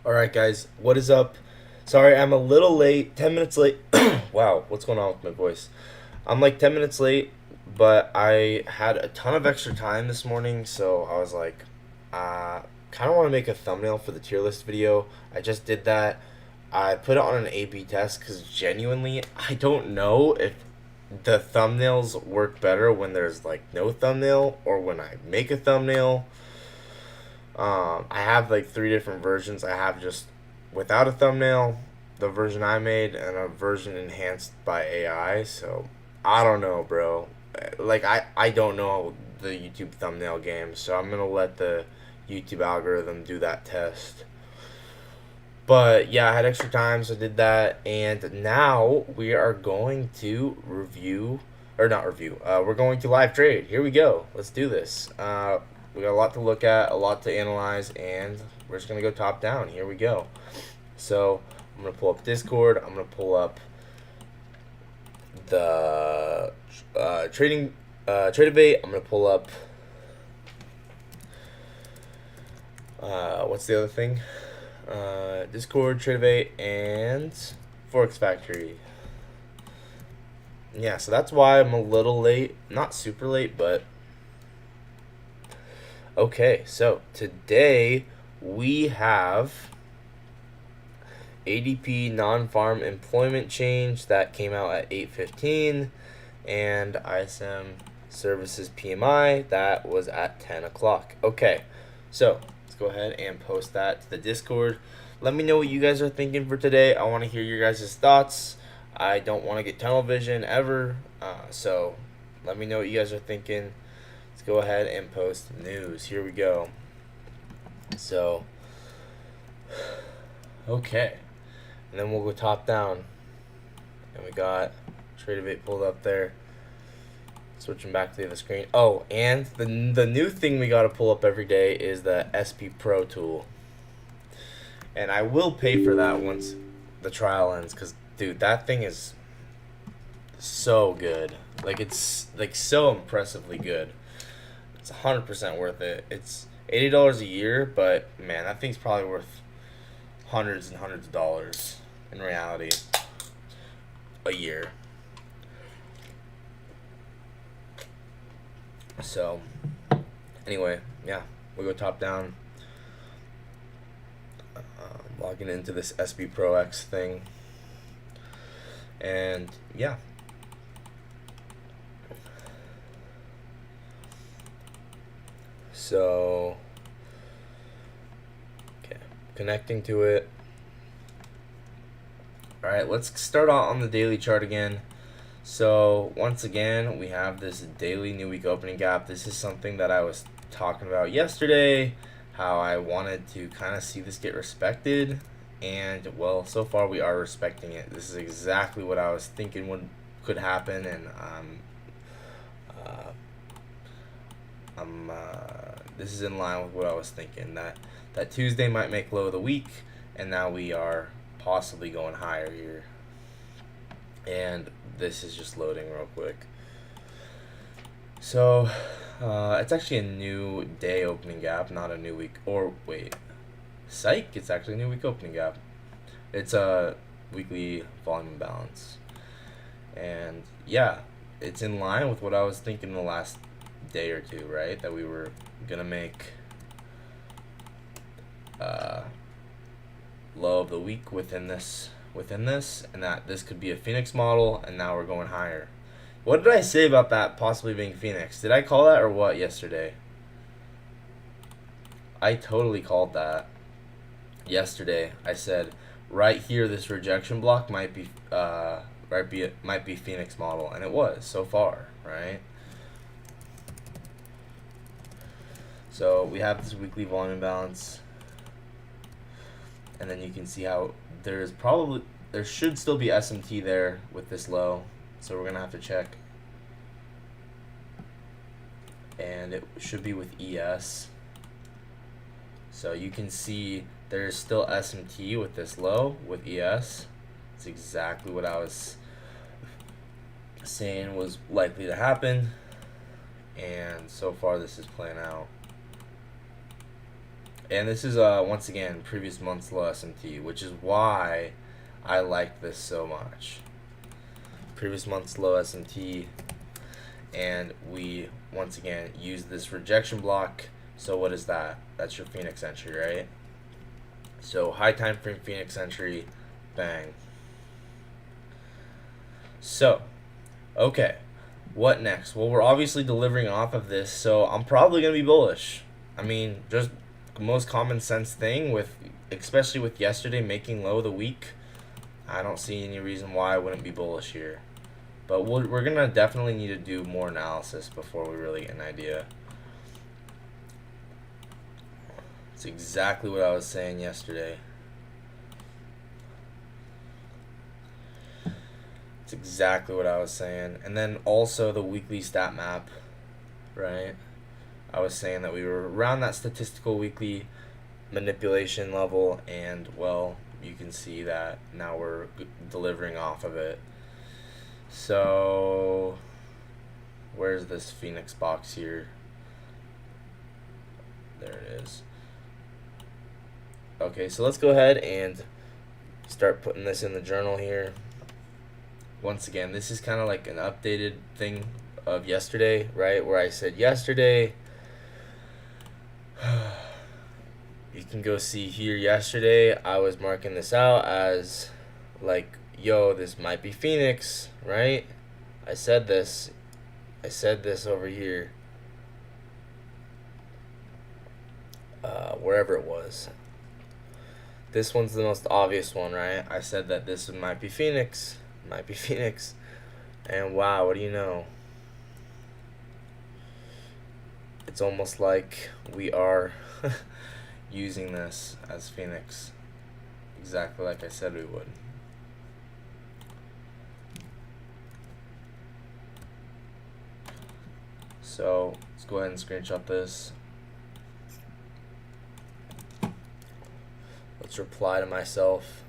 Alright, guys, what is up? Sorry, I'm a little late, 10 minutes late. Wow, what's going on with my voice? I'm like 10 minutes late, but I had a ton of extra time this morning, so I was like, kind of want to make a thumbnail for the tier list video. I just did that. I put it on an A B test because genuinely, I don't know if the thumbnails work better when there's like no thumbnail or when I make a thumbnail. I have like three different versions. I have just without a thumbnail, the version I made, and a version enhanced by AI. So I don't know, bro. Like I don't know the YouTube thumbnail game, so I'm gonna let the YouTube algorithm do that test. But yeah, I had extra time, so I did that, and now we are going to review, or not review. We're going to live trade. Here we go. Let's do this. We got a lot to look at, a lot to analyze, and we're just gonna go top down. Here we go. So I'm gonna pull up Discord. I'm gonna pull up the Tradebate. I'm gonna pull up what's the other thing? Discord, Tradebate, and Forex Factory. Yeah, so that's why I'm a little late. Not super late, but okay. So today we have ADP non-farm employment change that came out at 8:15, and ISM services PMI that was at 10 o'clock. Okay, so let's go ahead and post that to the Discord. Let me know what you guys are thinking for today. I want to hear your guys' thoughts. I don't want to get tunnel vision ever, so let me know what you guys are thinking. Let's go ahead and post news. Here we go. So, okay. And then we'll go top down. And we got Tradebait pulled up there. Switching back to the other screen. Oh, and the new thing we got to pull up every day is the SP Pro tool. And I will pay for that once the trial ends, because, dude, that thing is so good. Like, it's, like, so impressively good. It's 100% worth it. It's $80 a year, but, man, that thing's probably worth hundreds and hundreds of dollars in reality a year. So, anyway, yeah, we'll go top down. Logging into this SP Pro X thing. And, yeah. So, okay, connecting to it. Alright, let's start out on the daily chart again. So once again, we have this daily new week opening gap. This is something that I was talking about yesterday, how I wanted to kind of see this get respected, and well, so far we are respecting it. This is exactly what I was thinking could happen, and this is in line with what I was thinking, that Tuesday might make low of the week, and now we are possibly going higher here. And this is just loading real quick. So it's actually a new day opening gap, not a new week. Or wait, psych, it's actually a new week opening gap. It's a weekly volume balance. And yeah, it's in line with what I was thinking the last day or two, right? That we were gonna make low of the week within this, and that this could be a Phoenix model, and now we're going higher. What did I say about that possibly being Phoenix? Did I call that or what yesterday? I totally called that yesterday. I said right here, this rejection block might be might be Phoenix model, and it was so far, right? So we have this weekly volume balance, and then you can see how there should still be SMT there with this low, so we're gonna have to check, and it should be with ES. So you can see there's still SMT with this low with ES. It's exactly what I was saying was likely to happen, and so far this is playing out. And this is once again previous month's low SMT, which is why I like this so much. Previous month's low SMT, and we once again use this rejection block. So what is that? That's your Phoenix entry, right? So high time frame Phoenix entry, bang. So, okay, what next? Well, we're obviously delivering off of this, so I'm probably gonna be bullish. I mean, just most common sense thing with, especially with yesterday making low of the week. I don't see any reason why I wouldn't be bullish here, but we're gonna definitely need to do more analysis before we really get an idea. It's exactly what I was saying yesterday. It's exactly what I was saying. And then also the weekly stat map, right? I was saying that we were around that statistical weekly manipulation level, and well, you can see that now we're delivering off of it. So where's this Phoenix box here? There it is. Okay, so let's go ahead and start putting this in the journal here. Once again, this is kind of like an updated thing of yesterday, right? Where I said yesterday, you can go see here yesterday, I was marking this out as like, yo, this might be Phoenix, right? I said this over here, wherever it was. This one's the most obvious one, right? I said that this might be Phoenix. Might be Phoenix. And wow, what do you know? It's almost like we are using this as Phoenix. Exactly like I said we would. So let's go ahead and screenshot this. Let's reply to myself.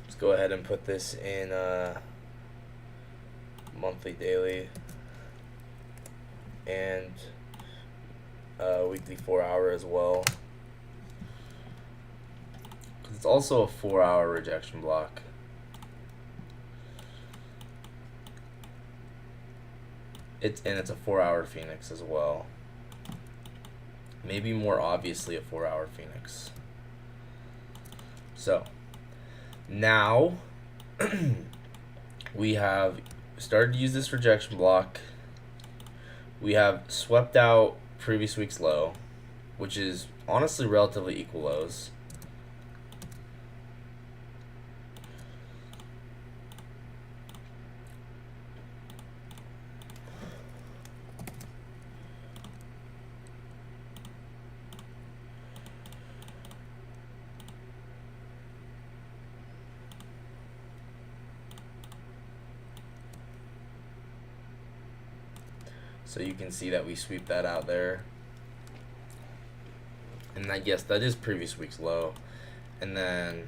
Let's go ahead and put this in monthly, daily, and weekly 4-hour as well. It's also a 4-hour rejection block. It's a 4-hour Phoenix as well. Maybe more obviously a 4-hour Phoenix. So now we have started to use this rejection block. We have swept out previous week's low, which is honestly relatively equal lows. So you can see that we sweep that out there. And I guess that is previous week's low. And then,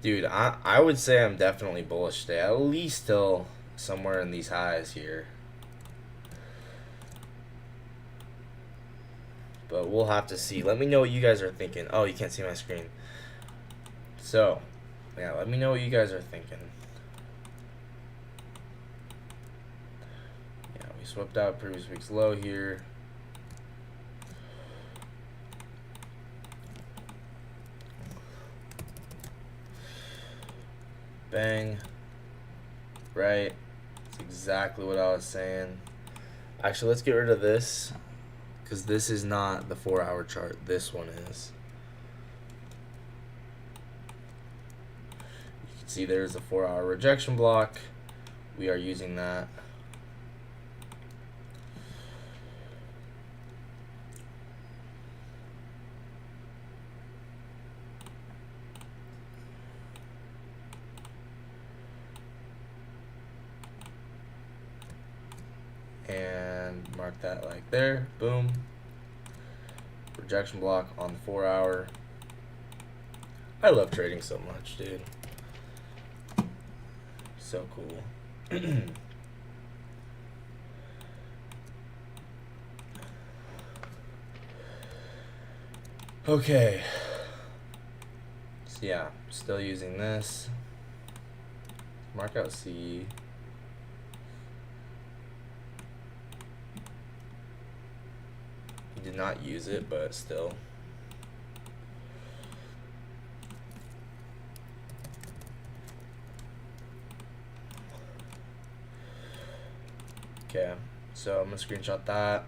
dude, I would say I'm definitely bullish today. At least till somewhere in these highs here. But we'll have to see. Let me know what you guys are thinking. Oh, you can't see my screen. So, yeah, let me know what you guys are thinking. We swept out previous week's low here. Bang. Right. That's exactly what I was saying. Actually, let's get rid of this, because this is not the 4-hour chart. This one is. You can see there's a 4-hour rejection block. We are using that. And mark that like there. Boom. Rejection block on the 4-hour. I love trading so much, dude. So cool. Okay. So yeah, still using this. Mark out C. He did not use it, but still. Okay, so I'm gonna screenshot that.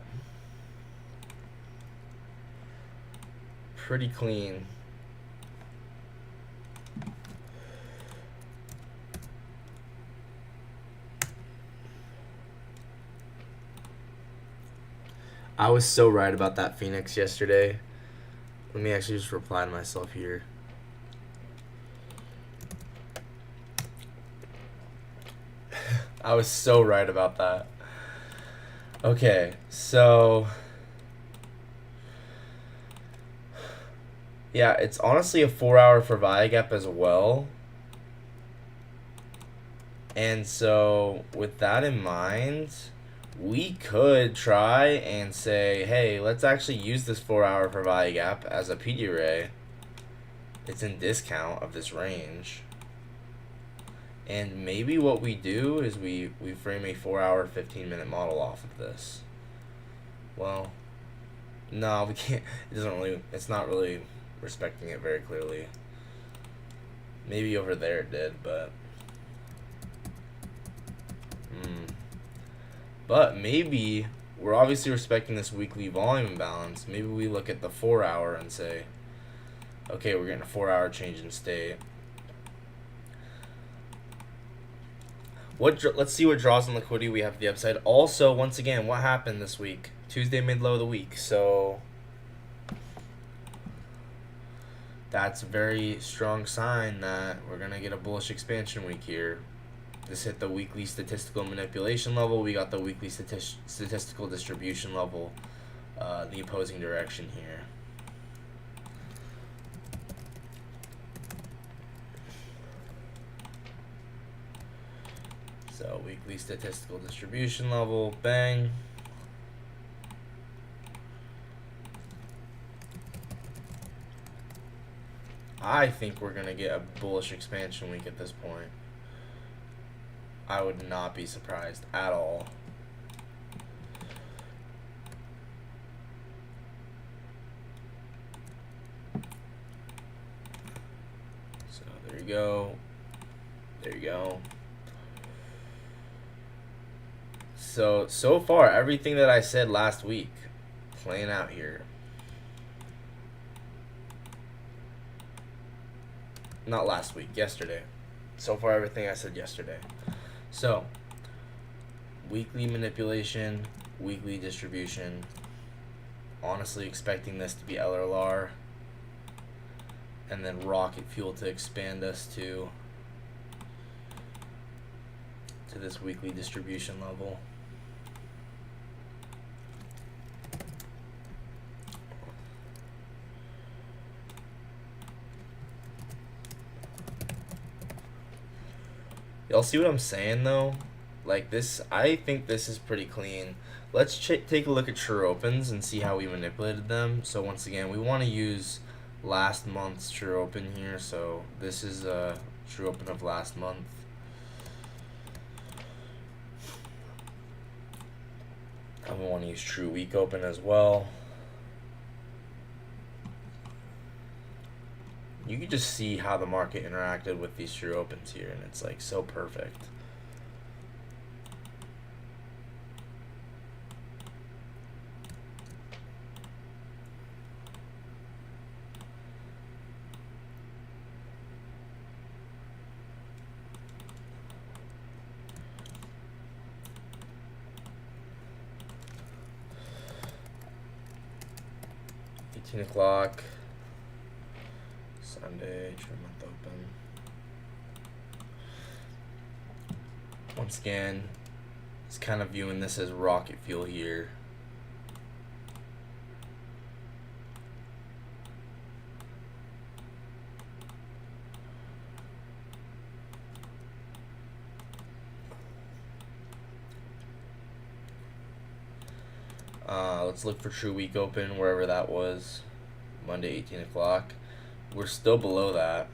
Pretty clean. I was so right about that Phoenix yesterday. Let me actually just reply to myself here. I was so right about that. Okay, so yeah, it's honestly a 4-hour for ViaGap as well. And so with that in mind, we could try and say, hey, let's actually use this 4-hour for ViaGap as a PD array. It's in discount of this range. And maybe what we do is we frame a 4-hour, 15-minute model off of this. Well, no, we can't. It's not really respecting it very clearly. Maybe over there it did, but. But maybe we're obviously respecting this weekly volume imbalance. Maybe we look at the 4-hour and say, okay, we're getting a 4-hour change in state. Let's see what draws and liquidity we have at the upside. Also, once again, what happened this week? Tuesday mid low of the week, so that's a very strong sign that we're gonna get a bullish expansion week here. This hit the weekly statistical manipulation level. We got the weekly statistical distribution level, the opposing direction here. So weekly statistical distribution level, bang. I think we're going to get a bullish expansion week at this point. I would not be surprised at all. So there you go. There you go. So far, everything that I said last week playing out here. Not last week, yesterday. So far, everything I said yesterday. So, weekly manipulation, weekly distribution. Honestly, expecting this to be LRLR. And then rocket fuel to expand us to this weekly distribution level. Y'all see what I'm saying though? Like this, I think this is pretty clean. Let's take a look at true opens and see how we manipulated them. So once again, we want to use last month's true open here. So this is a true open of last month. I want to use true week open as well. You can just see how the market interacted with these true opens here, and it's like so perfect. $18 Sunday, true month open. Once again, it's kind of viewing this as rocket fuel here. Let's look for true week open, wherever that was. Monday 18 o'clock. We're still below that.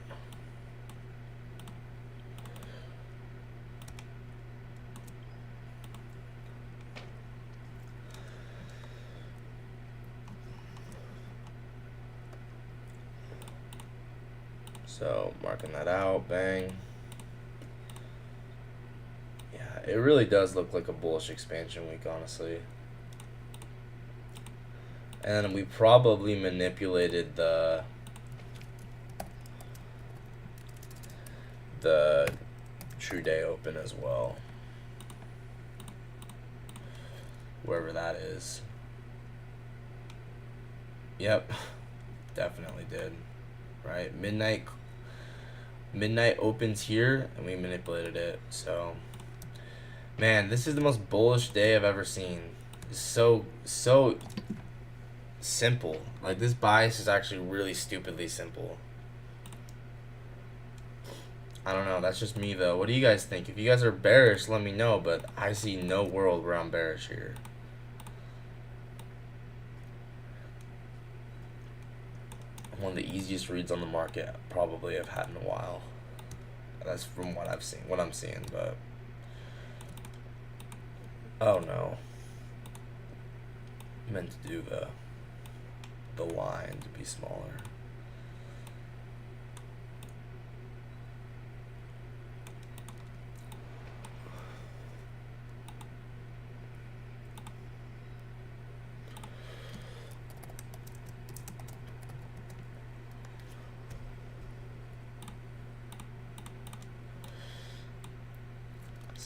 So marking that out, bang. Yeah, it really does look like a bullish expansion week, honestly. And we probably manipulated the true day open as well, wherever that is. Yep, definitely did. Right, midnight opens here, and we manipulated it. So, man, this is the most bullish day I've ever seen. It's so simple. Like, this bias is actually really stupidly simple. I don't know. That's just me, though. What do you guys think? If you guys are bearish, let me know. But I see no world where I'm bearish here. One of the easiest reads on the market probably I've had in a while. That's from what I've seen, what I'm seeing. But oh no, I meant to do the line to be smaller.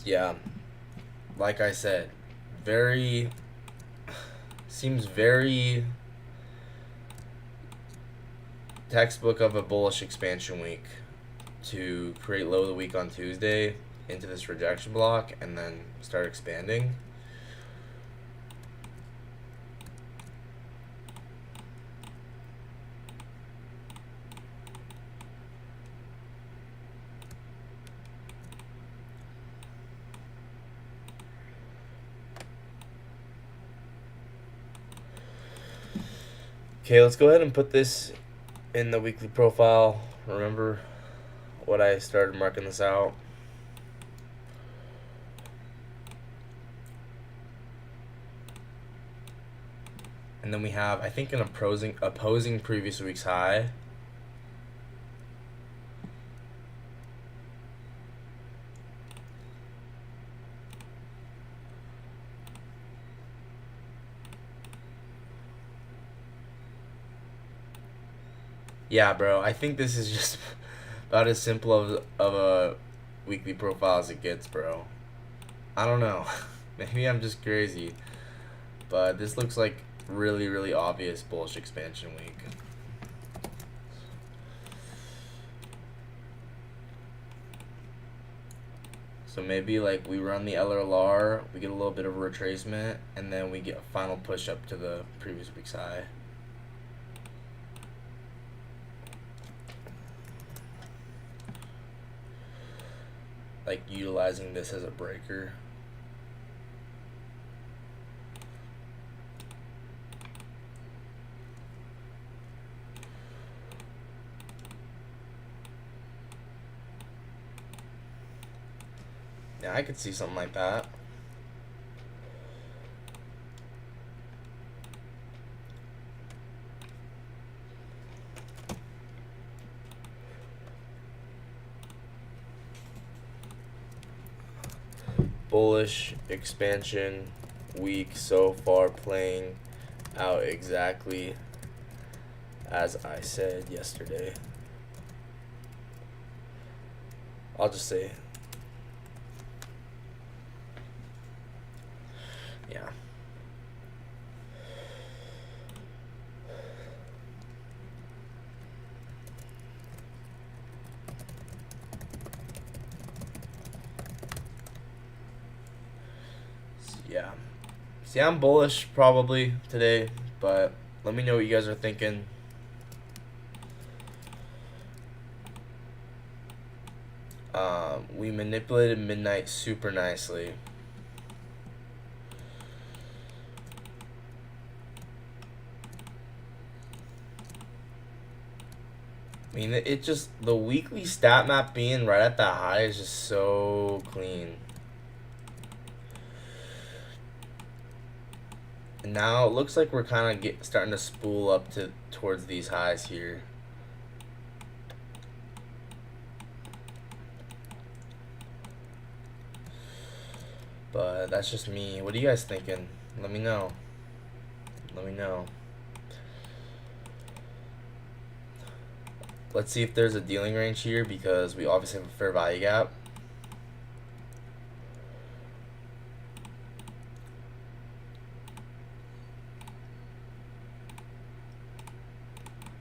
Yeah, like I said, seems very textbook of a bullish expansion week to create low of the week on Tuesday into this rejection block and then start expanding. Okay, let's go ahead and put this in the weekly profile. Remember what I started marking this out. And then we have, I think, an opposing previous week's high. Yeah, bro, I think this is just about as simple of a weekly profile as it gets, bro. I don't know. Maybe I'm just crazy. But this looks like really, really obvious bullish expansion week. So maybe like we run the LRLR, we get a little bit of a retracement, and then we get a final push up to the previous week's high. Like utilizing this as a breaker. Yeah, I could see something like that. Bullish expansion week so far, playing out exactly as I said yesterday. I'll just say, yeah. Yeah. See, I'm bullish probably today, but let me know what you guys are thinking. We manipulated midnight super nicely. I mean, it just, the weekly stat map being right at that high is just so clean. And now it looks like we're kind of starting to spool up towards these highs here. But that's just me. What are you guys thinking? Let me know. Let me know. Let's see if there's a dealing range here because we obviously have a fair value gap.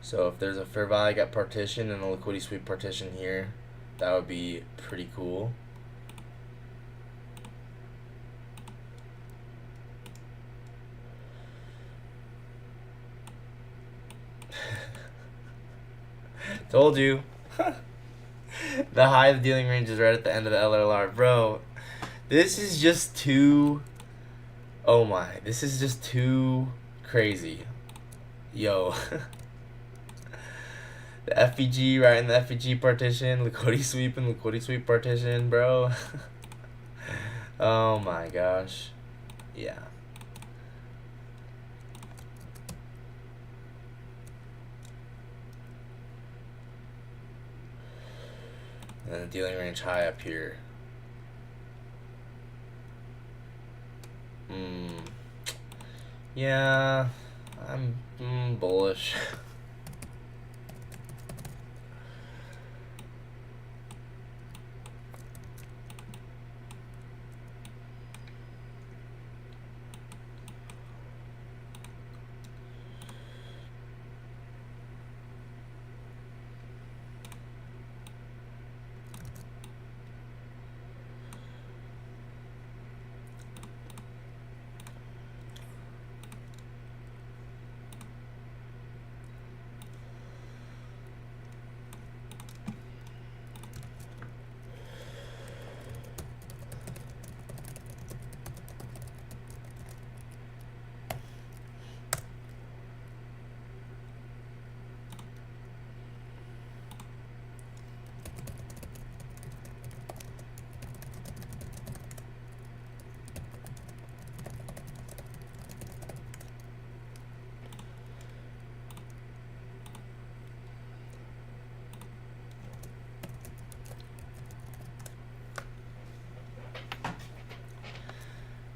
So if there's a fair value gap partition and a liquidity sweep partition here, that would be pretty cool. Told you. The high of the dealing range is right at the end of the LLR. Bro, this is just too... Oh my. This is just too crazy. Yo. The FVG right in the FVG partition. Liquidity sweep and liquidity sweep partition, bro. Oh my gosh. Yeah. And the dealing range high up here. Yeah, I'm bullish.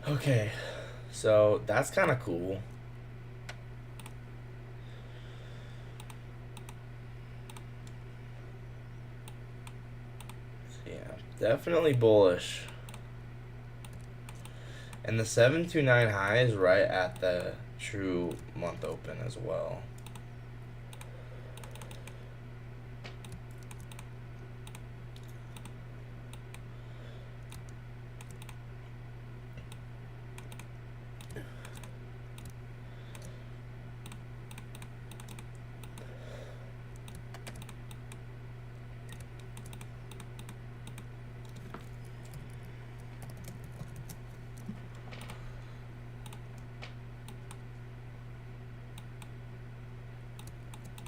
Okay, so that's kind of cool. So yeah, definitely bullish. And the 729 high is right at the true month open as well.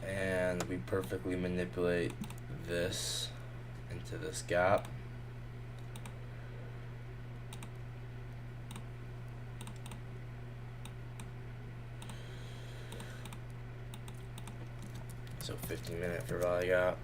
And we perfectly manipulate this into this gap. So 15-minute for value gap.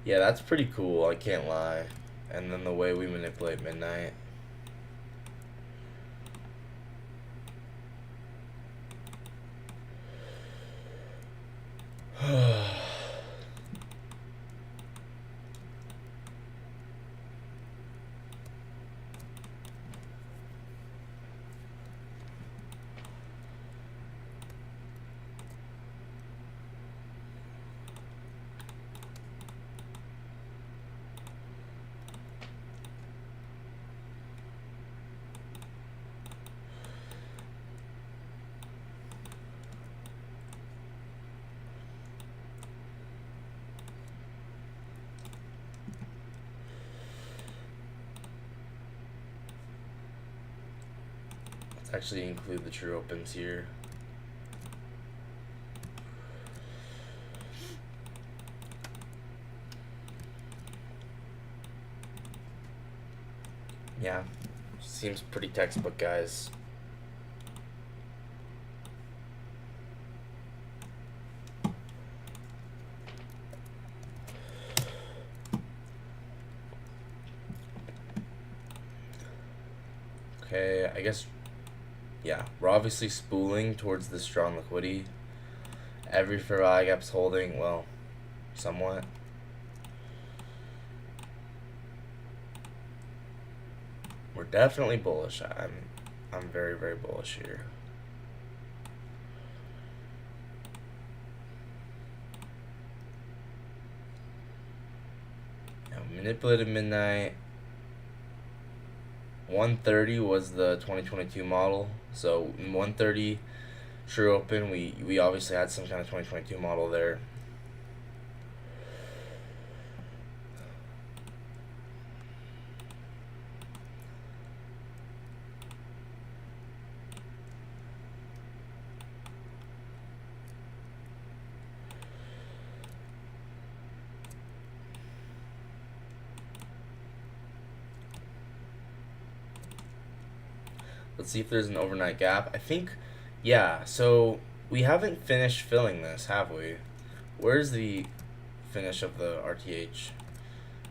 Yeah, that's pretty cool, I can't lie. And then the way we manipulate midnight. actually include the true opens here. Yeah, seems pretty textbook, guys. Okay, I guess, yeah, we're obviously spooling towards the strong liquidity. Every fair value gap's holding, well, somewhat. We're definitely bullish. I'm very, very bullish here. Now, manipulated midnight. 130 was the 2022 model. So 130 true open. We obviously had some kind of 2022 model there. Let's see if there's an overnight gap. I think, yeah, so we haven't finished filling this, have we? Where's the finish of the RTH?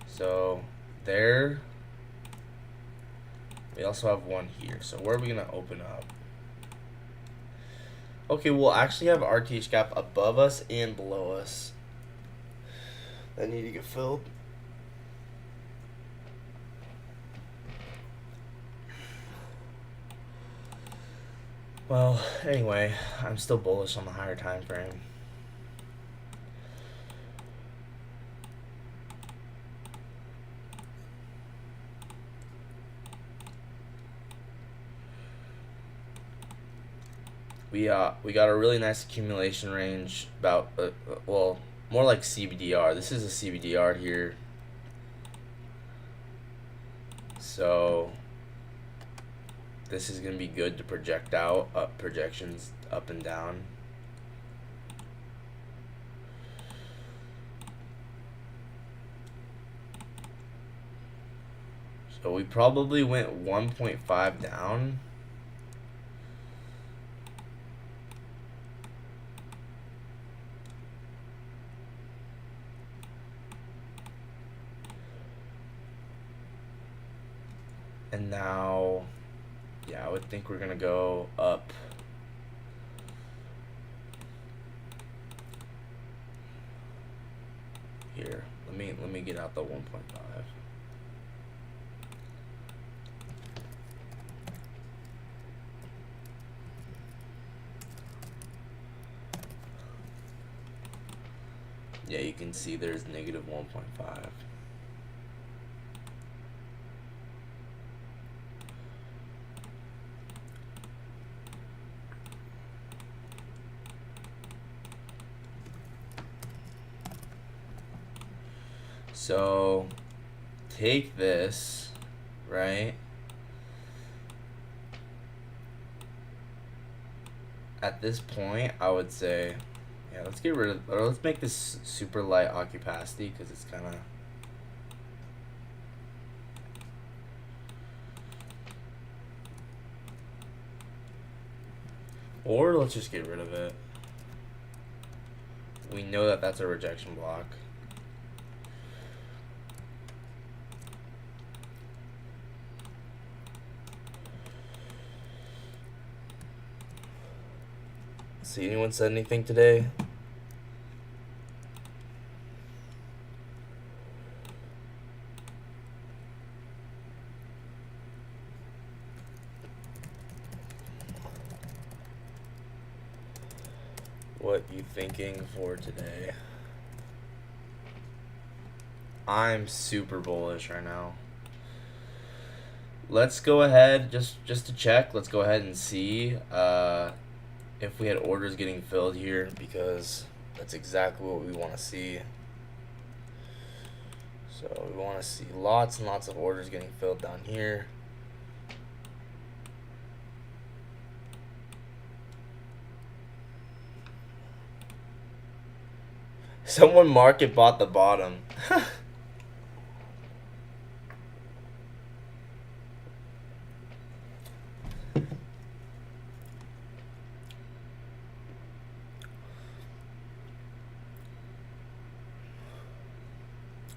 So there. We also have one here. So where are we going to open up? Okay, we'll actually have RTH gap above us and below us that need to get filled. Well, anyway, I'm still bullish on the higher time frame. We got a really nice accumulation range, about well, more like CBDR. This is a CBDR here. So this is gonna be good to project out, projections up and down. So we probably went 1.5 down. And now, yeah, I would think we're gonna go up. Here, let me get out the 1.5. Yeah, you can see there's negative 1.5. So take this, right? At this point, I would say, yeah, let's get rid of, or let's make this super light ocupacity because it's kind of, or let's just get rid of it. We know that that's a rejection block. See, anyone said anything today? What you thinking for today? I'm super bullish right now. Let's go ahead, just to check, let's go ahead and see if we had orders getting filled here, because that's exactly what we want to see. So we want to see lots and lots of orders getting filled down here. Someone market bought the bottom.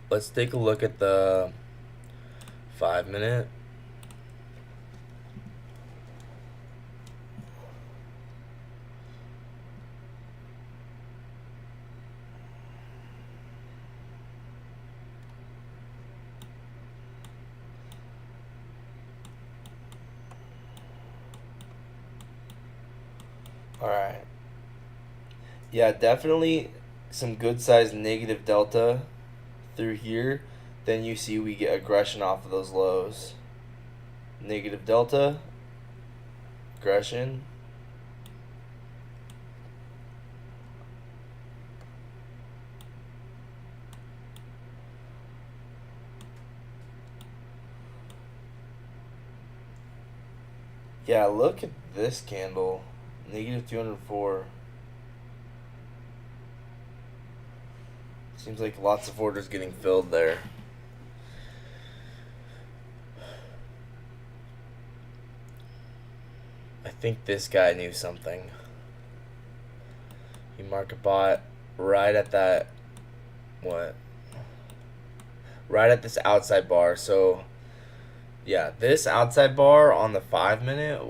Let's take a look at the 5 minute. All right. Yeah, definitely some good sized negative delta through here. Then you see we get aggression off of those lows. Negative delta, aggression. Yeah, look at this candle. Negative 204. Seems like lots of orders getting filled there. I think this guy knew something. He market bought right at that, what? Right at this outside bar. So yeah, this outside bar on the 5 minute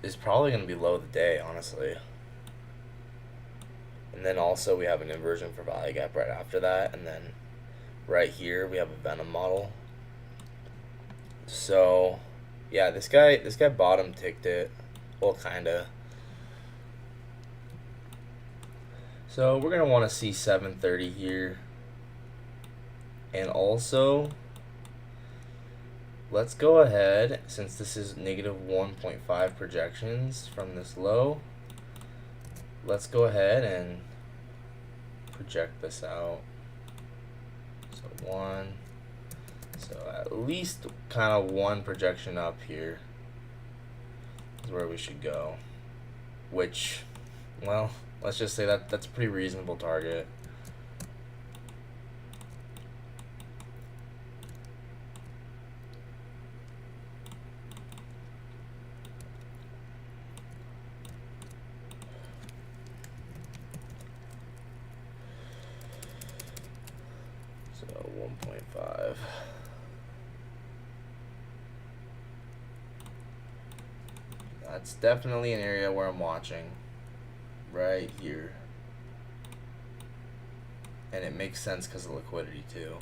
is probably gonna be low of the day, honestly. And then also we have an inversion for value gap right after that, and then right here we have a Venom model. So yeah, this guy bottom ticked it. Well, kinda. So we're gonna want to see 730 here. And also, let's go ahead, since this is negative 1.5 projections from this low, let's go ahead and project this out. So one, so at least kind of one projection up here is where we should go, which, well, let's just say that that's a pretty reasonable target. So 1.5. That's definitely an area where I'm watching. Right here. And it makes sense because of liquidity too.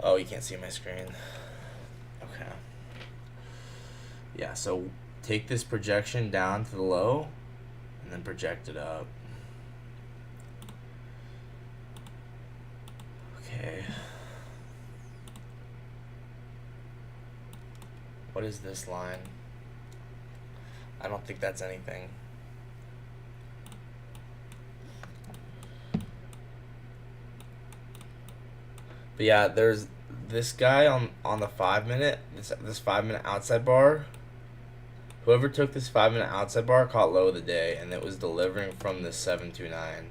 Oh, you can't see my screen. Okay. Yeah, so take this projection down to the low and then project it up. Okay. What is this line? I don't think that's anything. But yeah, there's this guy on the 5 minute, this 5 minute outside bar. Whoever took this 5 minute outside bar caught low of the day, and it was delivering from this 729.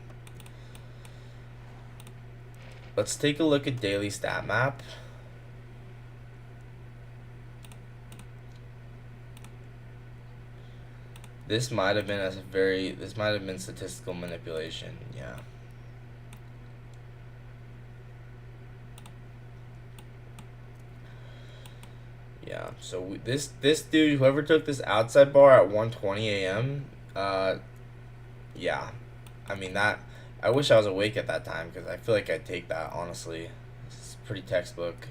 Let's take a look at daily stat map. This might have been statistical manipulation, yeah. Yeah, so this dude, whoever took this outside bar at 1:20 a.m., yeah, I mean that. I wish I was awake at that time because I feel like I'd take that, honestly. It's pretty textbook.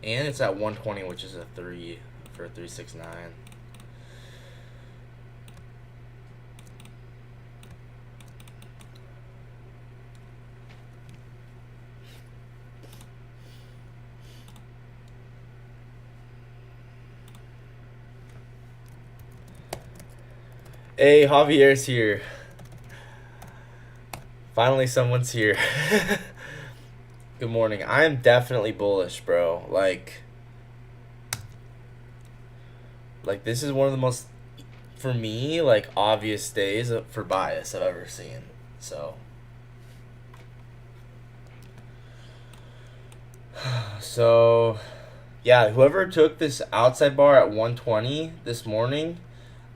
And it's at 1:20, which is a 3 for a 369. Hey, Javier's here. Finally, someone's here. Good morning. I am definitely bullish, bro. Like this is one of the most, for me, like obvious days for bias I've ever seen. So, so yeah, whoever took this outside bar at 120 this morning,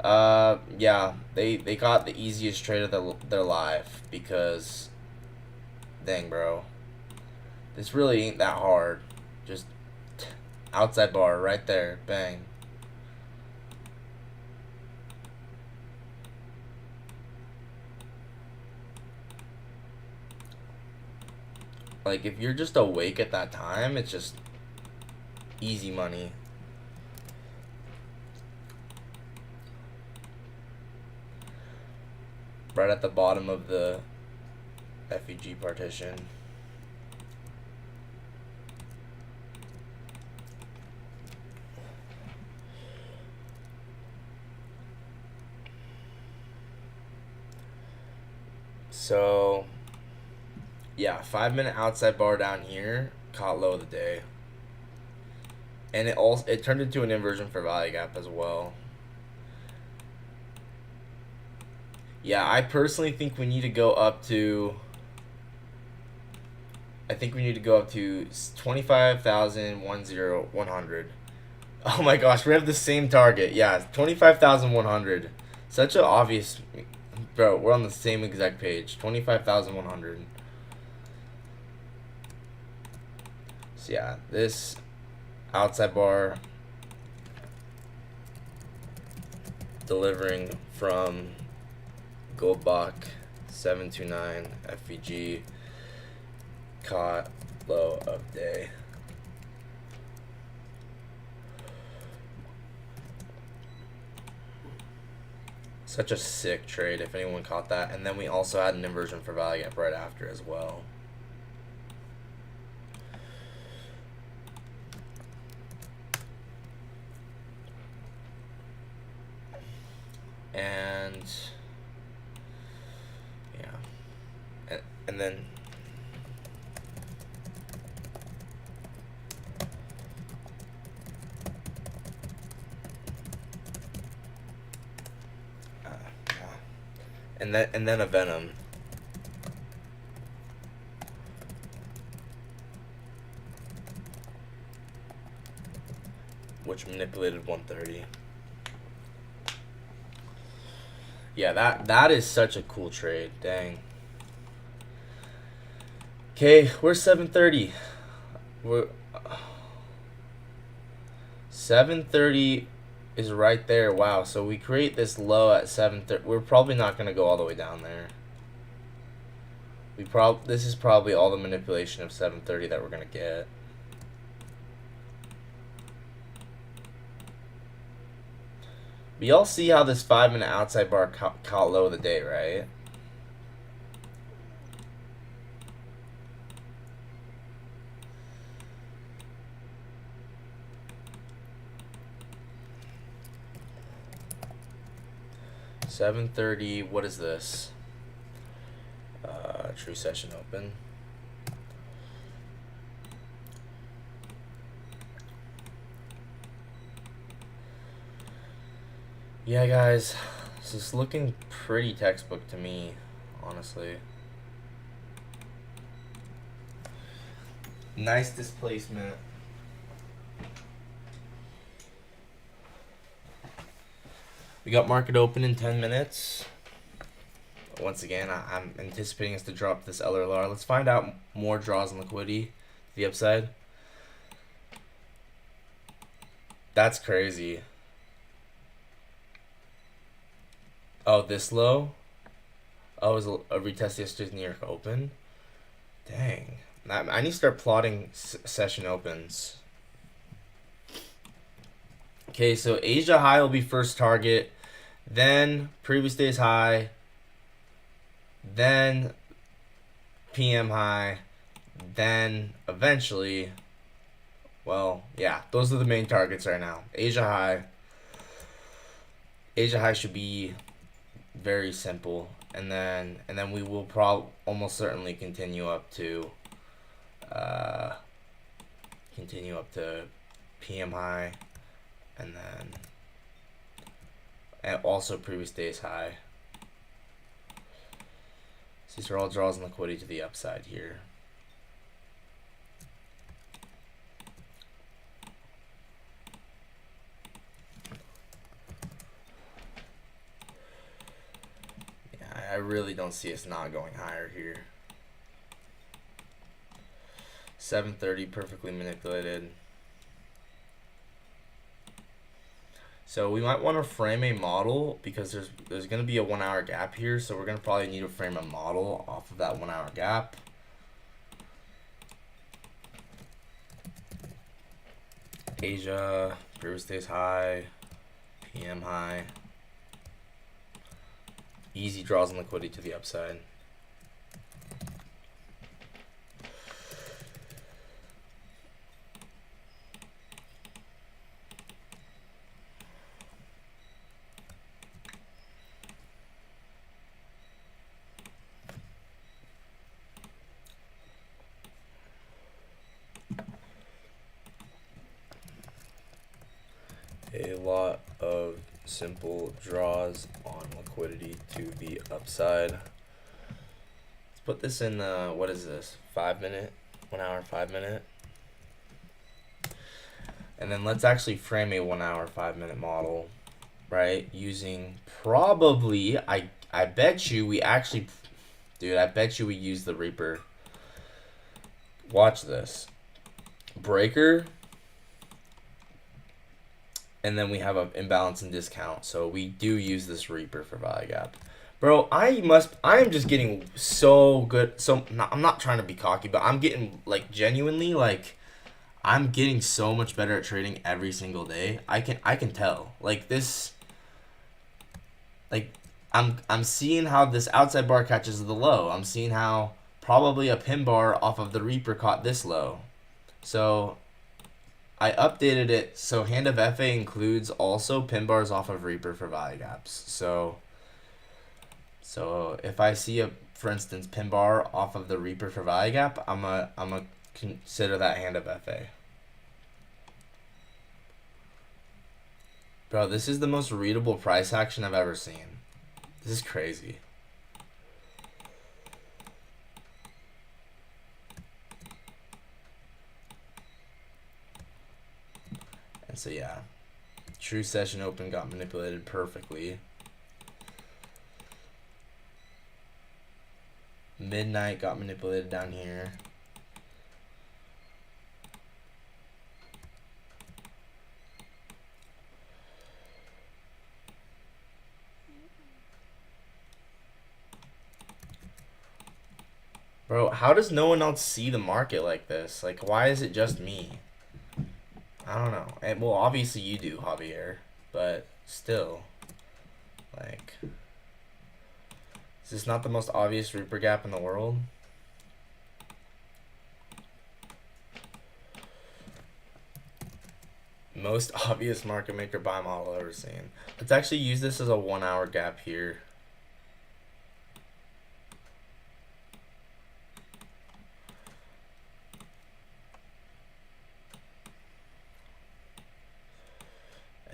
yeah, they got the easiest trade of their life because, dang, bro, this really ain't that hard. Just outside bar right there, bang. Like if you're just awake at that time, it's just easy money. Right at the bottom of the FEG partition. So, yeah, 5 minute outside bar down here, caught low of the day. And it turned into an inversion for value gap as well. Yeah, I personally think we need to go up to, I think we need to go up to 25,100. Oh my gosh, we have the same target. Yeah, 25,100. Such an obvious, bro, we're on the same exact page. 25,100. So yeah, this outside bar delivering from Goldbach 729 FVG caught low of day. Such a sick trade if anyone caught that. And then we also had an inversion for value gap right after as well. And yeah, and then and then a Venom. Which manipulated 130. Yeah, that is such a cool trade. Dang. Okay, we're 730. We're 730 is right there. Wow. So we create this low at 730. We're probably not gonna go all the way down there. This is probably all the manipulation of 730 that we're gonna get. But y'all see how this 5 minute outside bar caught low of the day, right? $730. What is this? True session open. Yeah, guys, this is looking pretty textbook to me, honestly. Nice displacement. We got market open in 10 minutes. Once again, I'm anticipating us to drop this LRLR. Let's find out more draws and liquidity to the upside. That's crazy. Oh, this low? Oh, it was a retest yesterday's New York Open? Dang. I need to start plotting session opens. Okay, so Asia high will be first target. Then previous day's high. Then PM high. Then eventually, well, yeah, those are the main targets right now. Asia high should be very simple. And then we will almost certainly uh, continue up to PM high, and then and also previous day's high. So these are all draws and liquidity to the upside here. Yeah, I really don't see us not going higher here. 730 perfectly manipulated. So we might want to frame a model because there's going to be a 1 hour gap here, so we're going to probably need to frame a model off of that 1 hour gap. Asia, previous day's high, PM high. Easy draws and liquidity to the upside. A lot of simple draws on liquidity to the upside. Let's put this in what is this? 5 minute, 1 hour, 5 minute. And then let's actually frame a 1 hour, 5 minute model, right? Using probably, I bet you we actually, dude, I bet you we use the Reaper. Watch this. Breaker. And then we have an imbalance and discount. So we do use this Reaper for value gap. Bro, I am just getting so good. I'm not trying to be cocky, but I'm getting like genuinely like I'm getting so much better at trading every single day. I can tell. Like this, like I'm seeing how this outside bar catches the low. I'm seeing how probably a pin bar off of the Reaper caught this low. So I updated it so hand of FA includes also pin bars off of Reaper for value gaps. So if I see for instance, pin bar off of the Reaper for value gap, I'm a consider that hand of FA. Bro, this is the most readable price action I've ever seen. This is crazy. And so yeah, true session open got manipulated perfectly. Midnight got manipulated down here. Bro, how does no one else see the market like this? Like, why is it just me? I don't know. And, well, obviously you do, Javier, but still, like, is this not the most obvious Reaper gap in the world? Most obvious market maker buy model I've ever seen. Let's actually use this as a 1 hour gap here.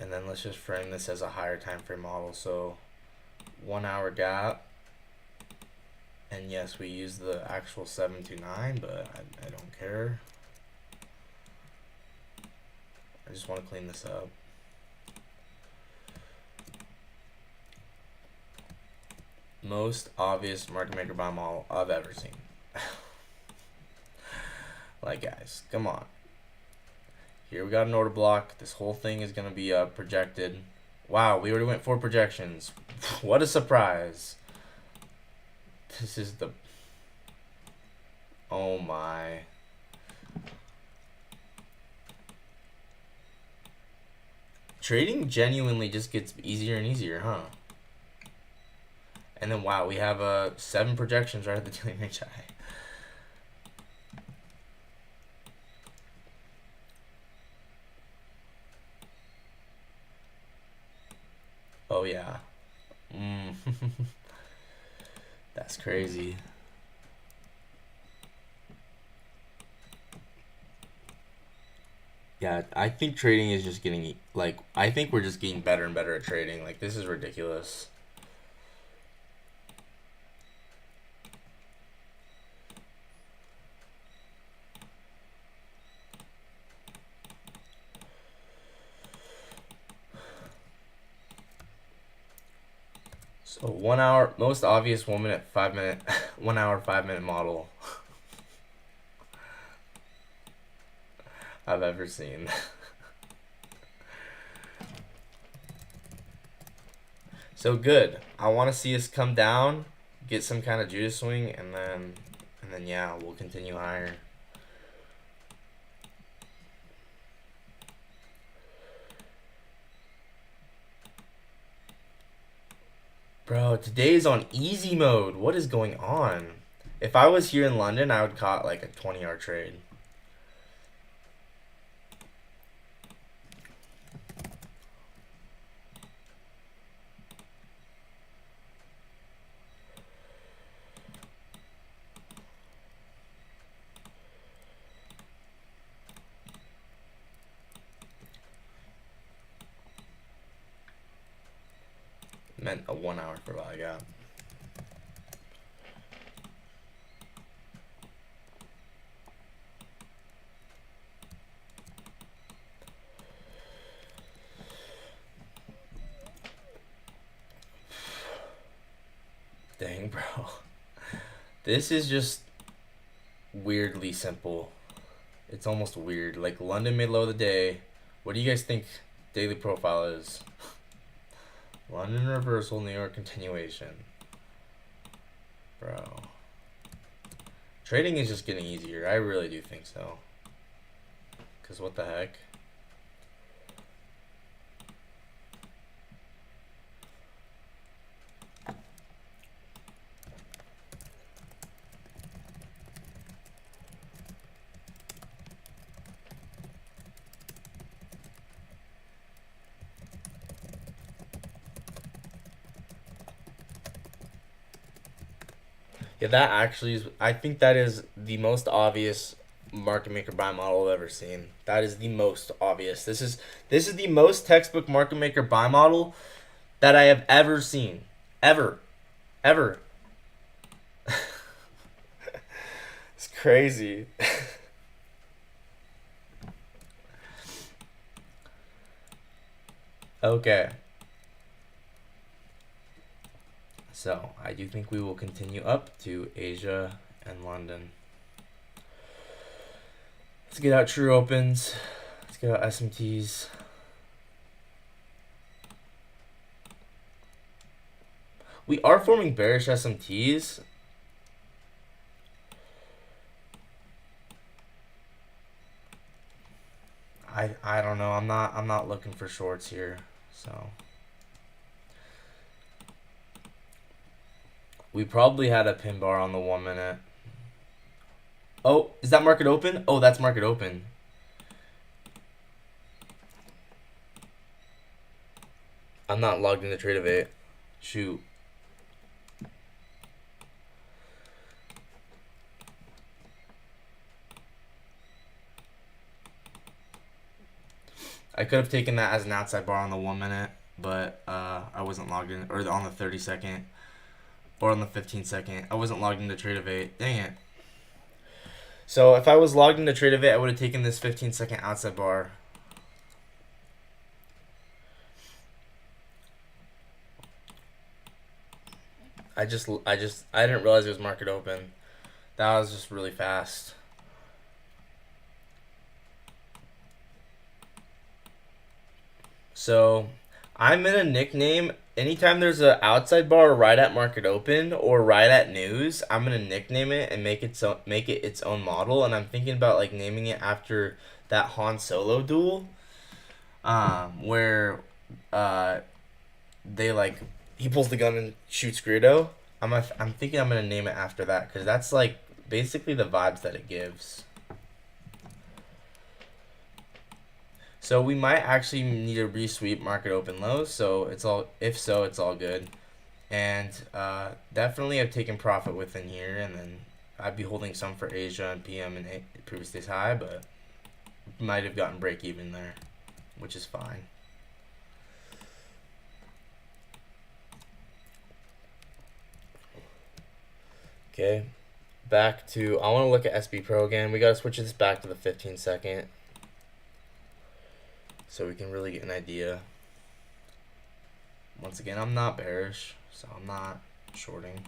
And then let's just frame this as a higher time frame model. So 1 hour gap. And yes, we use the actual 729, but I don't care. I just want to clean this up. Most obvious market maker buy model I've ever seen. Like, guys, come on. Here we got an order block. This whole thing is going to be projected. Wow, we already went 4 projections. What a surprise. This is the... Oh my. Trading genuinely just gets easier and easier, huh? And then, wow, we have 7 projections right at the daily range high. Oh, yeah. Mm. That's crazy. Yeah, I think trading is just getting like I think we're just getting better and better at trading. Like this is ridiculous. So 1 hour, most obvious 1 minute, 5 minute, 1 hour, 5 minute model I've ever seen. So good. I want to see us come down, get some kind of Judas swing, and then yeah, we'll continue higher. Bro, today's on easy mode. What is going on? If I was here in London, I would caught like a 20-yard trade. Meant a 1 hour for what I got. Dang, bro. This is just weirdly simple. It's almost weird. Like London mid low of the day. What do you guys think daily profile is? London reversal, New York continuation. Bro. Trading is just getting easier. I really do think so. Because what the heck? Yeah, that actually is. I think that is the most obvious market maker buy model I've ever seen. That is the most obvious. This is the most textbook market maker buy model that I have ever seen, ever, ever. It's crazy. Okay. So I do think we will continue up to Asia and London. Let's get out true opens. Let's get out SMTs. We are forming bearish SMTs. I don't know. I'm not looking for shorts here. So we probably had a pin bar on the 1 minute. Oh, is that market open? Oh, that's market open. I'm not logged into Trade of 8. Shoot. I could have taken that as an outside bar on the 1 minute, but I wasn't logged in, or on the 30-second, or on the 15-second. I wasn't logged into Trade of 8. Dang it. So if I was logged into Trade of 8, I would have taken this 15-second outside bar. I didn't realize it was market open. That was just really fast. So I'm in a nickname. Anytime there's a outside bar right at market open or right at news, I'm gonna nickname it and make it its own model. And I'm thinking about like naming it after that Han Solo duel, where they like he pulls the gun and shoots Greedo. I'm thinking I'm gonna name it after that because that's like basically the vibes that it gives. So we might actually need to resweep market open lows. So it's all, if so, it's all good. And definitely have taken profit within here, and then I'd be holding some for Asia and PM and previous day's high, but might have gotten break even there, which is fine. Okay, back to, I want to look at SB Pro again. We got to switch this back to the 15-second so we can really get an idea. Once again, I'm not bearish, so I'm not shorting.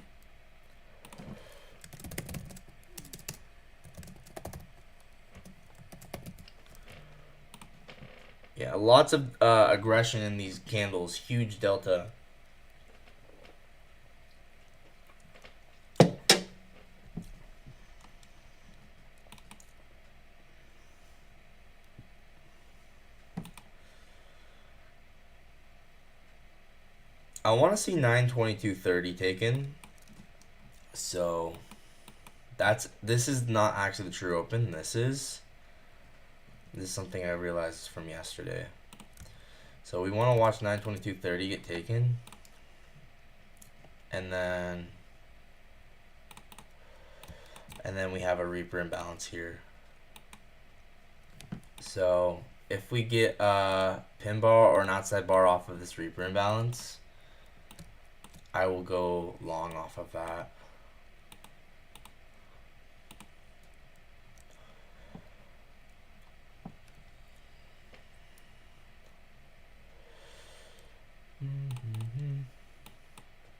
Yeah, lots of aggression in these candles. Huge delta. I want to see 922.30 taken. So this is not actually the true open. This is something I realized from yesterday. So we want to watch 922.30 get taken, and then we have a Reaper imbalance here. So if we get a pin bar or an outside bar off of this Reaper imbalance, I will go long off of that.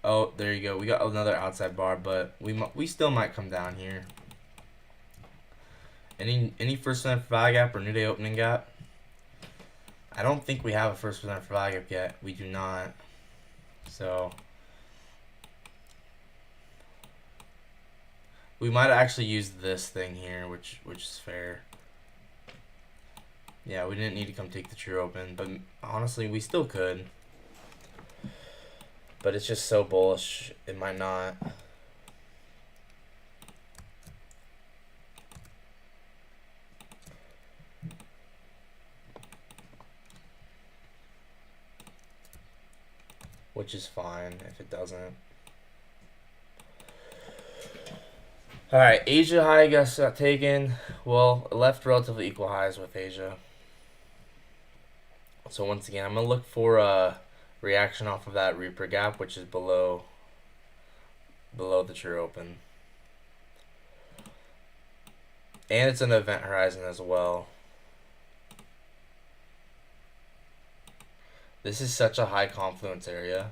Oh, there you go. We got another outside bar, but we still might come down here. Any first percent for value gap or new day opening gap? I don't think we have a first percent for value gap yet. We do not. So we might actually use this thing here, which is fair. Yeah, we didn't need to come take the true open, but honestly, we still could. But it's just so bullish, it might not. Which is fine if it doesn't. Alright, Asia high, I guess, got taken. Well, it left relatively equal highs with Asia. So once again, I'm going to look for a reaction off of that Reaper gap, which is below the true open. And it's an event horizon as well. This is such a high confluence area.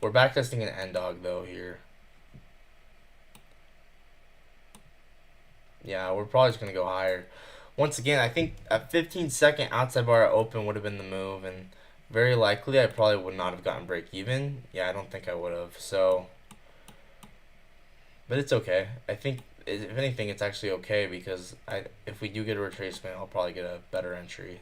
We're backtesting an end dog though here. Yeah, we're probably just going to go higher. Once again, I think a 15-second outside bar open would have been the move, and very likely I probably would not have gotten break even. Yeah, I don't think I would have. So, but it's okay. I think if anything, it's actually okay because if we do get a retracement, I'll probably get a better entry.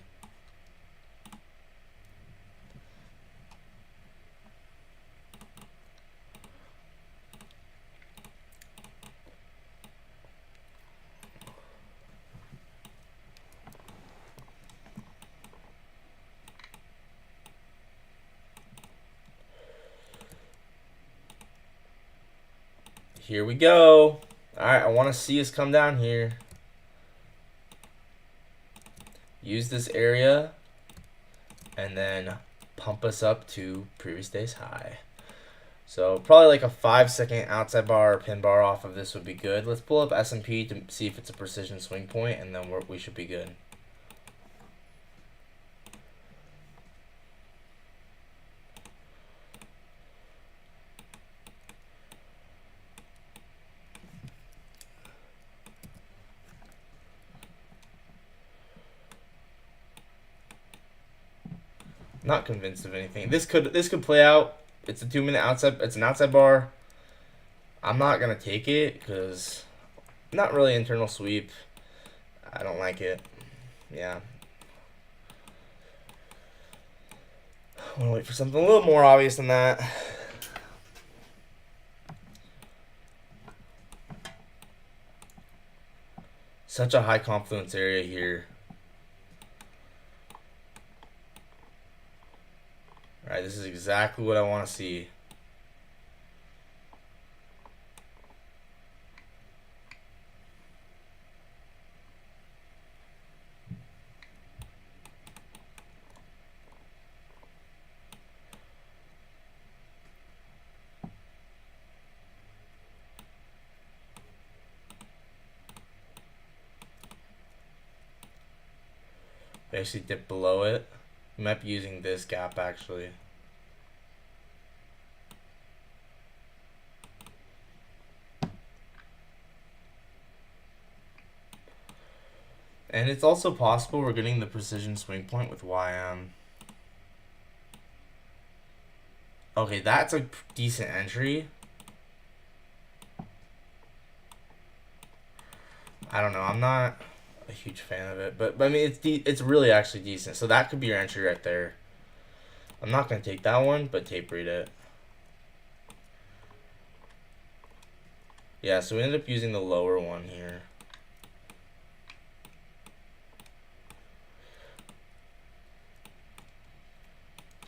Here we go. Alright, I want to see us come down here. Use this area. And then pump us up to previous day's high. So probably like a 5-second outside bar or pin bar off of this would be good. Let's pull up S&P to see if it's a precision swing point, and then we should be good. Not convinced of anything. This could play out. It's a 2-minute outside. It's an outside bar. I'm not gonna take it because not really internal sweep. I don't like it. Yeah. I want to wait for something a little more obvious than that. Such a high confluence area here. Alright, this is exactly what I want to see. Basically dip below it. We might be using this gap actually. And it's also possible we're getting the precision swing point with YM. Okay, that's a decent entry. I don't know. I'm not a huge fan of it, but I mean it's really actually decent. So that could be your entry right there. I'm not gonna take that one, but tape read it. Yeah, so we ended up using the lower one here.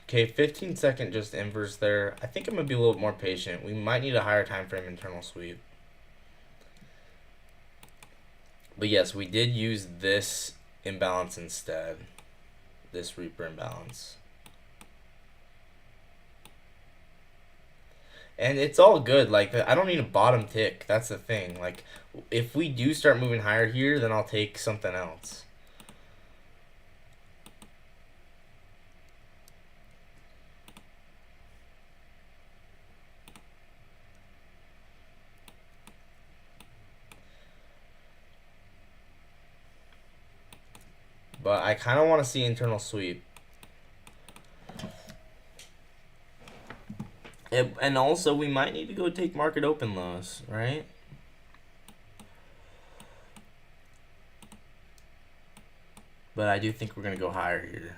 Okay, 15-second just inverse there. I think I'm gonna be a little more patient. We might need a higher time frame internal sweep. But yes, we did use this imbalance instead. This Reaper imbalance. And it's all good. Like, I don't need a bottom tick. That's the thing. Like, if we do start moving higher here, then I'll take something else. But I kind of want to see internal sweep. And also, we might need to go take market open lows, right? But I do think we're going to go higher here.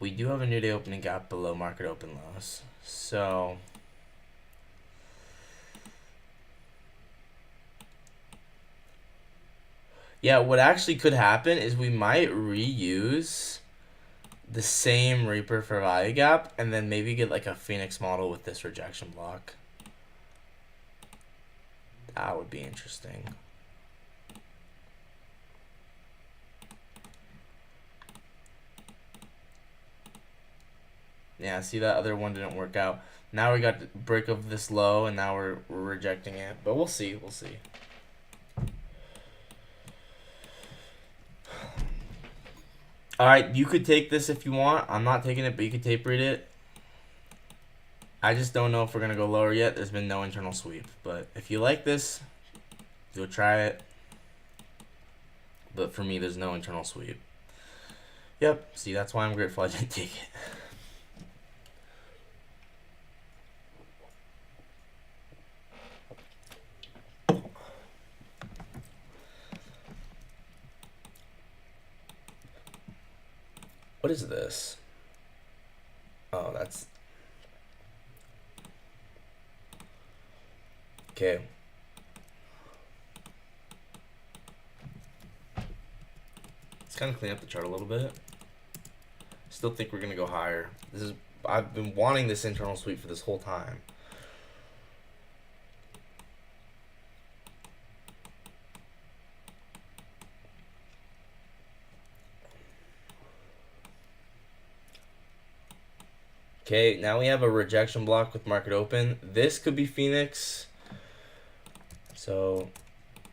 We do have a new day opening gap below market open lows. So yeah, what actually could happen is we might reuse the same Reaper for value gap and then maybe get like a Phoenix model with this rejection block. That would be interesting. Yeah, see, that other one didn't work out. Now we got the break of this low and now we're rejecting it. But we'll see, we'll see. Alright, you could take this if you want. I'm not taking it, but you could tape read it. I just don't know if we're going to go lower yet. There's been no internal sweep. But if you like this, go try it. But for me, there's no internal sweep. Yep, see, that's why I'm grateful I didn't take it. What is this? Oh, that's... Okay. Let's kind of clean up the chart a little bit. Still think we're going to go higher. I've been wanting this internal sweep for this whole time. Okay, now we have a rejection block with market open. This could be Phoenix. So,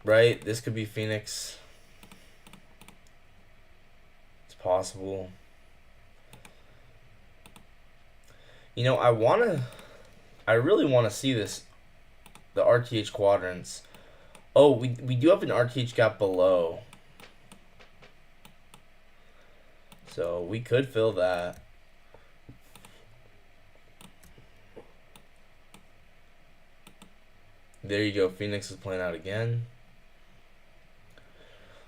right, this could be Phoenix. It's possible. You know, I really want to see this, the RTH quadrants. Oh, we do have an RTH gap below. So we could fill that. There you go. Phoenix is playing out again.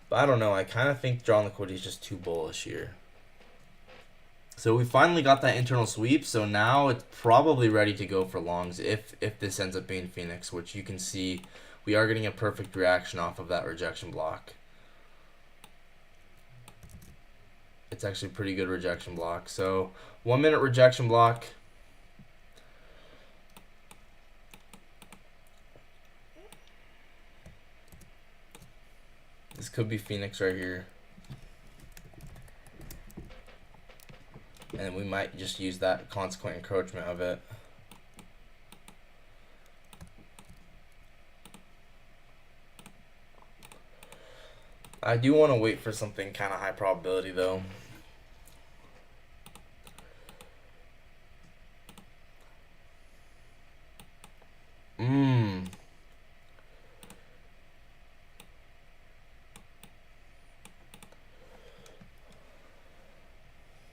But I don't know. I kind of think drawing liquidity is just too bullish here. So we finally got that internal sweep. So now it's probably ready to go for longs if this ends up being Phoenix, which you can see we are getting a perfect reaction off of that rejection block. It's actually a pretty good rejection block. So 1 minute rejection block. This could be Phoenix right here. And we might just use that consequent encroachment of it. I do want to wait for something kind of high probability though.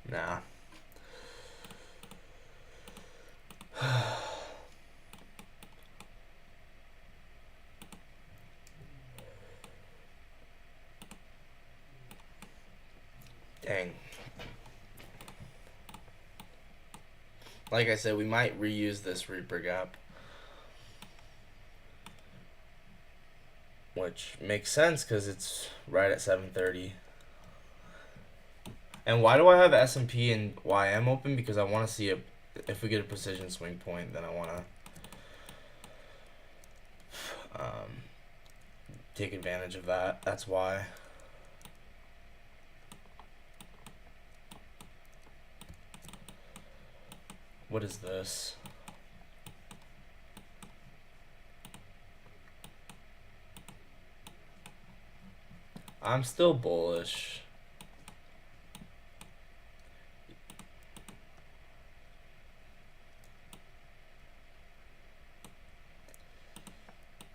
Nah. Dang. Like I said, we might reuse this Reaper gap. Which makes sense because it's right at 730. And why do I have S&P and YM open? Because I want to see if we get a precision swing point, then I want to take advantage of that. That's why. What is this? I'm still bullish.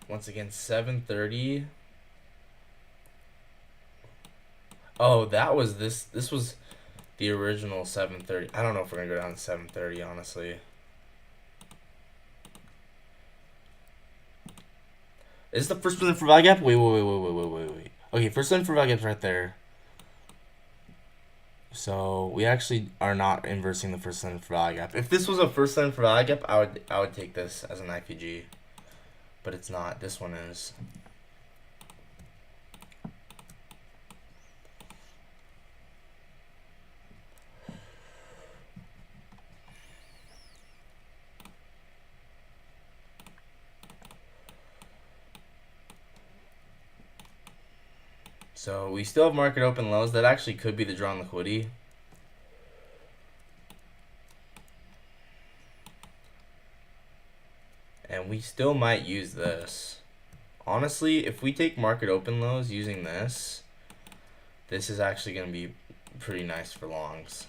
Once again, 730. Oh, that was this. This was the original 730. I don't know if we're going to go down to 730, honestly. Is this the first one for value gap? Wait. Okay, first one for value gap's right there. So we actually are not inversing the first line for value gap. If this was a first line for value gap, I would take this as an IPG. But it's not. This one is. So we still have market open lows. That actually could be the drawn liquidity. And we still might use this. Honestly, if we take market open lows using this, this is actually going to be pretty nice for longs.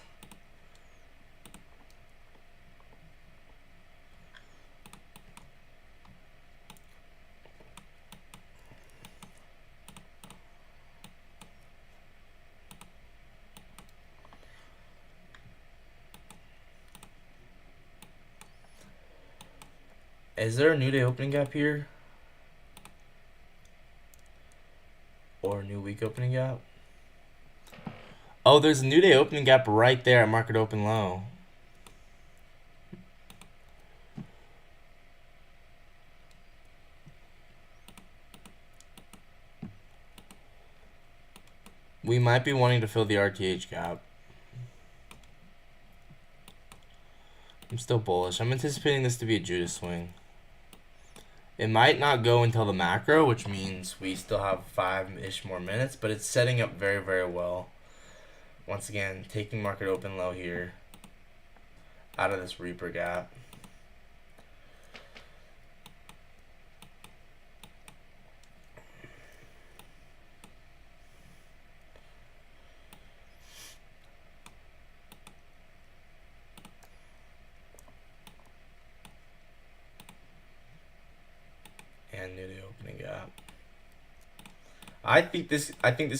Is there a new day opening gap here? Or a new week opening gap? Oh, there's a new day opening gap right there at market open low. We might be wanting to fill the RTH gap. I'm still bullish. I'm anticipating this to be a Judas swing. It might not go until the macro, which means we still have 5-ish more minutes, but it's setting up very, very well. Once again, taking market open low here out of this Reaper gap. And new day opening gap. I think this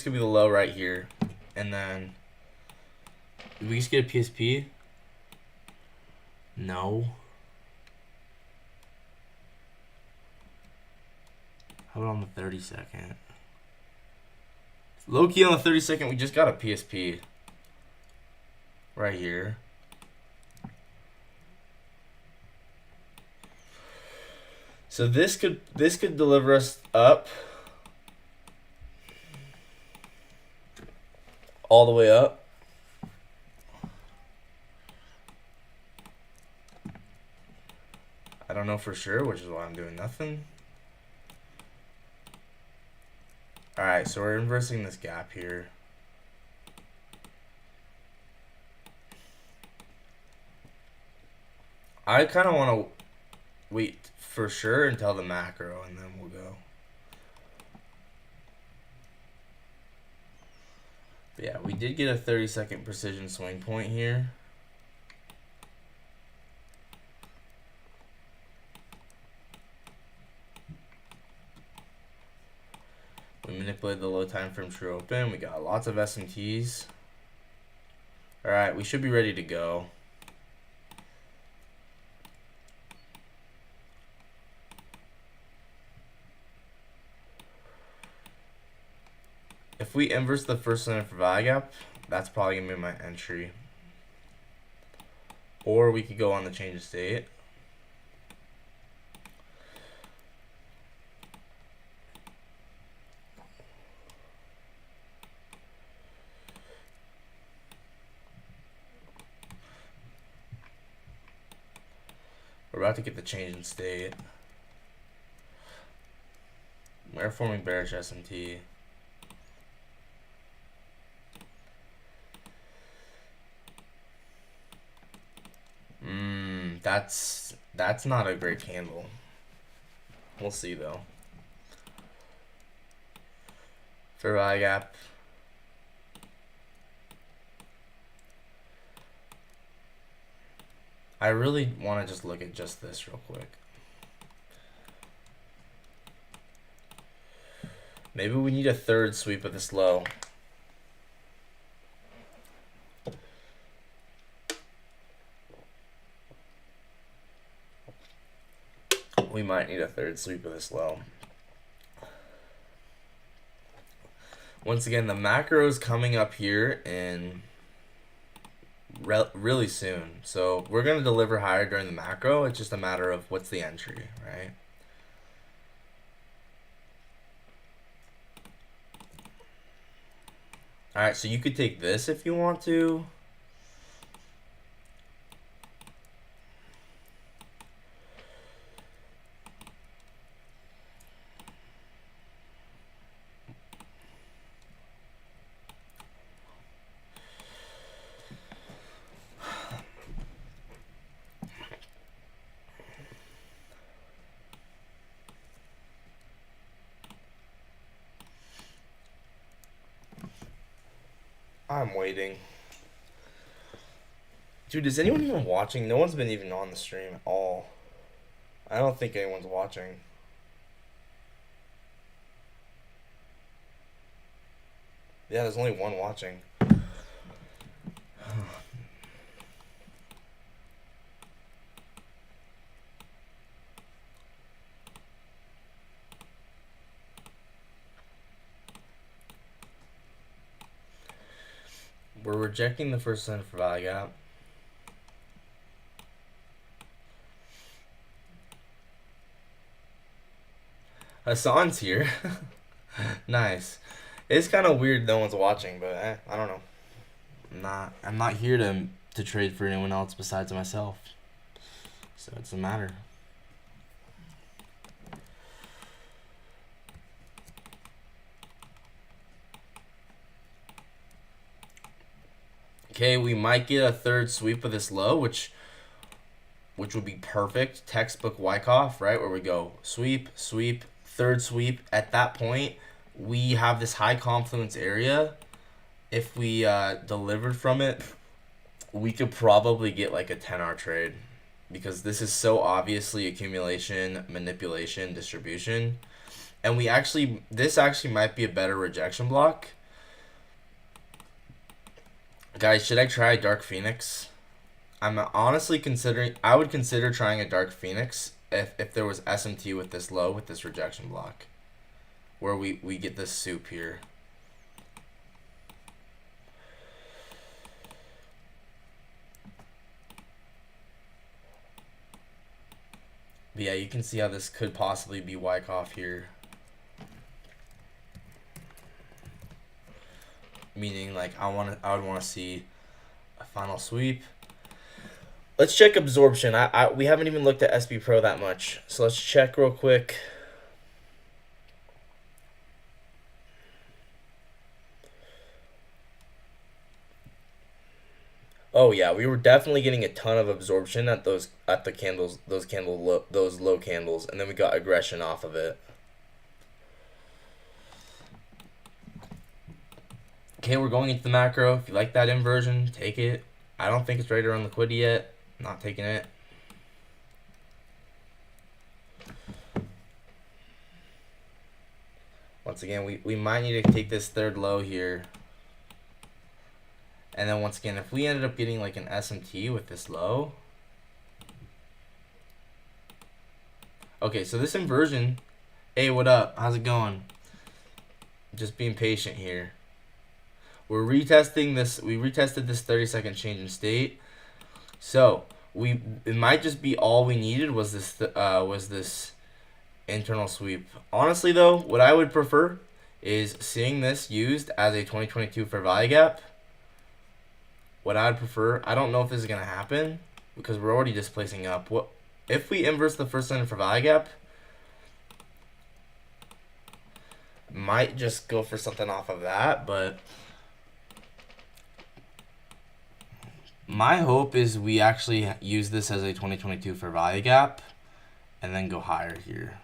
could be the low right here. And then did we just get a PSP? No. How about on the 32nd? Low key on the 32nd, we just got a PSP. Right here. So this could deliver us up. All the way up. know for sure, which is why I'm doing nothing. Alright, so we're inversing this gap here. I kind of want to wait for sure until the macro, and then we'll go. But yeah, we did get a 30-second precision swing point here. We manipulated the low time frame true open. We got lots of SMTs. Alright, we should be ready to go. If we inverse the first line for value gap, that's probably going to be my entry. Or we could go on the change of state. We're about to get the change in state. We're forming bearish SMT. That's not a great candle. We'll see though. Fair value gap. I really want to just look at just this real quick. Maybe we need a third sweep of this low. We might need a third sweep of this low. Once again, the macro is coming up here in really soon. So we're going to deliver higher during the macro. It's just a matter of what's the entry, right? All right, so you could take this if you want to. I'm waiting. Dude, is anyone even watching? No one's been even on the stream at all. I don't think anyone's watching. Yeah, there's only one watching. We're rejecting the first line for value gap. Hassan's here. Nice. It's kind of weird no one's watching, but I don't know. I'm not here to trade for anyone else besides myself. So it doesn't matter. Okay, we might get a third sweep of this low, which would be perfect. Textbook Wyckoff, right? Where we go sweep, sweep, third sweep. At that point, we have this high confluence area. If we delivered from it, we could probably get like a 10-hour trade because this is so obviously accumulation, manipulation, distribution. And this actually might be a better rejection block. Guys, should I try a Dark Phoenix? I'm honestly considering, I would consider trying a Dark Phoenix if there was SMT with this low, with this rejection block. Where we get this soup here. But yeah, you can see how this could possibly be Wyckoff here. Meaning, like, I would want to see a final sweep, Let's check absorption. We haven't even looked at SB Pro that much, so let's check real quick. Oh yeah, we were definitely getting a ton of absorption at the candles, those low candles, and then we got aggression off of it. Okay, we're going into the macro. If you like that inversion, take it. I don't think it's ready to run liquidity yet. Not taking it. Once again, we might need to take this third low here. And then once again, if we ended up getting like an SMT with this low. Okay, so this inversion. Hey, what up? How's it going? Just being patient here. We're retesting this. We retested this 30-second change in state. So it might just be all we needed was this internal sweep. Honestly though, what I would prefer is seeing this used as a 2022 fair value gap. What I'd prefer, I don't know if this is gonna happen because we're already displacing up. What if we inverse the first line fair value gap? Might just go for something off of that, but my hope is we actually use this as a 2022 fair value gap and then go higher here.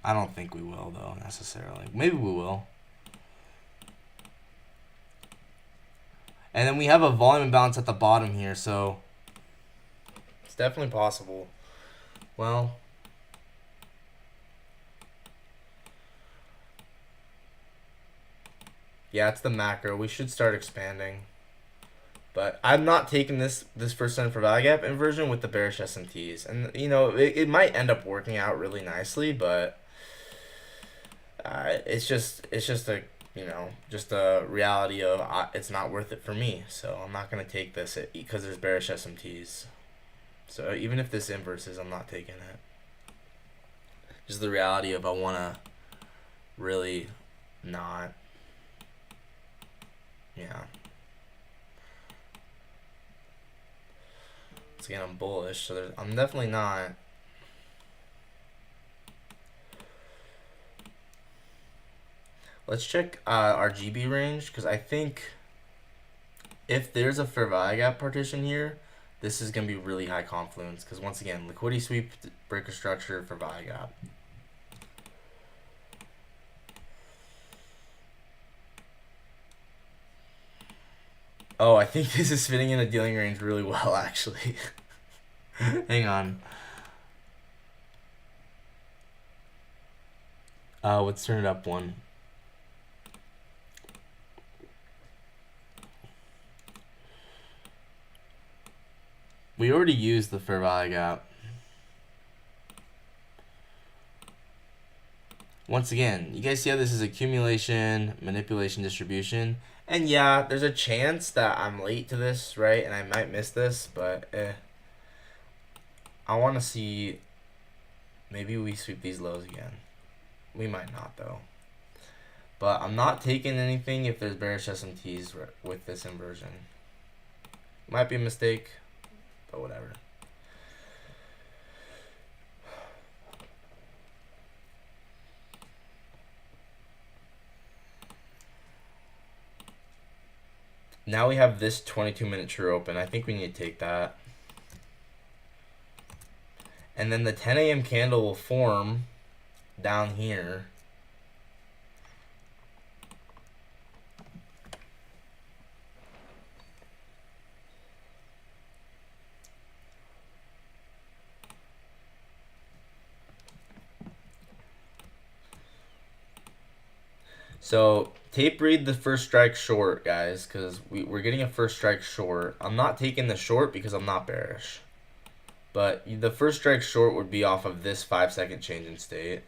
I don't think we will though necessarily. Maybe we will. And then we have a volume imbalance at the bottom here, so it's definitely possible. Well, yeah, it's the macro. We should start expanding. But I'm not taking this first line for value gap inversion with the bearish SMTs. And, you know, it might end up working out really nicely, but it's just a, you know, just a reality of it's not worth it for me. So I'm not going to take this because there's bearish SMTs. So even if this inverses, I'm not taking it. Just the reality of I want to really not. Yeah. Once again, I'm bullish, so I'm definitely not. Let's check our GB range, because I think if there's a fair value gap partition here, this is going to be really high confluence, because once again, liquidity sweep, breaker structure, fair value gap. Oh, I think this is fitting in the dealing range really well, actually. Hang on. Let's turn it up one. We already used the fair value gap. Once again, you guys see how this is accumulation, manipulation, distribution. And yeah, there's a chance that I'm late to this, right? And I might miss this, but I want to see, maybe we sweep these lows again. We might not though. But I'm not taking anything if there's bearish SMTs with this inversion. Might be a mistake, but whatever. Now we have this 22-minute true open. I think we need to take that. And then the 10 a.m. candle will form down here. So tape read the first strike short, guys, because we're getting a first strike short. I'm not taking the short because I'm not bearish. But the first strike short would be off of this 5-second change in state.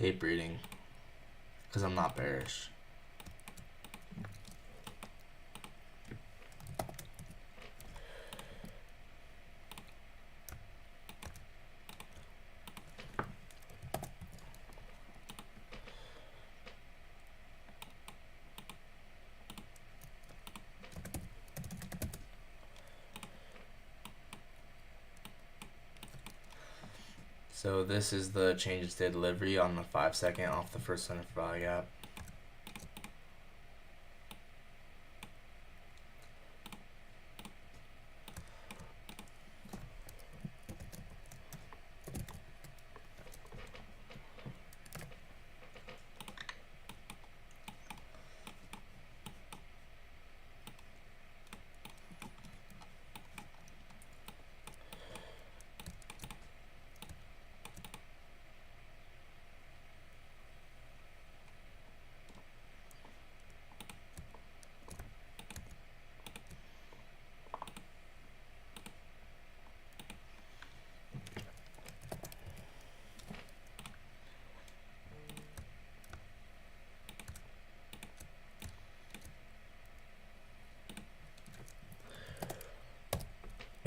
tape reading because I'm not bearish. So this is the change in state delivery on the 5-second off the first center value gap.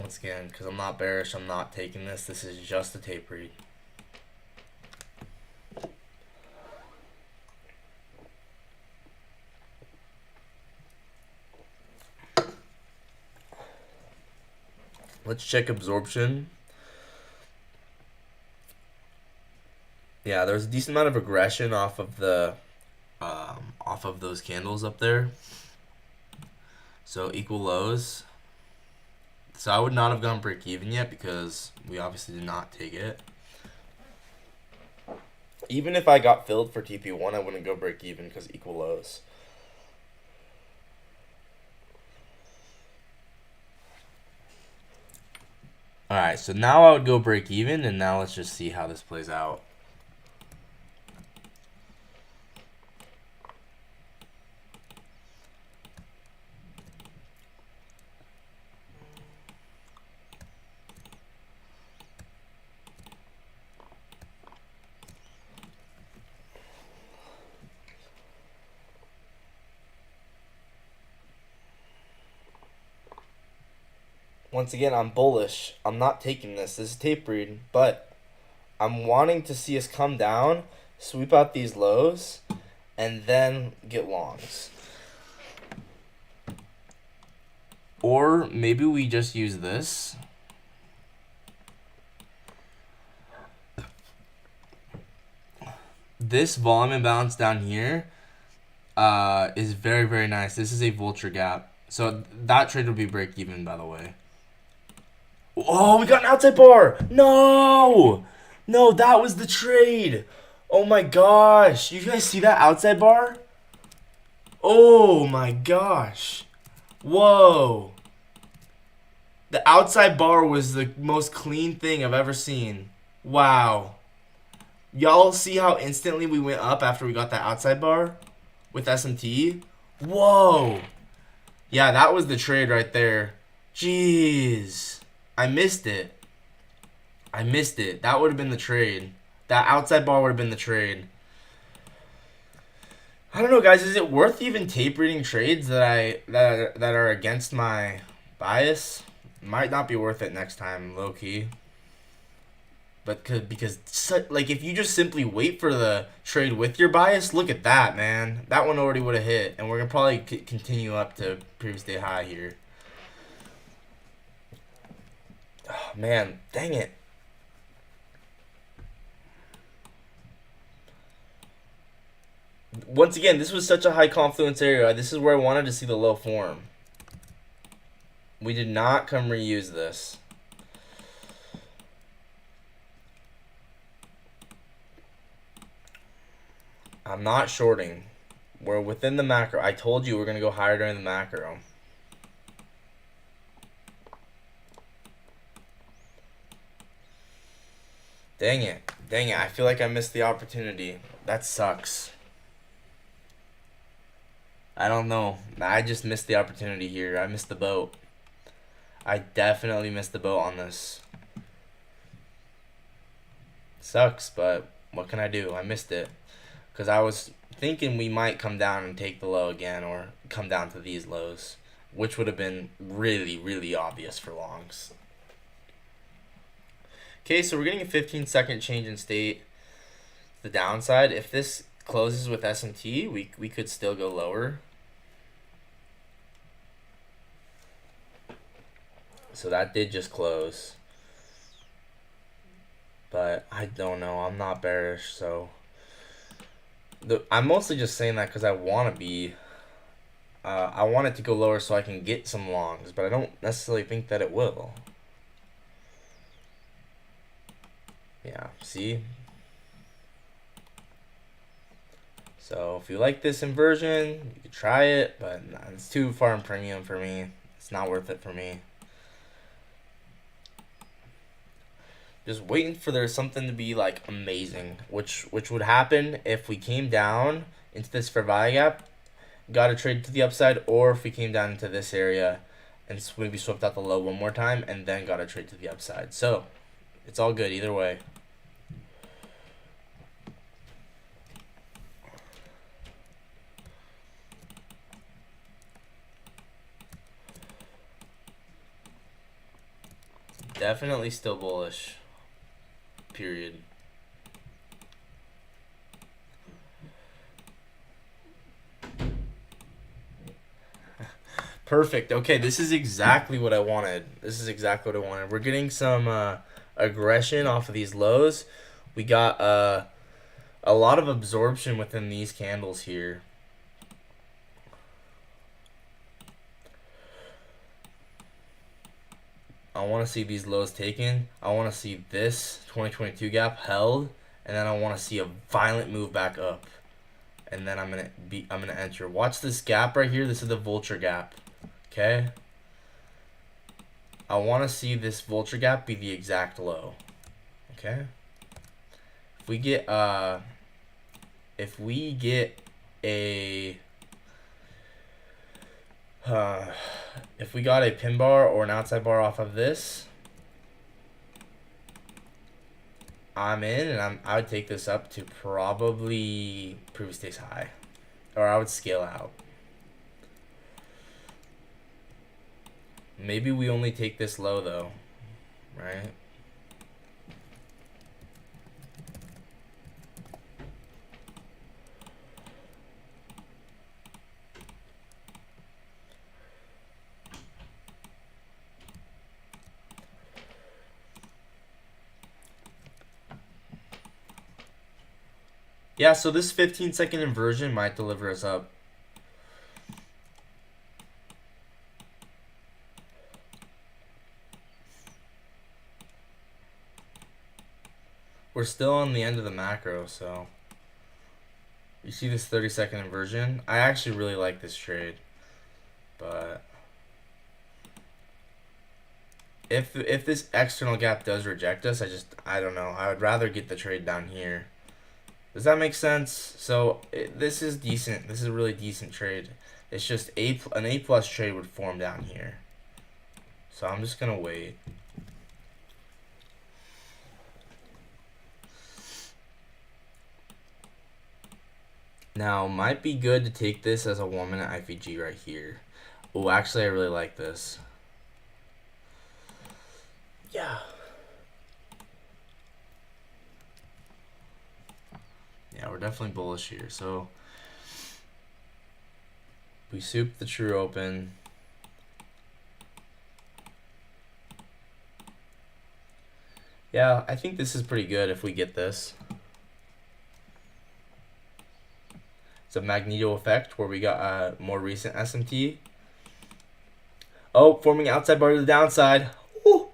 Once again, because I'm not bearish, I'm not taking this. This is just a tape read. Let's check absorption. Yeah, there's a decent amount of aggression off of the off of those candles up there. So equal lows. So I would not have gone break even yet because we obviously did not take it. Even if I got filled for TP1, I wouldn't go break even because equal lows. Alright, so now I would go break even, and now let's just see how this plays out. Once again, I'm bullish. I'm not taking this. This is tape read, but I'm wanting to see us come down, sweep out these lows, and then get longs. Or maybe we just use this. This volume imbalance down here is very, very nice. This is a vulture gap. So that trade would be break even, by the way. Oh, we got an outside bar. No, that was the trade. Oh my gosh, you guys see that outside bar? Oh my gosh. Whoa. The outside bar was the most clean thing I've ever seen. Wow. Y'all see how instantly we went up after we got that outside bar with SMT? Whoa. Yeah, that was the trade right there. Jeez. I missed it. That would have been the trade. That outside bar would have been the trade. I don't know, guys. Is it worth even tape reading trades that are against my bias? Might not be worth it next time, low key. But because like if you just simply wait for the trade with your bias, look at that, man. That one already would have hit, and we're gonna probably continue up to previous day high here. Oh, man, dang it. Once again, this was such a high confluence area. This is where I wanted to see the low form. We did not come reuse this. I'm not shorting. We're within the macro. I told you we're going to go higher during the macro. Dang it. I feel like I missed the opportunity. That sucks. I don't know. I just missed the opportunity here. I missed the boat. I definitely missed the boat on this. Sucks, but what can I do? I missed it. Because I was thinking we might come down and take the low again, or come down to these lows, which would have been really, really obvious for longs. Okay, so we're getting a 15-second change in state. The downside, if this closes with SMT, we could still go lower. So that did just close. But I don't know. I'm not bearish, so I'm mostly just saying that because I want to be. I want it to go lower so I can get some longs, but I don't necessarily think that it will. Yeah, see? So if you like this inversion, you could try it, but it's too far in premium for me. It's not worth it for me. Just waiting for there's something to be like amazing, which would happen if we came down into this fair value gap, got a trade to the upside, or if we came down into this area and maybe swept out the low one more time and then got a trade to the upside. So it's all good either way. Definitely still bullish. Period. Perfect. Okay, this is exactly what I wanted. We're getting some aggression off of these lows. We got a lot of absorption within these candles here. I want to see these lows taken. I want to see this 2022 gap held, and then I want to see a violent move back up. And then I'm gonna enter. Watch this gap right here. This is the vulture gap. Okay? I want to see this vulture gap be the exact low. Okay? If we get a if we got a pin bar or an outside bar off of this, I'm in, and I would take this up to probably previous day's high, or I would scale out. Maybe we only take this low though, right? Yeah, so this 15-second inversion might deliver us up. We're still on the end of the macro, so you see this 30-second inversion. I actually really like this trade, but if this external gap does reject us, I don't know. I would rather get the trade down here. Does that make sense? So this is decent. This is a really decent trade. It's just an A plus trade would form down here. So I'm just gonna wait. Now might be good to take this as a 1 minute IVG right here. Oh, actually I really like this. Yeah. Yeah, we're definitely bullish here. So we soup the true open. Yeah, I think this is pretty good if we get this. It's a magneto effect where we got a more recent SMT. Oh, forming outside bar to the downside. Woo!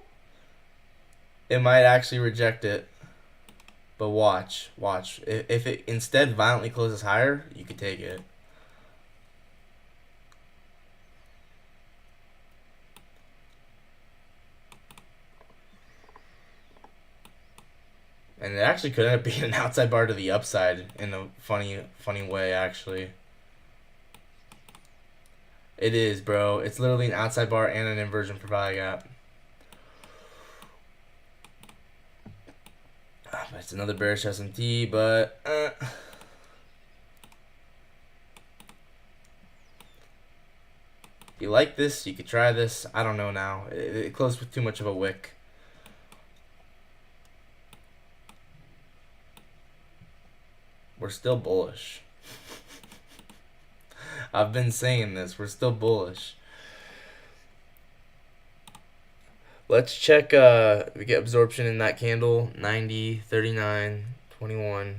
It might actually reject it. But watch. If it instead violently closes higher, you could take it. And it actually could end up being an outside bar to the upside in a funny way, actually. It is, bro. It's literally an outside bar and an inversion for value gap. It's another bearish SMT, but if you like this, you could try this. I don't know now. It closed with too much of a wick. We're still bullish. I've been saying this. We're still bullish. Let's check. We get absorption in that candle. 90, 39, 21.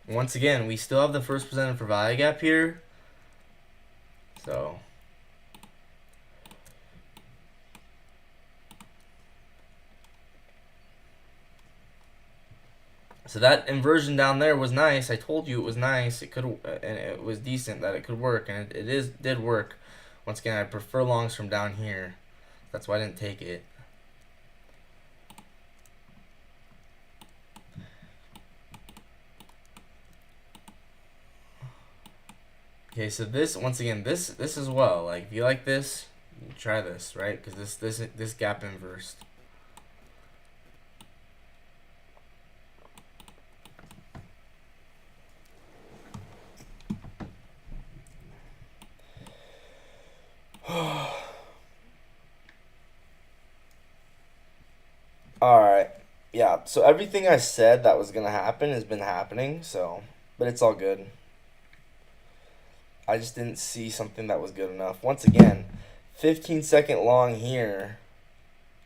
Once again, we still have the first presented for value gap here. So that inversion down there was nice. I told you it was nice. It could, and it was decent that it could work, and it did work. Once again, I prefer longs from down here. That's why I didn't take it. Okay, so this, once again, this as well. Like, if you like this, you try this, right? Because this gap inversed. Alright. Yeah, so everything I said that was going to happen has been happening, so, but it's all good. I just didn't see something that was good enough. Once again, 15-second long here.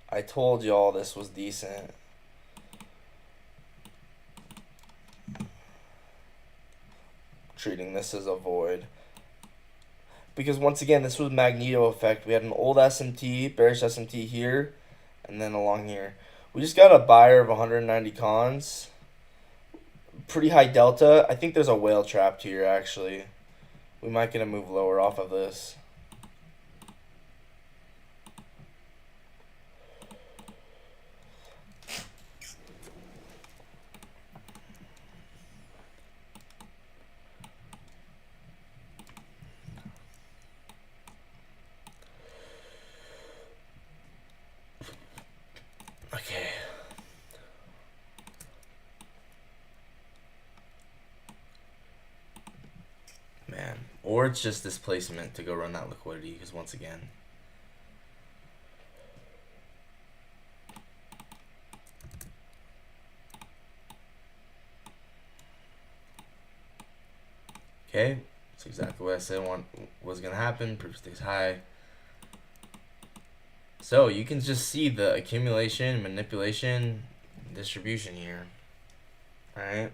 I told y'all this was decent. Treating this as a void. Because once again, this was Magneto effect. We had an old SMT, bearish SMT here, and then along here. We just got a buyer of 190 cons. Pretty high delta. I think there's a whale trapped here, actually. We might get a move lower off of this. Okay. Man. Or it's just displacement to go run that liquidity, because once again. Okay. That's exactly what I said was going to happen. Proof stays high. So you can just see the accumulation, manipulation, distribution here. Alright.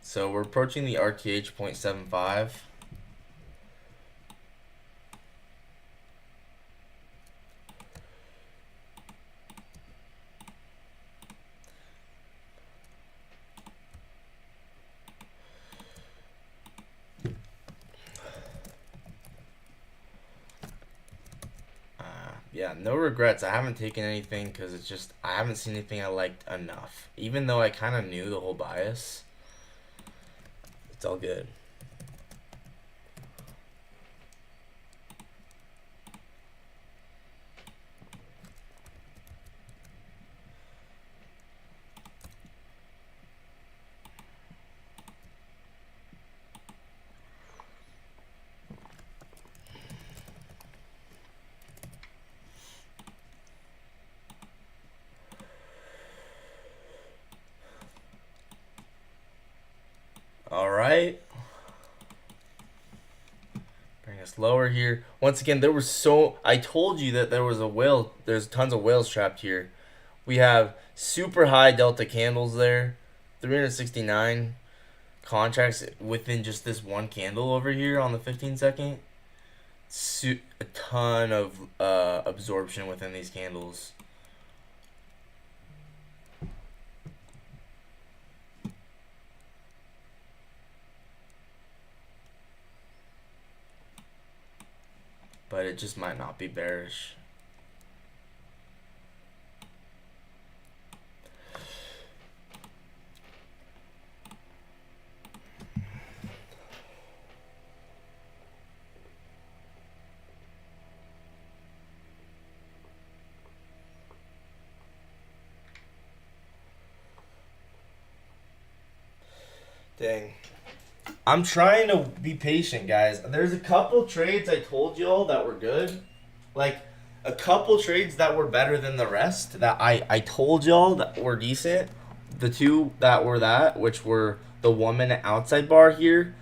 So we're approaching the RTH 0.75. Yeah, no regrets. I haven't taken anything because it's just, I haven't seen anything I liked enough. Even though I kind of knew the whole bias, it's all good. Alright. Bring us lower here. Once again, there was I told you that there was a whale. There's tons of whales trapped here. We have super high delta candles there. 369 contracts within just this one candle over here on the 15 second. A ton of absorption within these candles. But it just might not be bearish. Dang. I'm trying to be patient, guys. There's a couple trades I told y'all that were good. Like, a couple trades that were better than the rest that I told y'all that were decent. The two that were which were the 1 minute outside bar here,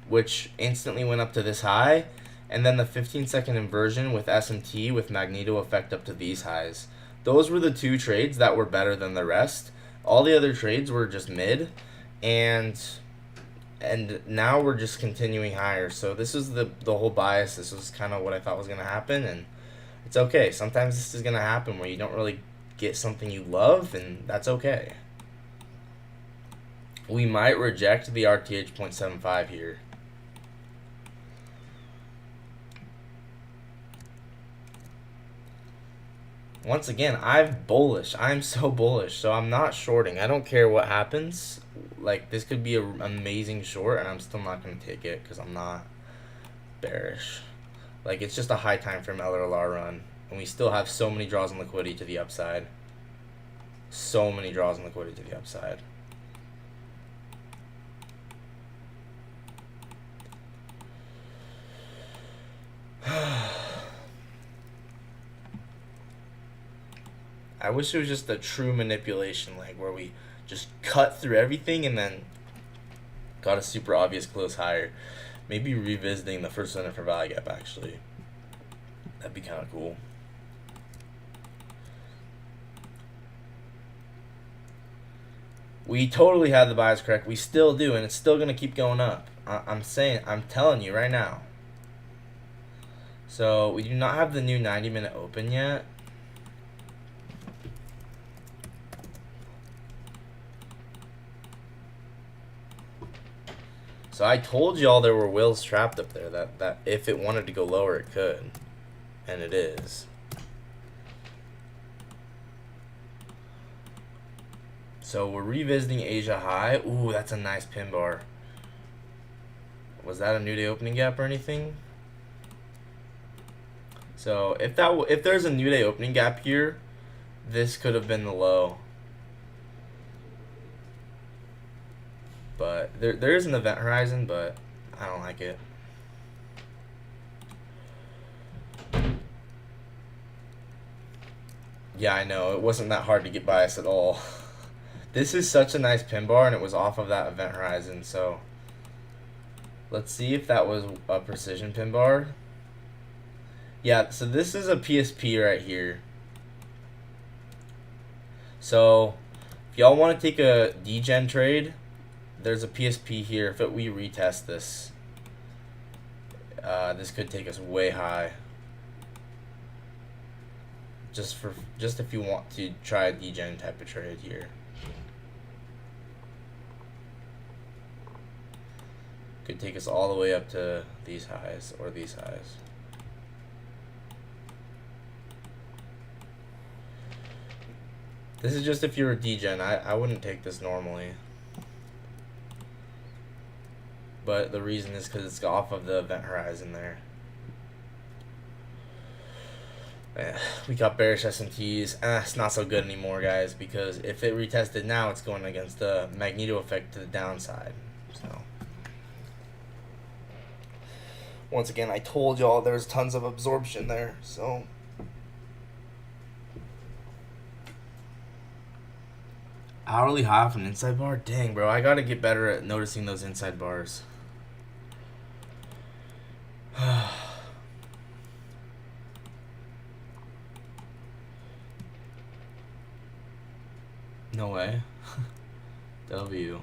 which instantly went up to this high, and then the 15-second inversion with SMT with magneto effect up to these highs. Those were the two trades that were better than the rest. All the other trades were just mid, and now we're just continuing higher. So this is the whole bias. This was kind of what I thought was going to happen, and it's okay. Sometimes this is going to happen where you don't really get something you love, and that's okay. We might reject the RTH 0.75 here. Once again, I'm bullish. I'm so bullish. So I'm not shorting. I don't care what happens. Like, this could be an amazing short, and I'm still not going to take it because I'm not bearish. Like, it's just a high time frame LRLR run. And we still have so many draws and liquidity to the upside. So many draws and liquidity to the upside. I wish it was just a true manipulation, like where we just cut through everything and then got a super obvious close higher. Maybe revisiting the first center for value gap, actually. That'd be kind of cool. We totally had the bias correct. We still do, and it's still going to keep going up. I'm telling you right now. So we do not have the new 90-minute open yet. So I told y'all there were whales trapped up there, that if it wanted to go lower, it could. And it is. So we're revisiting Asia high. Ooh, that's a nice pin bar. Was that a new day opening gap or anything? So if there's a new day opening gap here, this could have been the low. But there is an event horizon, but I don't like it. Yeah, I know. It wasn't that hard to get bias at all. This is such a nice pin bar, and it was off of that event horizon. So let's see if that was a precision pin bar. Yeah, so this is a PSP right here. So if y'all want to take a degen trade, there's a PSP here. If we retest this, this could take us way high. Just if you want to try a degen type of trade here. Could take us all the way up to these highs or these highs. This is just if you're a degen. I wouldn't take this normally. But the reason is because it's off of the event horizon there. We got bearish SMTs. It's not so good anymore, guys, because if it retested now, it's going against the magneto effect to the downside. So once again, I told y'all there's tons of absorption there. So hourly high off an inside bar? Dang, bro, I gotta get better at noticing those inside bars. No way. W.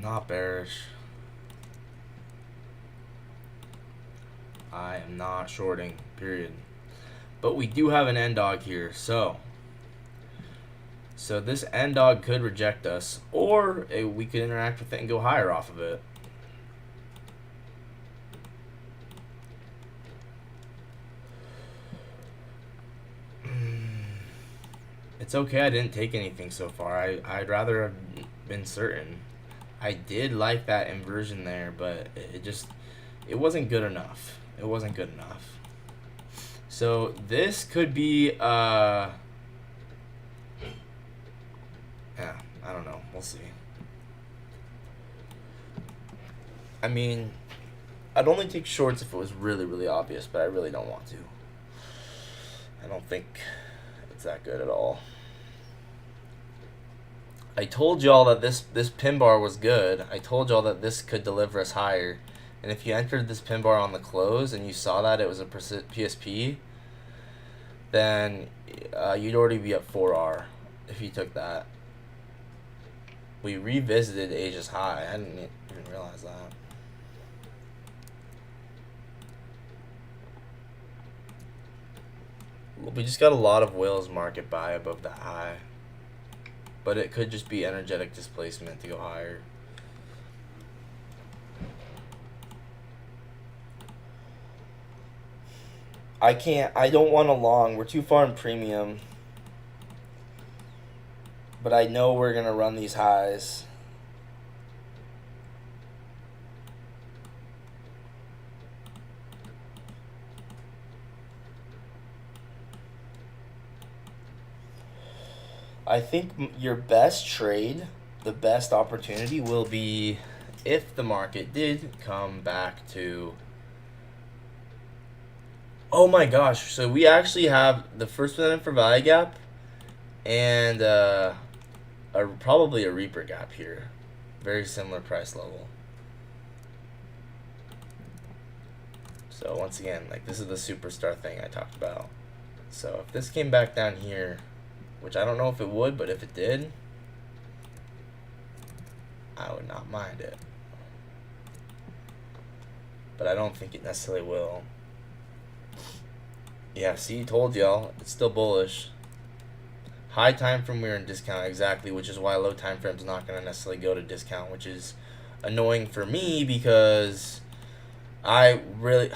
not bearish. I am not shorting, period. But we do have an end dog here, so this end dog could reject us, or we could interact with it and go higher off of it. It's okay I didn't take anything so far. I'd rather have been certain. I did like that inversion there, but it wasn't good enough. It wasn't good enough. So this could be yeah, I don't know. We'll see. I mean, I'd only take shorts if it was really, really obvious, but I really don't want to. I don't think it's that good at all. I told y'all that this pin bar was good. I told y'all that this could deliver us higher. And if you entered this pin bar on the close and you saw that it was a PSP, then you'd already be at 4R if you took that. We revisited Asia's high. I didn't even realize that. We just got a lot of Whales market buy above that high. But it could just be energetic displacement to go higher. I don't want a long. We're too far in premium. But I know we're going to run these highs. I think your best trade, the best opportunity will be if the market did come back to... Oh my gosh, so we actually have the first one for value gap and probably a Reaper gap here. Very similar price level. So once again, like this is the superstar thing I talked about. So if this came back down here, which I don't know if it would, but if it did, I would not mind it. But I don't think it necessarily will. Yeah, see, told y'all, it's still bullish. High time frame we were in discount, exactly, which is why low time frame's not going to necessarily go to discount, which is annoying for me because I really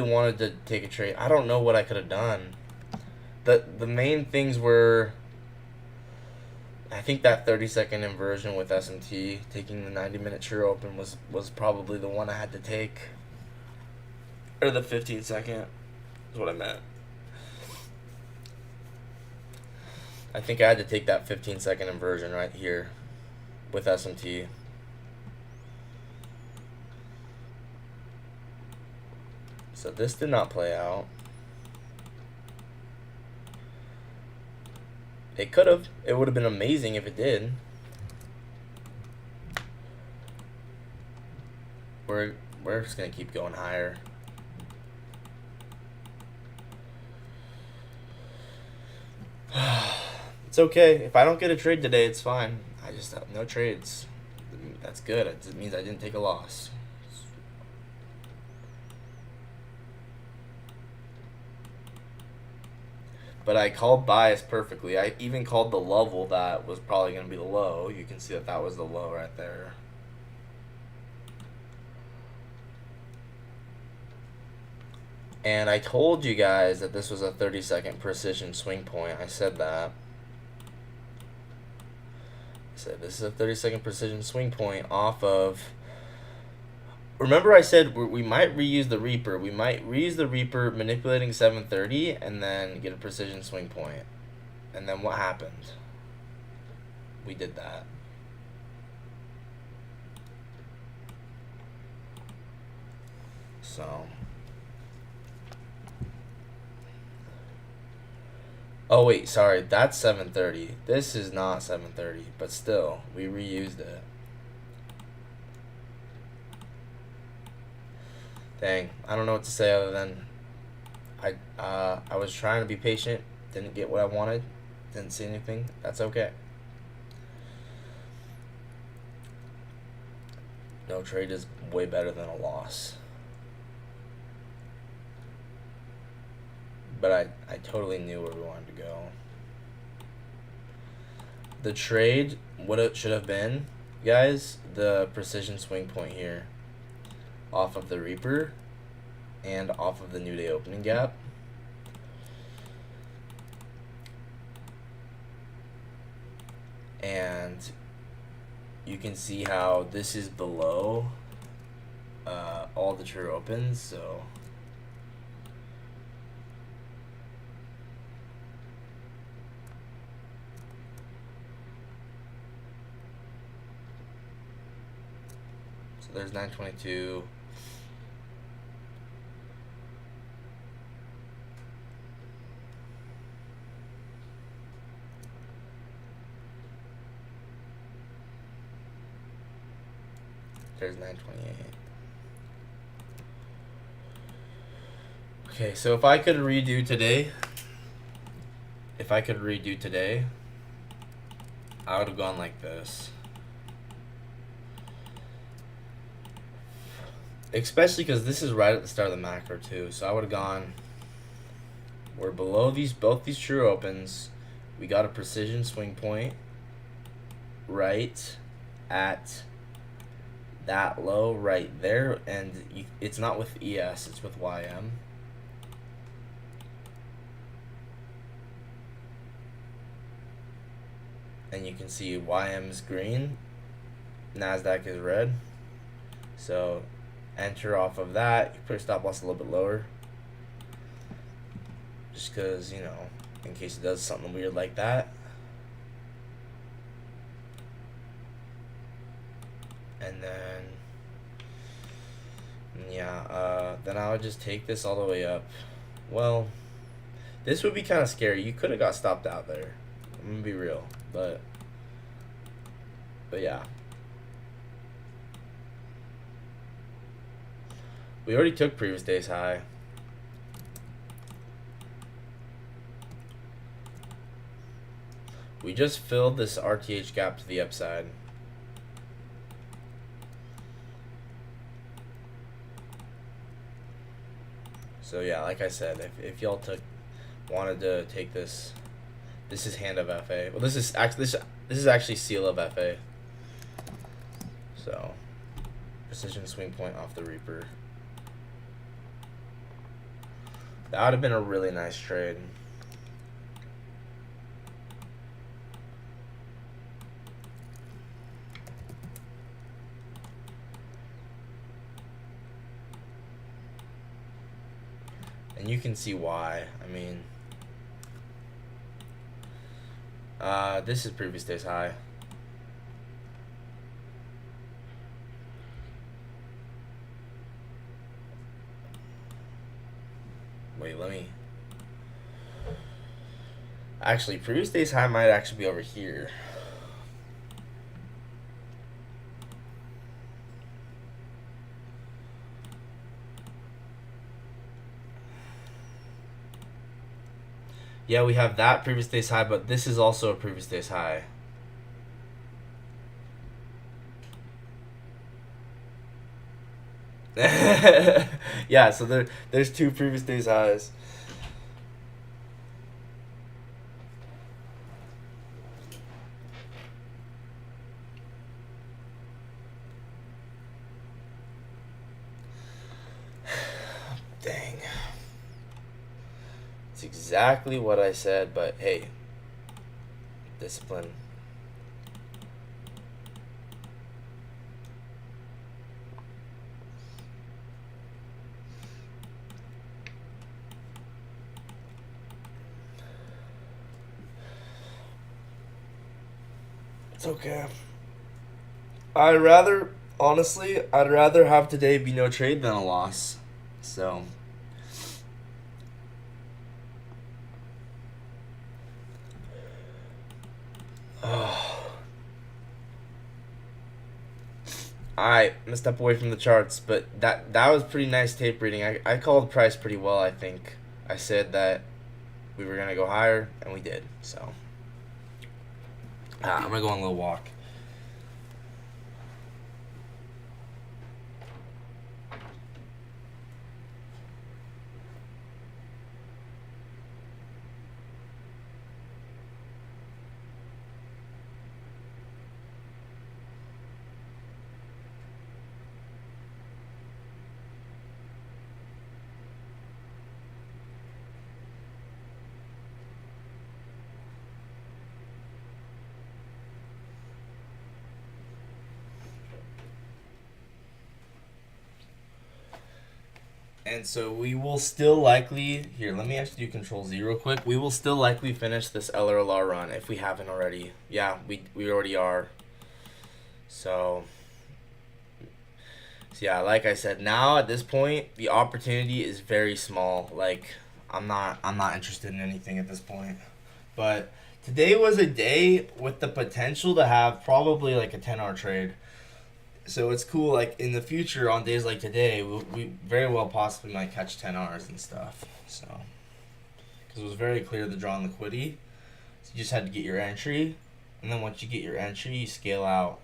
wanted to take a trade. I don't know what I could have done. The main things were, I think that 30-second inversion with S&T, taking the 90-minute true open was probably the one I had to take. Or the 15-second is what I meant. I think I had to take that 15-second inversion right here with S&T. So this did not play out. It could have. It would have been amazing if it did. We're just gonna keep going higher. It's okay. If I don't get a trade today, it's fine. I just have no trades. That's good. It means I didn't take a loss. But I called bias perfectly. I even called the level that was probably going to be the low. You can see that was the low right there. And I told you guys that this was a 30-second precision swing point. I said that. I said this is a 30-second precision swing point off of... Remember I said we might reuse the Reaper. We might reuse the Reaper manipulating 730 and then get a precision swing point. And then what happened? We did that. So... Oh wait, sorry, that's 730. This is not 730, but still, we reused it. Dang, I don't know what to say other than I was trying to be patient, didn't get what I wanted, didn't see anything. That's okay. No trade is way better than a loss. But I totally knew where we wanted to go. The trade, what it should have been, guys, the precision swing point here off of the Reaper and off of the New Day opening gap. And you can see how this is below all the true opens, so there's 922. There's 928. Okay, so if I could redo today, I would have gone like this. Especially because this is right at the start of the macro too. So I would have gone, we're below both these true opens. We got a precision swing point right at that low right there. And it's not with ES, it's with YM. And you can see YM is green, NASDAQ is red. So enter off of that. You put your stop loss a little bit lower, just because, you know, in case it does something weird like that. And then, yeah, then I would just take this all the way up. Well, this would be kind of scary. You could have got stopped out there. I'm gonna be real, but yeah. We already took previous day's high. We just filled this RTH gap to the upside. So yeah, like I said, if y'all wanted to take this, this is hand of FA. Well, this is actually seal of FA. So precision swing point off the Reaper. That would have been a really nice trade. And you can see why. I mean, this is previous day's high. Wait, let me. Actually, previous day's high might actually be over here. Yeah, we have that previous day's high, but this is also a previous day's high. Yeah, so there's two previous days highs. Dang. It's exactly what I said, but hey, discipline. It's okay. I'd rather have today be no trade than a loss. So Alright, I'm gonna step away from the charts, but that was pretty nice tape reading. I called price pretty well, I think. I said that we were gonna go higher, and we did. So I'm gonna go on a little walk. And so we will still likely, here, let me actually do control Z real quick. We will still likely finish this LRLR run if we haven't already. Yeah, we already are. So yeah, like I said, now at this point, the opportunity is very small. Like, I'm not interested in anything at this point. But today was a day with the potential to have probably like a 10-hour trade. So it's cool, like, in the future, on days like today, we very well possibly might catch 10 Rs and stuff. So, because it was very clear the draw on liquidity. So you just had to get your entry. And then once you get your entry, you scale out.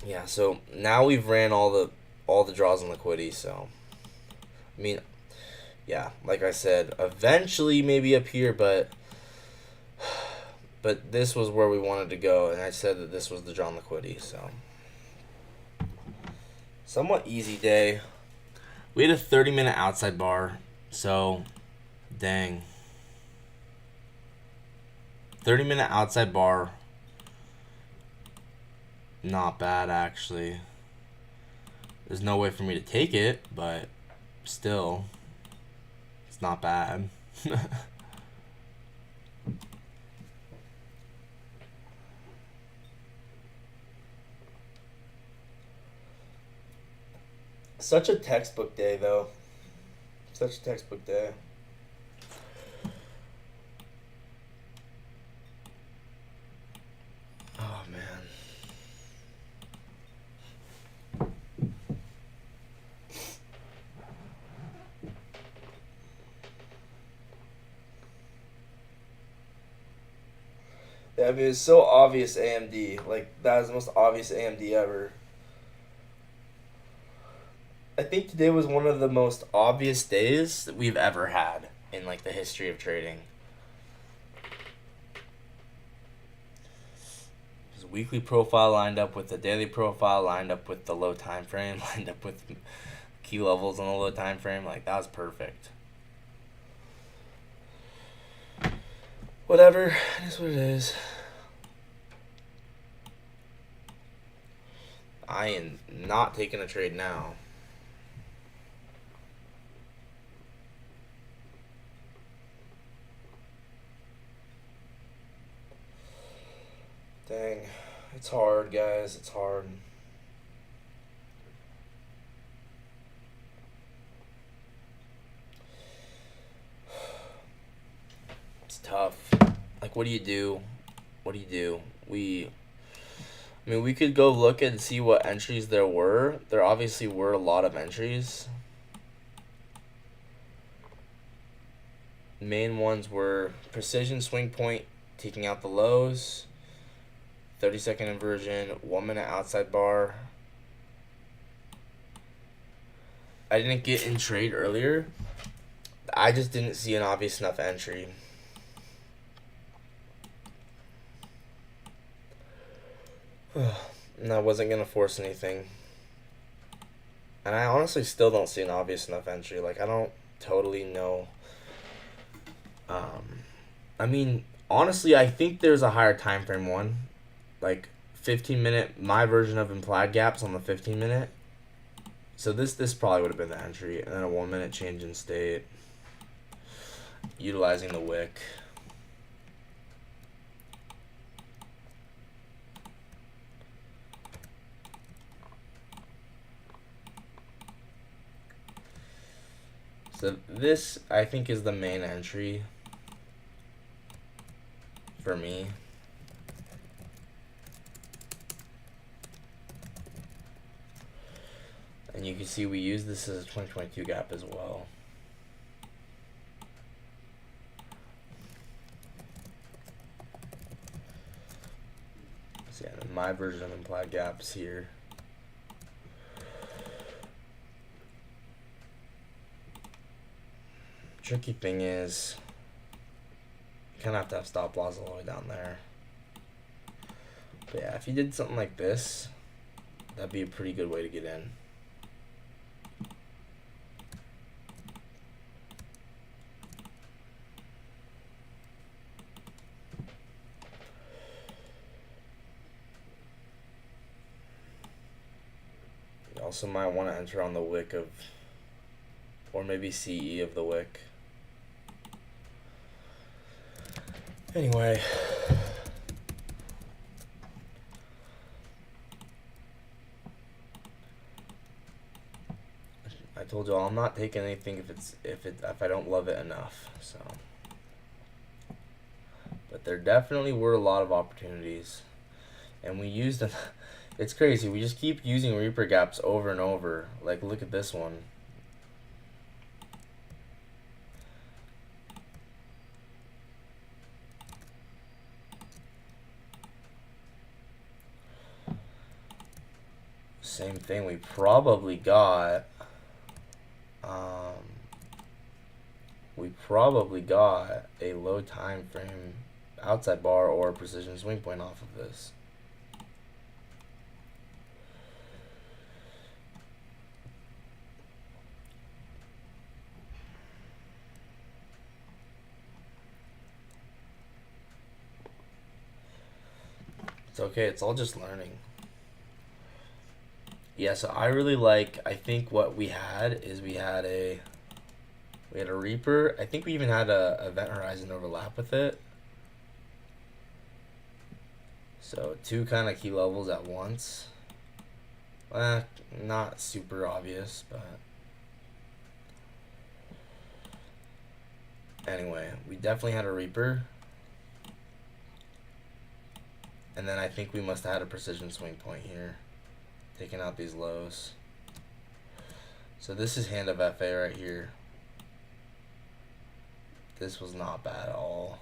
Yeah, so now we've ran all the draws on liquidity, so I mean, yeah, like I said, eventually maybe up here, but this was where we wanted to go, and I said that this was the draw on liquidity, so somewhat easy day. We had a 30-minute outside bar, so dang. 30-minute outside bar. Not bad, actually. There's no way for me to take it, but still, it's not bad. Such a textbook day, though. Such a textbook day. Oh, man. Yeah, I mean, it's so obvious AMD. Like, that is the most obvious AMD ever. I think today was one of the most obvious days that we've ever had in, like, the history of trading. His weekly profile lined up with the daily profile, lined up with the low time frame, lined up with key levels on the low time frame. Like, that was perfect. Whatever, it is what it is. I am not taking a trade now. Dang, it's hard, guys. It's hard. It's tough. Like, what do you do? What do you do? I mean, we could go look and see what entries there were. There obviously were a lot of entries. Main ones were precision swing point, taking out the lows, 30-second inversion, 1 minute outside bar. I didn't get in trade earlier. I just didn't see an obvious enough entry. And I wasn't going to force anything. And I honestly still don't see an obvious enough entry. Like, I don't totally know. I mean, honestly, I think there's a higher time frame one. Like, 15-minute, my version of implied gaps on the 15-minute. So this probably would have been the entry. And then a 1 minute change in state. Utilizing the wick. So this, I think, is the main entry for me. And you can see we use this as a 2022 gap as well. So yeah, my version of implied gaps here. Tricky thing is, you kind of have to have stop loss all the way down there. But yeah, if you did something like this, that'd be a pretty good way to get in. Also might want to enter on the wick of, or maybe CE of the wick. Anyway. I told y'all I'm not taking anything if I don't love it enough. So, but there definitely were a lot of opportunities, and we used them. It's crazy. We just keep using Reaper gaps over and over. Like, look at this one. Same thing. We probably got. A low time frame outside bar or precision swing point off of this. It's okay. It's all just learning. Yeah, so I really like. I think what we had is we had a Reaper. I think we even had a Event Horizon overlap with it. So 2 kind of key levels at once. Not super obvious, but anyway, we definitely had a Reaper. And then I think we must have had a precision swing point here, taking out these lows. So this is hand of FA right here. This was not bad at all.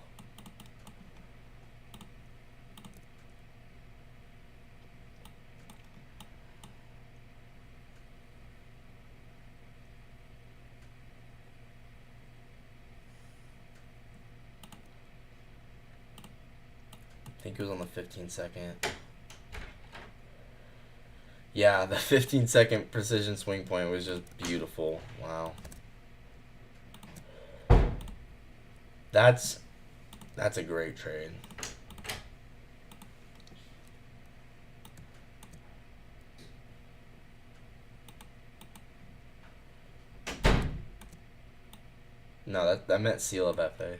I think it was on the 15-second. Yeah, the 15-second precision swing point was just beautiful. Wow. That's a great trade. No, that meant seal of FA.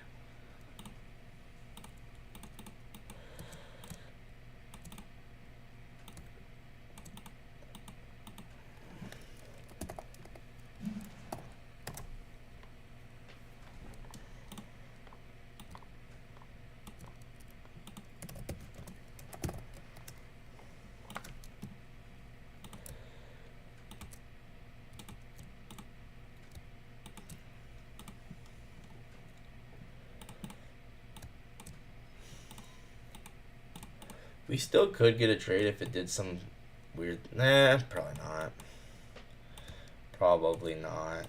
We still could get a trade if it did some weird. Nah, probably not. Probably not.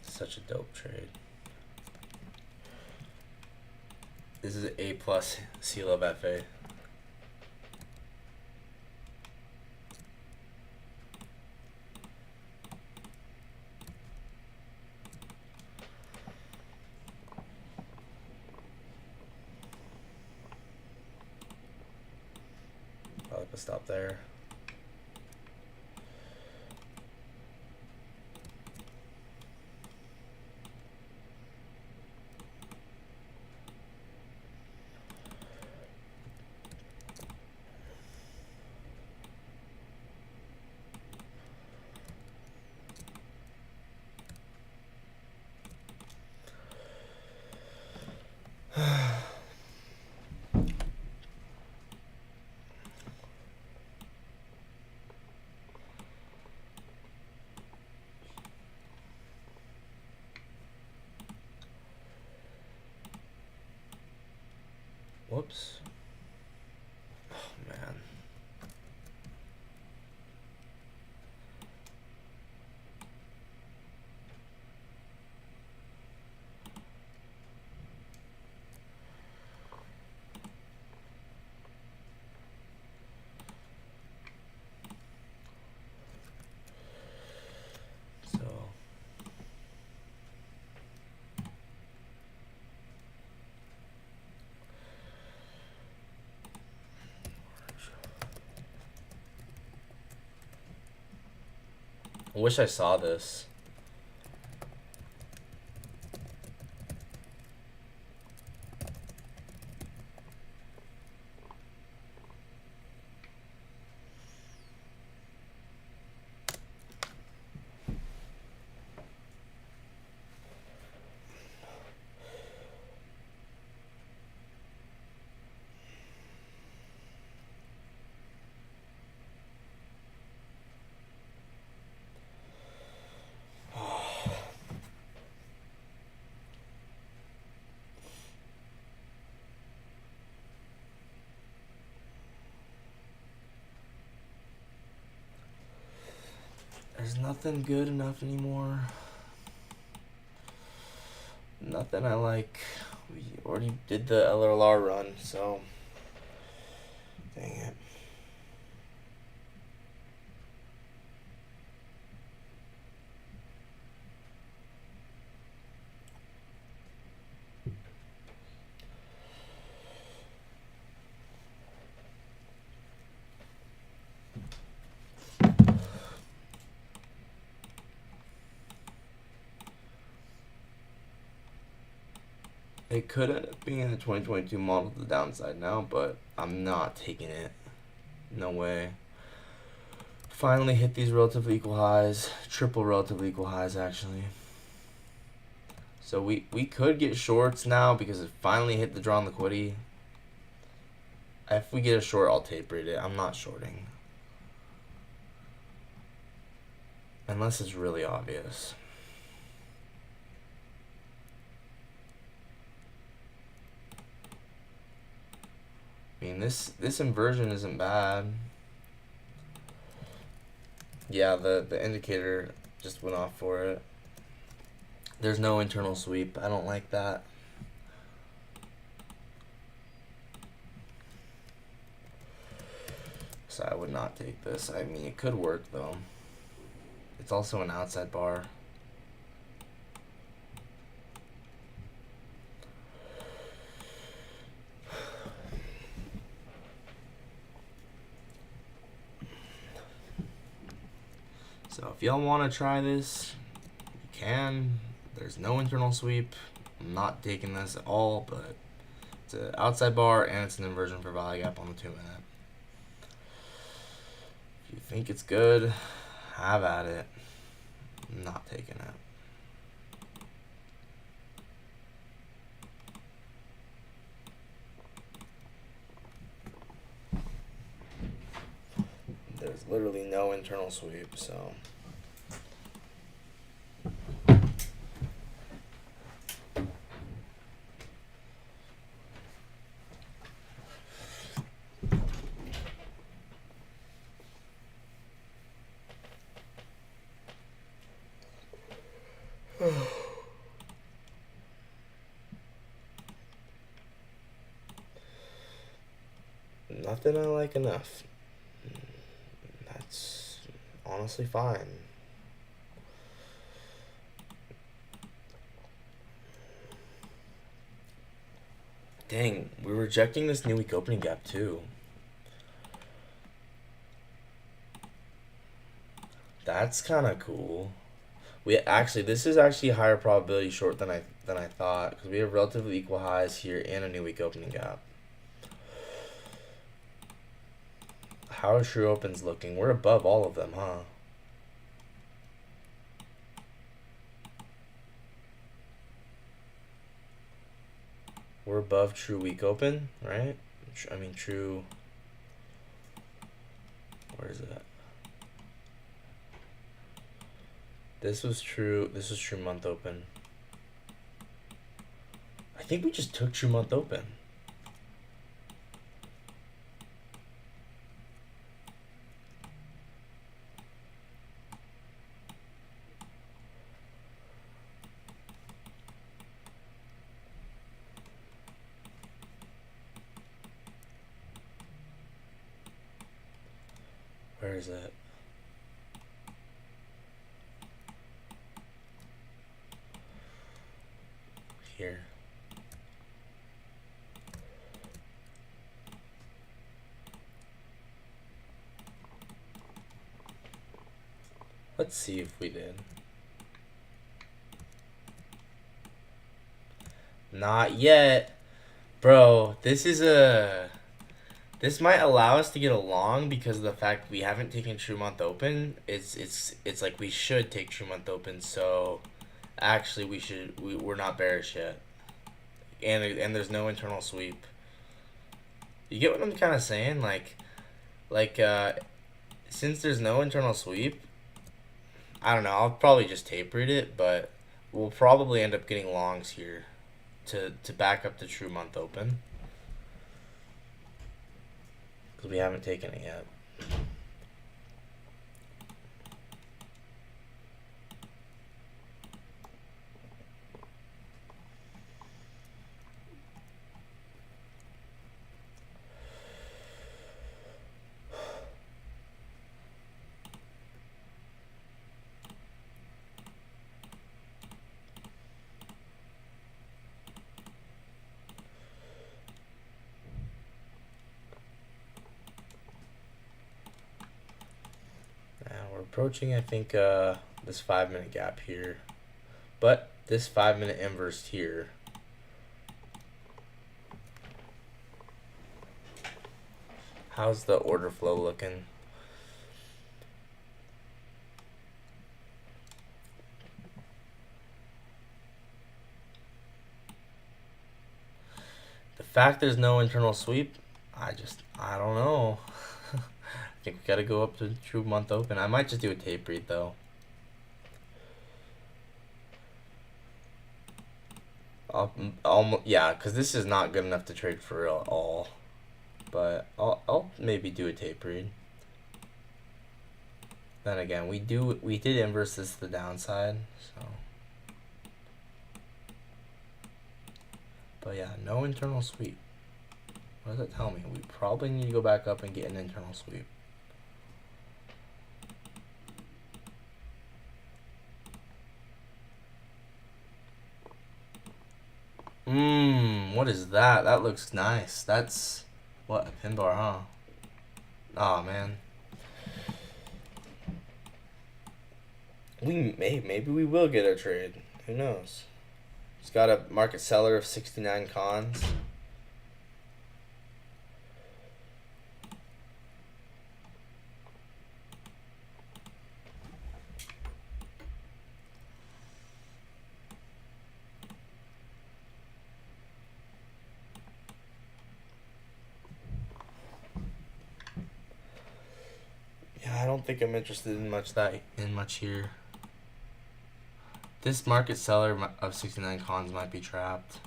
Such a dope trade. This is A plus seal of FA. I'll have to stop there. Whoops. Oh, man. I wish I saw this. There's nothing good enough anymore. Nothing I like. We already did the LRLR run, so dang it. It could end up being a 2022 model to the downside now, but I'm not taking it. No way. Finally hit these relatively equal highs. Triple relatively equal highs, actually. So we could get shorts now because it finally hit the drawn liquidity. If we get a short, I'll taper it. I'm not shorting. Unless it's really obvious. I mean, this inversion isn't bad. Yeah, the indicator just went off for it. There's no internal sweep. I don't like that. So I would not take this. I mean, it could work though. It's also an outside bar. So if y'all want to try this, you can. There's no internal sweep. I'm not taking this at all, but it's an outside bar and it's an inversion for value gap on the 2 minute. If you think it's good, have at it. I'm not taking it. There's literally no internal sweep, so. Nothing I like enough. That's honestly fine. Dang, we're rejecting this new week opening gap too. That's kind of cool. This is actually a higher probability short than I thought because we have relatively equal highs here and a new week opening gap. How are true opens looking? We're above all of them, huh? We're above true week open, right? I mean true. Where is it? This was true. This was true month open. I think we just took true month open. Where is it? Here. Let's see if we did. Not yet. Bro, this might allow us to get along because of the fact we haven't taken True Month Open. It's like we should take True Month Open, so actually we're not bearish yet. And there's no internal sweep. You get what I'm kind of saying? Like since there's no internal sweep, I don't know, I'll probably just taper it, but we'll probably end up getting longs here to back up the True Month Open. Because we haven't taken it yet. We're approaching, I think, this 5-minute gap here. But this 5-minute inverse here. How's the order flow looking? The fact there's no internal sweep, I don't know. I think we gotta go up to True Month Open. I might just do a tape read though. Yeah, because this is not good enough to trade for real at all. But I'll maybe do a tape read. Then again, we did inverse this to the downside, so. But yeah, no internal sweep. What does that tell me? We probably need to go back up and get an internal sweep. What is that? That looks nice. That's what, a pin bar, huh? Oh man. Maybe we will get a trade. Who knows? It's got a market seller of 69 cons. Yeah, I don't think I'm interested in much here. This market seller of 69 cons might be trapped.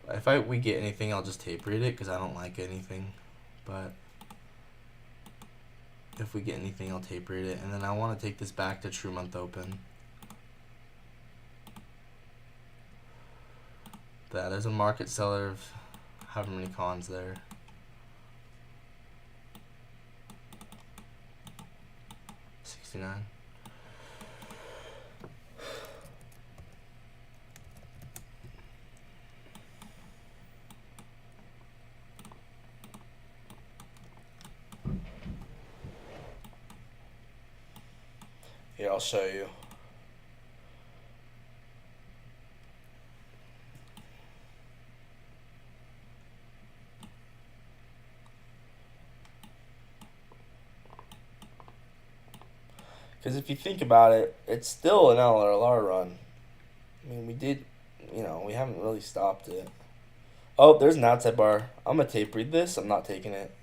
If we get anything, I'll just tape read it because I don't like anything. But if we get anything, I'll tape read it. And then I want to take this back to True Month Open. There's a market seller of however many cons there. Here, I'll show you. Because if you think about it, it's still an LRLR run. I mean, we haven't really stopped it. Oh, there's an outside bar. I'm going to tape read this. I'm not taking it.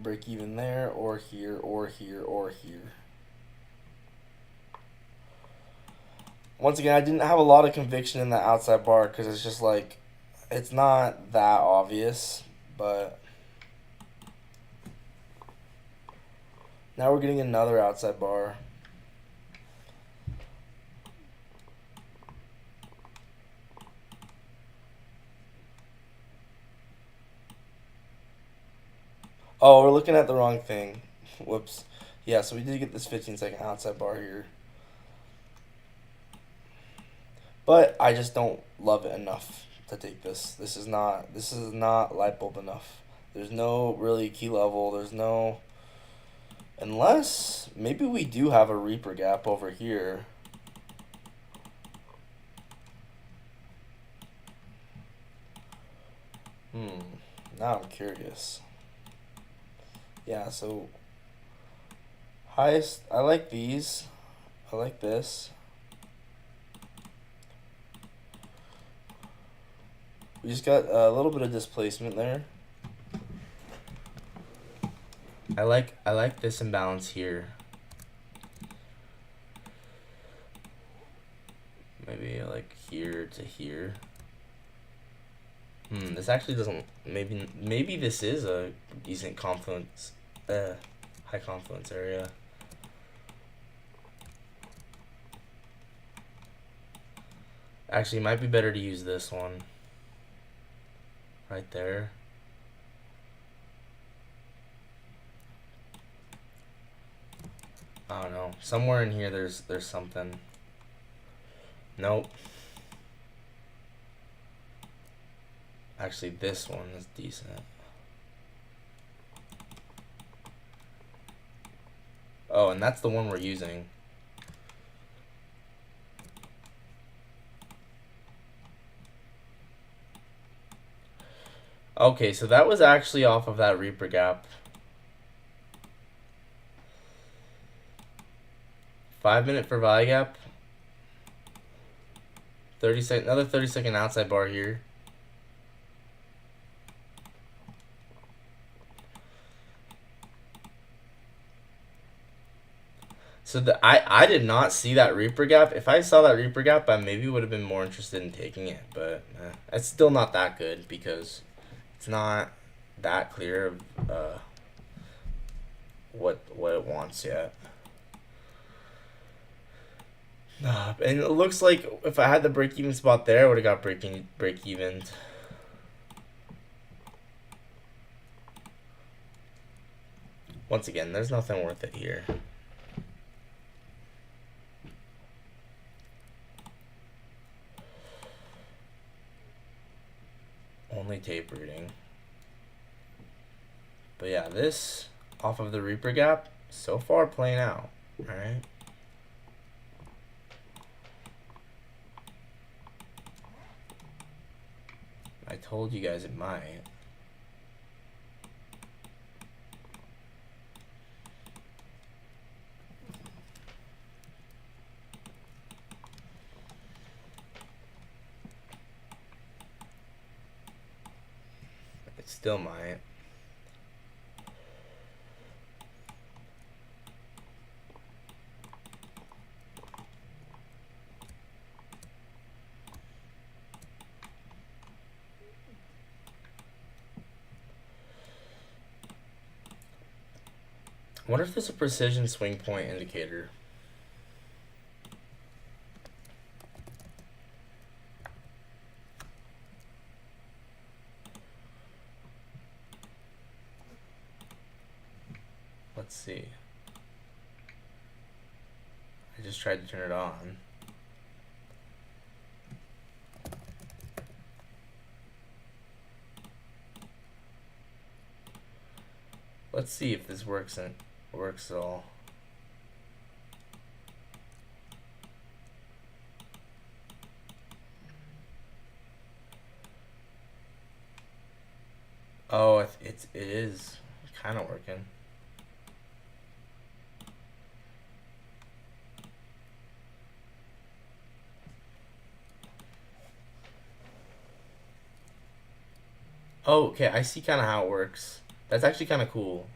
break even there, or here, or here, or here. Once again, I didn't have a lot of conviction in the outside bar because it's just like, it's not that obvious, but now we're getting another outside bar. Oh, we're looking at the wrong thing. Whoops. Yeah, so we did get this 15-second outside bar here. But I just don't love it enough to take this. This is not light bulb enough. There's no really key level. There's no, unless maybe we do have a Reaper gap over here. Now I'm curious. Yeah, so highest, I like these. I like this. We just got a little bit of displacement there. I like this imbalance here. Maybe like here to here. This actually doesn't, maybe this is a decent confluence, high confluence area. Actually, it might be better to use this one. Right there. I don't know. Somewhere in here there's something. Nope. Actually, this one is decent. Oh, and that's the one we're using. Okay, so that was actually off of that Reaper gap. 5-minute for value gap. 30-second, another 30-second outside bar here. So I did not see that Reaper gap. If I saw that Reaper gap, I maybe would have been more interested in taking it. But it's still not that good because it's not that clear of what it wants yet. And it looks like if I had the break even spot there, I would have got break even. Once again, there's nothing worth it here. Only tape reading. But yeah, this off of the Reaper gap so far playing out. Alright. I told you guys it might. It still might. I wonder if there's a precision swing point indicator. Let's see. I just tried to turn it on. Let's see if this works at all. Oh, it is kind of working. Oh, okay, I see kind of how it works. That's actually kind of cool.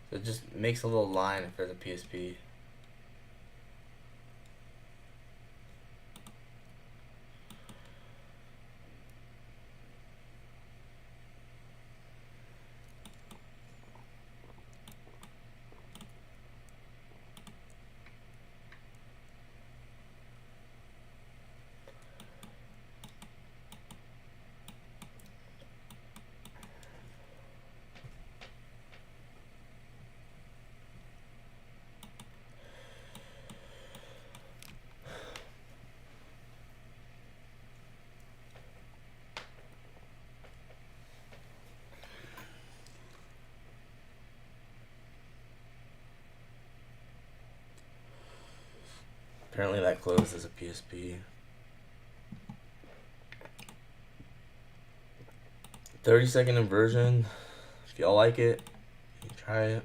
So it just makes a little line if there's a PSP. Apparently that closed as a PSP. 30-second inversion. If y'all like it, you try it.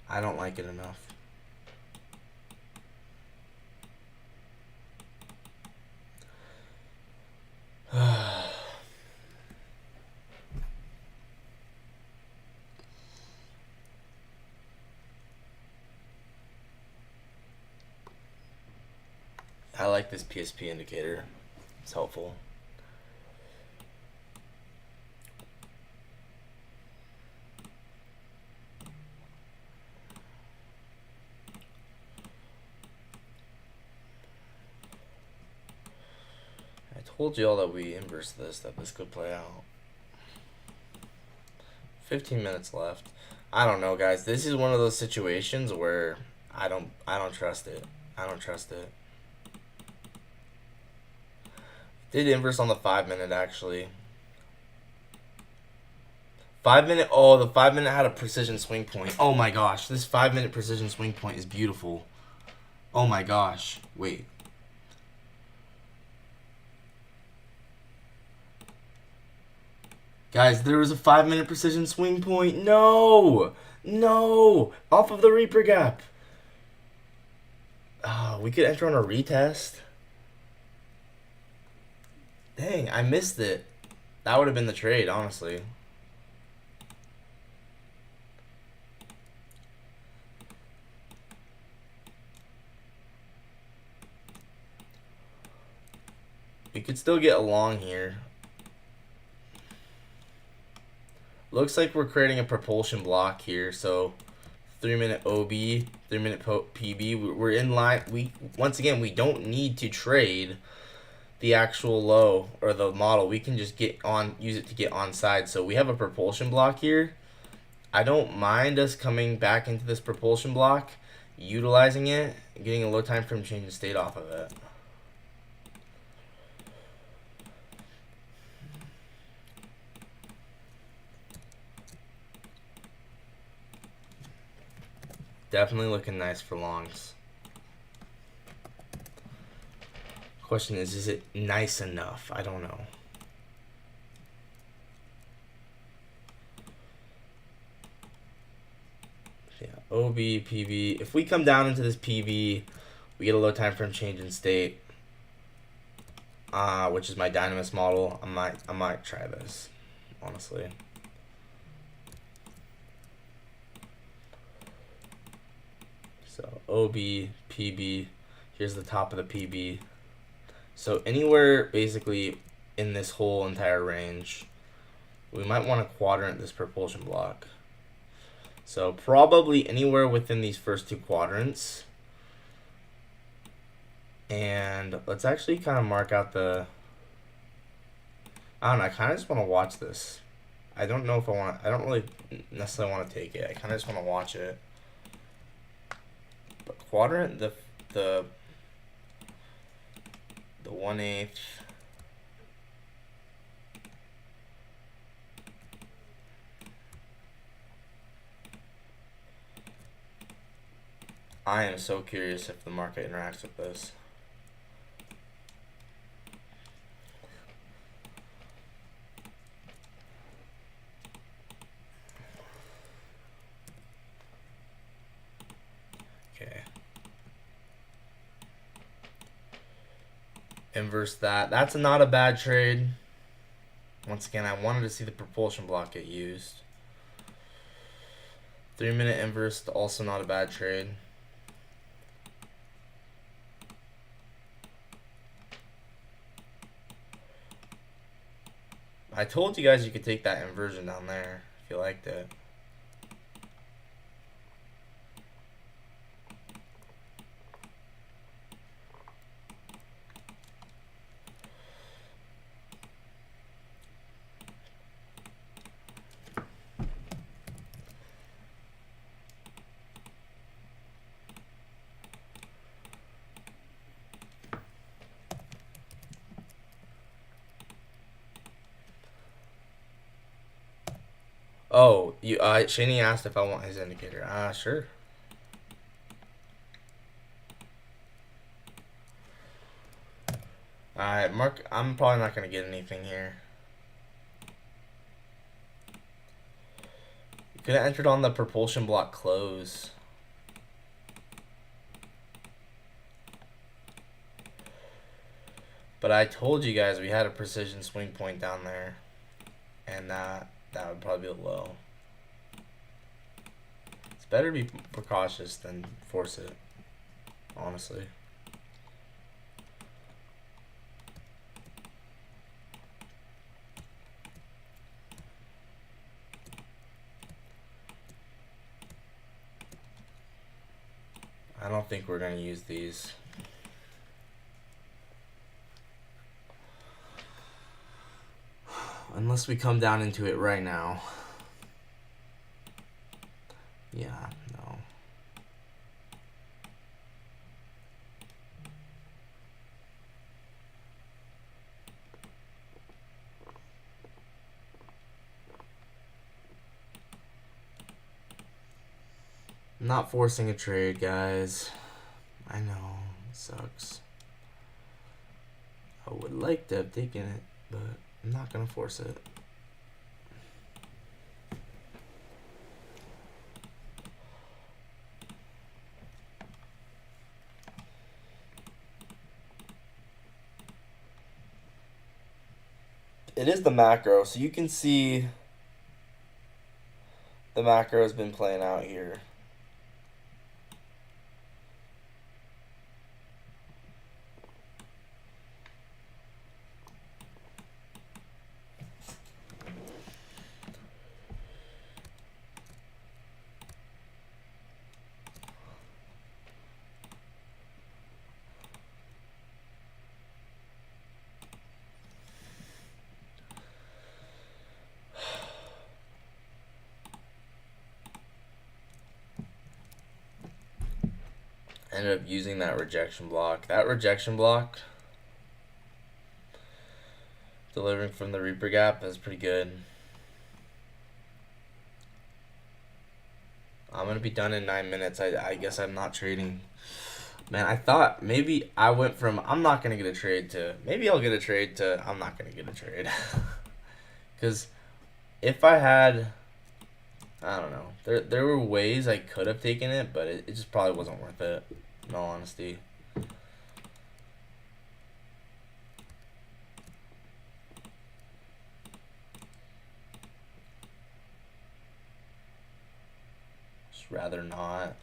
I don't like it enough. I like this PSP indicator. It's helpful. I told y'all that we inverse this, that this could play out. 15 minutes left. I don't know, guys. This is one of those situations where I don't trust it. I don't trust it. Did inverse on the 5-minute actually. 5-minute. Oh, the 5-minute had a precision swing point. Oh my gosh, this 5-minute precision swing point is beautiful. Oh my gosh. Wait. Guys, there was a 5-minute precision swing point. No! No! Off of the Reaper gap. Oh, we could enter on a retest. Dang, I missed it. That would have been the trade, honestly. We could still get along here. Looks like we're creating a propulsion block here, so 3-minute OB, 3-minute PB. We're in line. Once again, we don't need to trade the actual low or the model. We can just use it to get onside. So we have a propulsion block here. I don't mind us coming back into this propulsion block, utilizing it, and getting a low time frame change in state off of it. Definitely looking nice for longs. Question is it nice enough? I don't know. Yeah, OB, PB. If we come down into this PB, we get a low time frame change in state, which is my Dynamis model. I might try this, honestly. So OB, PB, here's the top of the PB. So anywhere basically in this whole entire range, we might want to quadrant this propulsion block. So probably anywhere within these first two quadrants. And let's actually kind of mark out the... I don't know, I kind of just want to watch this. I don't know if I don't really necessarily want to take it. I kind of just want to watch it. But quadrant, the 1/8. I am so curious if the market interacts with this. Okay. Inverse that. That's not a bad trade. Once again, I wanted to see the propulsion block get used. 3-minute inverse, also not a bad trade. I told you guys you could take that inversion down there if you liked it. Oh, Shaney asked if I want his indicator. Sure. Alright, Mark, I'm probably not going to get anything here. You could have entered on the propulsion block close. But I told you guys we had a precision swing point down there. And that would probably be low. It's better to be precautious than force it, honestly. I don't think we're going to use these. Unless we come down into it right now. Yeah, no. I'm not forcing a trade, guys. I know, it sucks. I would like to have taken it, but I'm not gonna force it. It is the macro, so you can see the macro has been playing out here. Ended up using that rejection block. That rejection block, delivering from the Reaper gap, is pretty good. I'm going to be done in 9 minutes. I guess I'm not trading. Man, I thought maybe I went from I'm not going to get a trade to maybe I'll get a trade to I'm not going to get a trade. Because if I had, I don't know. There were ways I could have taken it, but it just probably wasn't worth it, in all honesty. Just rather not.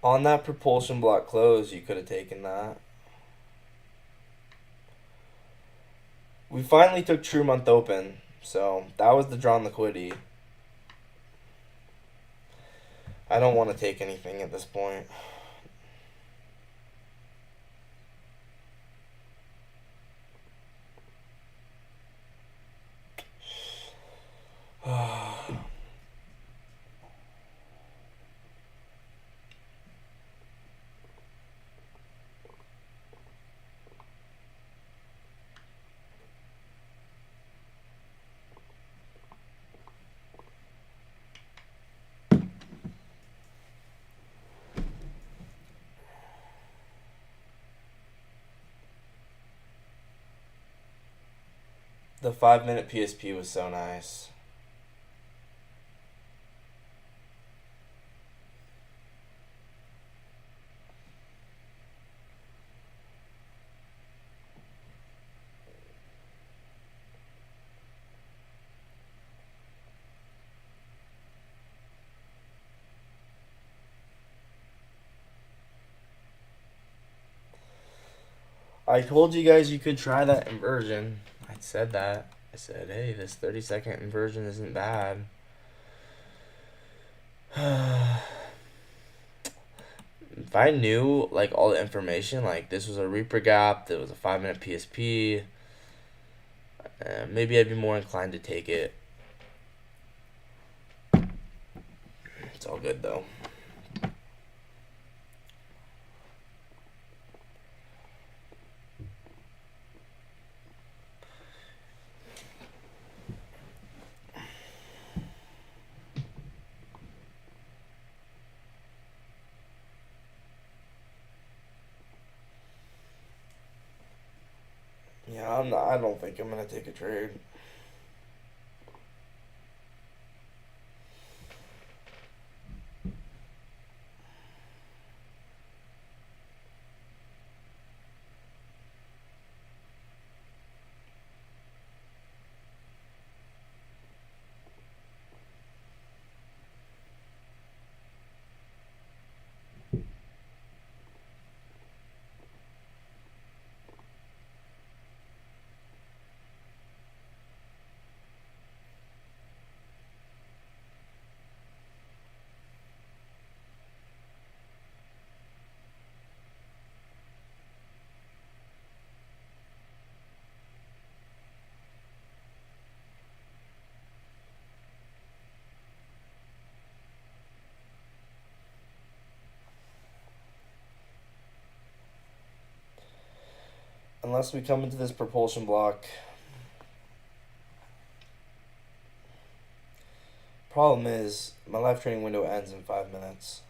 On that propulsion block close, you could have taken that. We finally took True Month Open, so that was the drawn liquidity. I don't want to take anything at this point. The 5 minute PSP was so nice. I told you guys you could try that inversion. I said that. I said, hey, this 30-second inversion isn't bad. If I knew like all the information, like this was a Reaper gap, there was a 5 minute PSP, maybe I'd be more inclined to take it. It's all good though. Yeah, I'm not. I don't think I'm gonna take a trade. Unless we come into this propulsion block. Problem is, my live trading window ends in 5 minutes.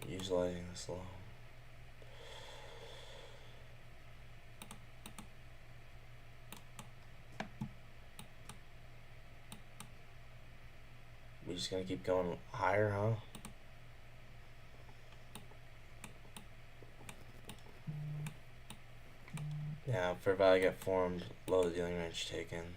Usually slow. We just gonna keep going higher, huh? Yeah, fair value get formed, low dealing range taken.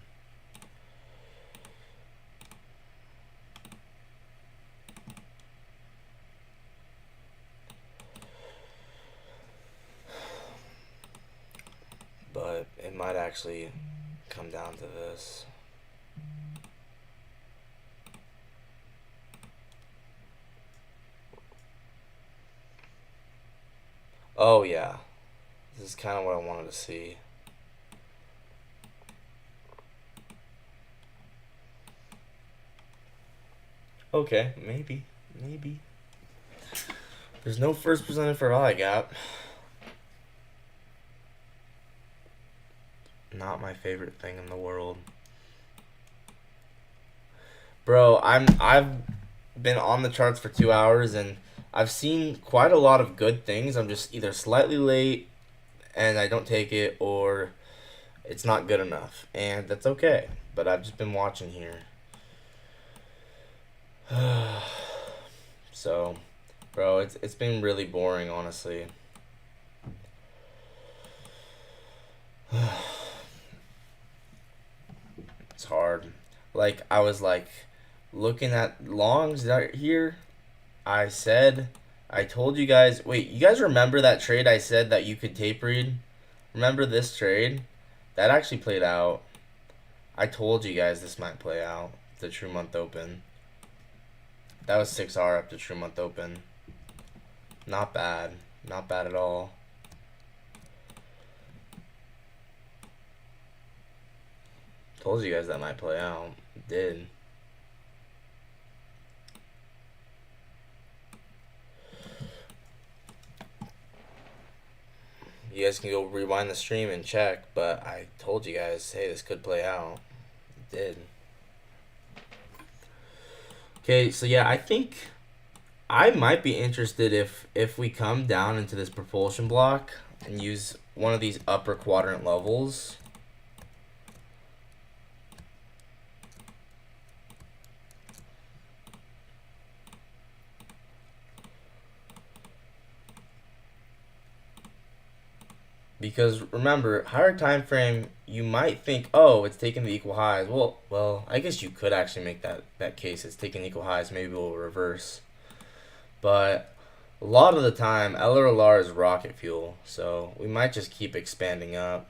But it might actually come down to this. Oh yeah, this is kind of what I wanted to see. Okay, maybe. There's no first presented for value gap. Not my favorite thing in the world. Bro, I've been on the charts for 2 hours and I've seen quite a lot of good things. I'm just either slightly late and I don't take it, or it's not good enough. And that's okay. But I've just been watching here. So, bro, it's been really boring, honestly. It's hard. Like, I was like looking at longs that here. I told you guys. Wait, you guys remember that trade I said that you could tape read? Remember this trade? That actually played out. I told you guys this might play out. The True Month Open. That was 6R up to True Month Open. Not bad. Not bad at all. Told you guys that might play out. It did. You guys can go rewind the stream and check, but I told you guys, hey, this could play out. It did. Okay, so yeah, I think I might be interested if we come down into this propulsion block and use one of these upper quadrant levels. Because remember, higher time frame, you might think, oh, it's taking the equal highs. Well, I guess you could actually make that case. It's taking equal highs. Maybe we'll reverse. But a lot of the time, LRLR is rocket fuel, so we might just keep expanding up.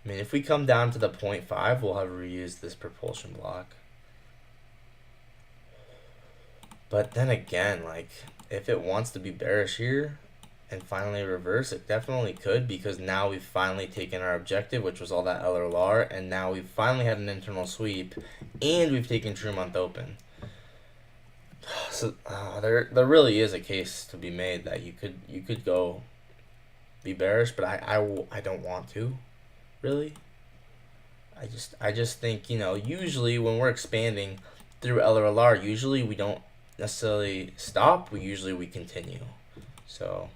I mean, if we come down to the 0.5, we'll have reused this propulsion block. But then again, like, if it wants to be bearish here and finally reverse, it definitely could, because now we've finally taken our objective, which was all that LRLR, and now we've finally had an internal sweep, and we've taken True Month Open. So there really is a case to be made that you could go be bearish, but I don't want to, really. I just think, you know, usually when we're expanding through LRLR, usually we don't necessarily stop, we continue. So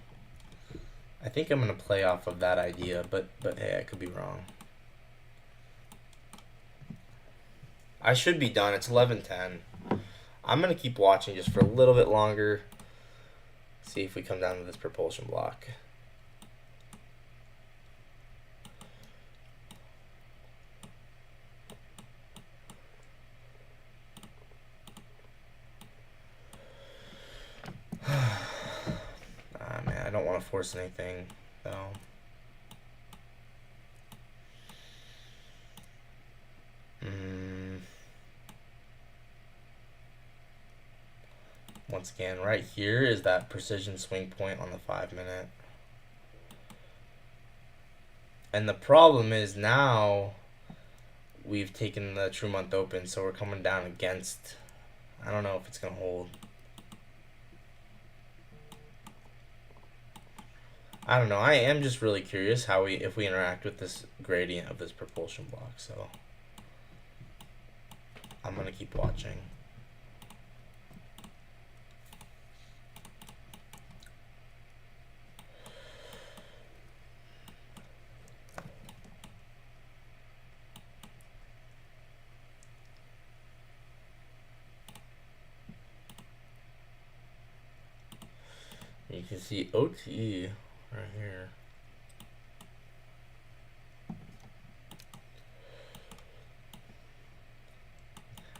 I think I'm gonna play off of that idea, but hey, I could be wrong. I should be done. It's 11:10. I'm gonna keep watching just for a little bit longer. See if we come down to this propulsion block. Man, I don't want to force anything, though. Once again, right here is that precision swing point on the 5-minute. And the problem is now we've taken the True Month Open, so we're coming down against, I don't know if it's going to hold. I don't know. I am just really curious how if we interact with this gradient of this propulsion block. So I'm going to keep watching. You can see OTE right here.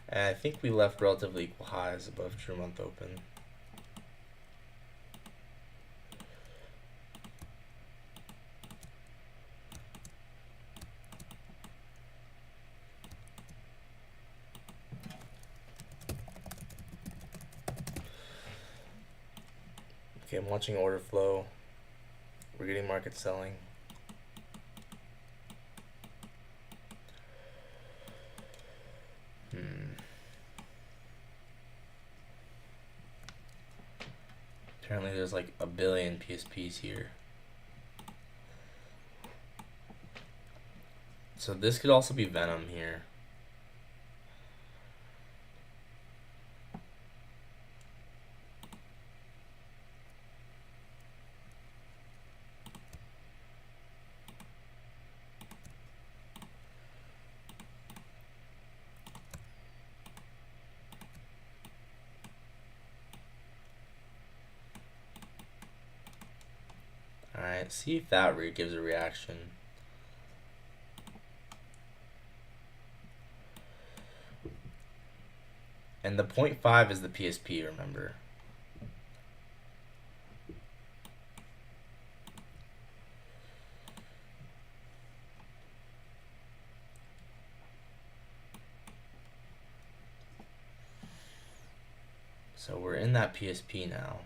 And I think we left relatively equal highs above True Month Open. Okay, I'm watching order flow. We're getting market selling. Apparently there's like a billion PSPs here. So this could also be Venom here. Alright, see if that gives a reaction. And the 0.5 is the PSP, remember. So we're in that PSP now.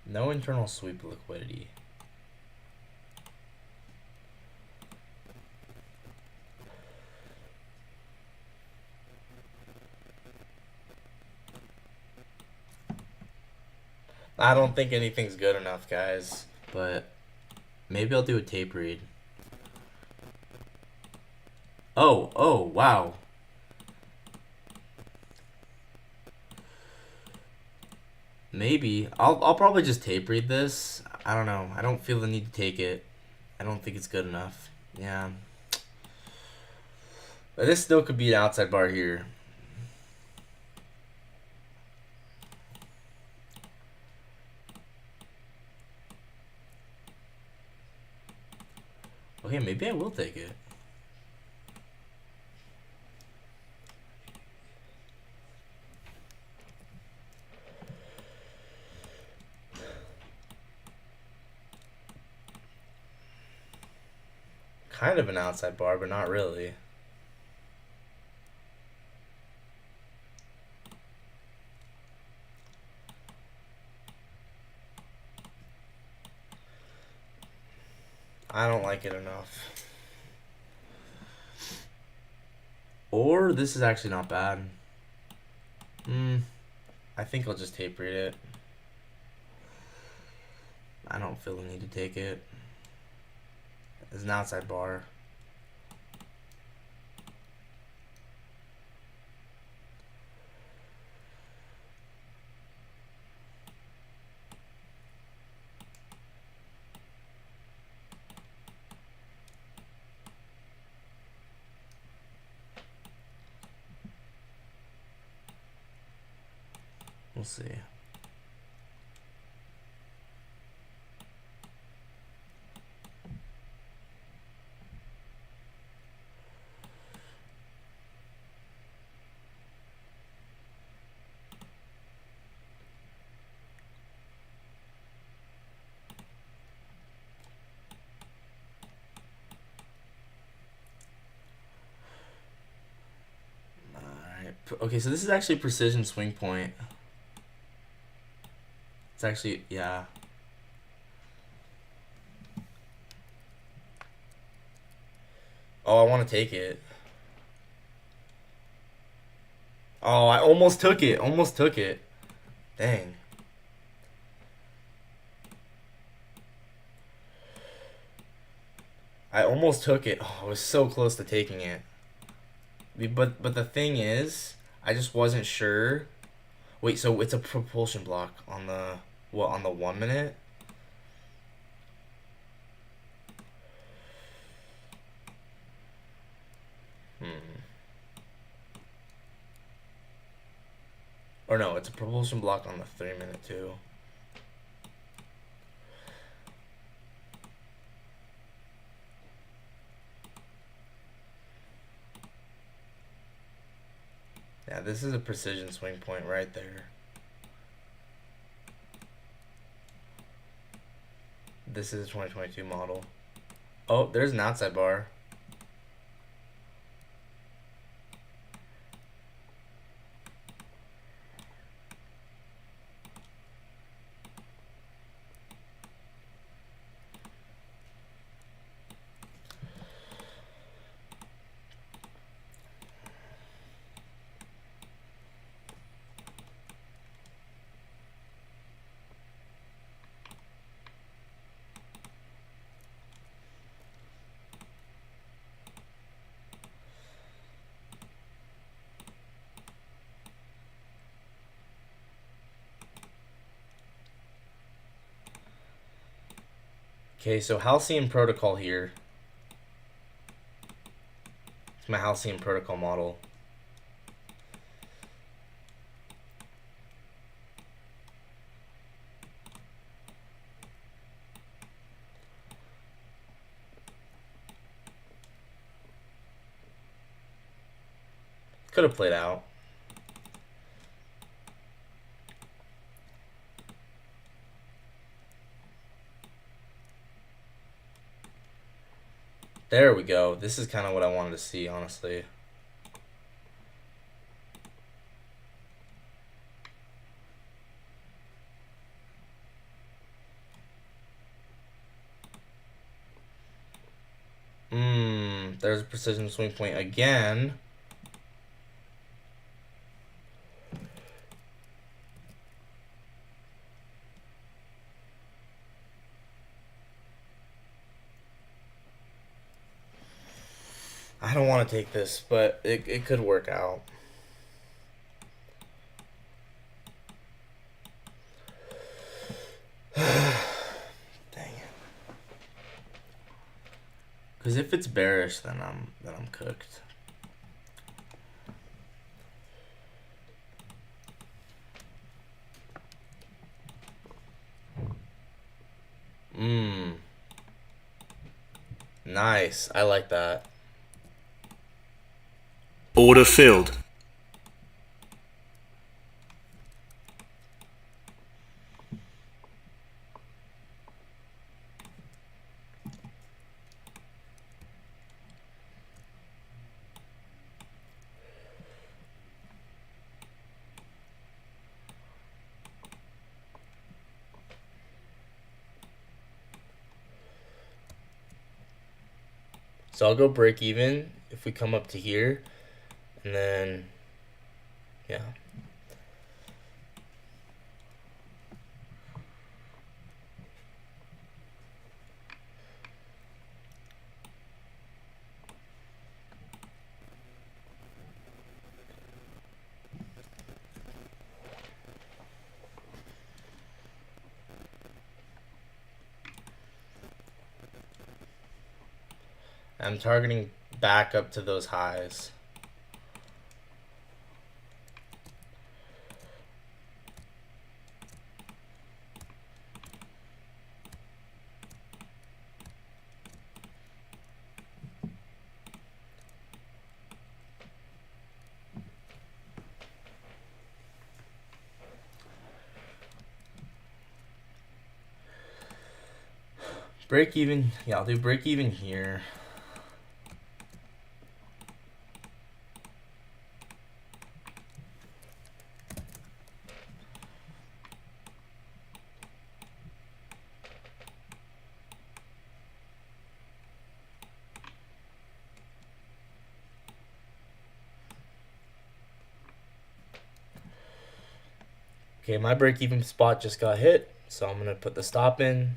No internal sweep liquidity. I don't think anything's good enough, guys. But maybe I'll do a tape read. Oh, wow. Maybe. I'll probably just tape read this. I don't know. I don't feel the need to take it. I don't think it's good enough. Yeah. But this still could be an outside bar here. Okay, maybe I will take it. Kind of an outside bar, but not really. I don't like it enough. Or this is actually not bad. I think I'll just tape read it. I don't feel the need to take it. It's an outside bar. We'll see. Okay, so this is actually precision swing point. It's actually, yeah. Oh, I want to take it. Oh, I almost took it. Almost took it. Dang. I almost took it. Oh, I was so close to taking it. But the thing is, I just wasn't sure. Wait, so it's a propulsion block on the what on the 1 minute? Or no, it's a propulsion block on the 3 minute too. Yeah, this is a precision swing point right there. This is a 2022 model. Oh, there's an outside bar. Okay, so Halcyon Protocol here. It's my Halcyon Protocol model. Could have played out. There we go. This is kind of what I wanted to see, honestly. There's a precision swing point again. I don't want to take this, but it could work out. Dang it. Because if it's bearish, then I'm cooked. Nice. I like that. Order filled. So I'll go break even if we come up to here. And then, yeah. I'm targeting back up to those highs. Break even. Yeah, I'll do break even here. Okay, my break even spot just got hit, so I'm gonna put the stop in.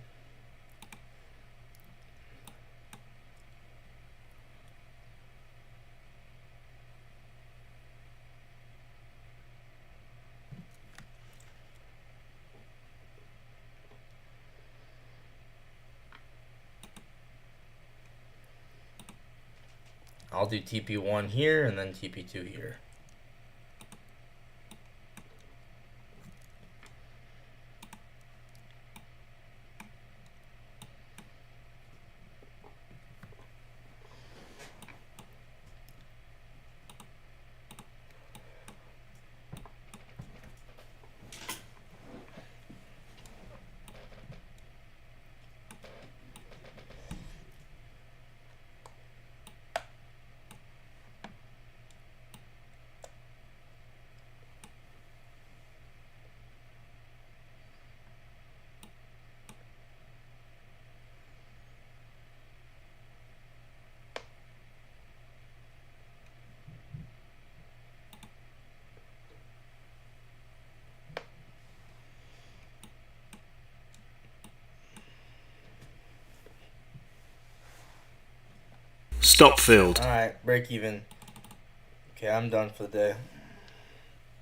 I'll do TP1 here and then TP2 here. Stop filled. Alright, break even. Okay, I'm done for the day.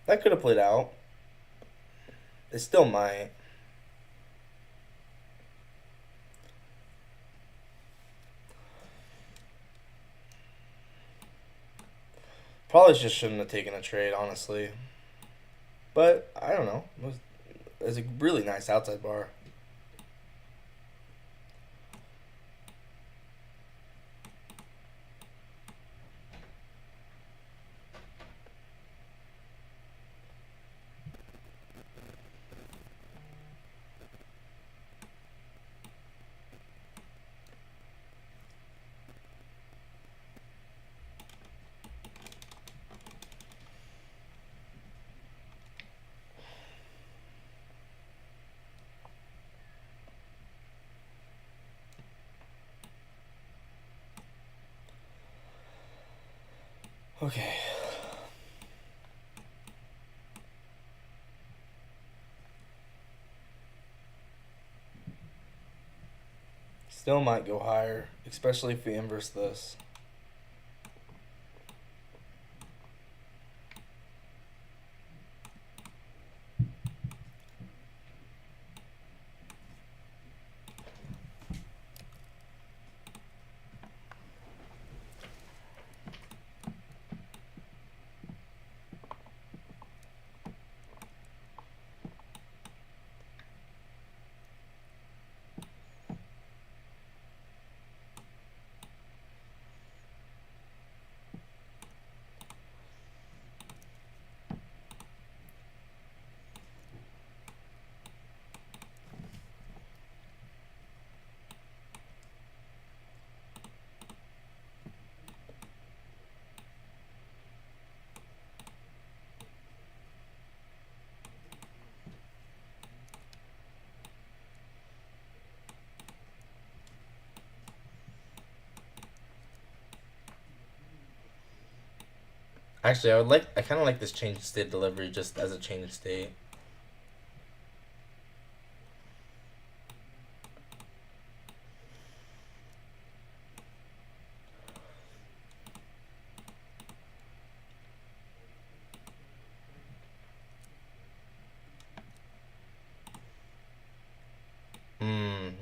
That could have played out. It still might. Probably just shouldn't have taken a trade, honestly. But, I don't know. It was a really nice outside bar. Okay. Still might go higher, especially if we inverse this. Actually, I kind of like this change of state delivery just as a change of state.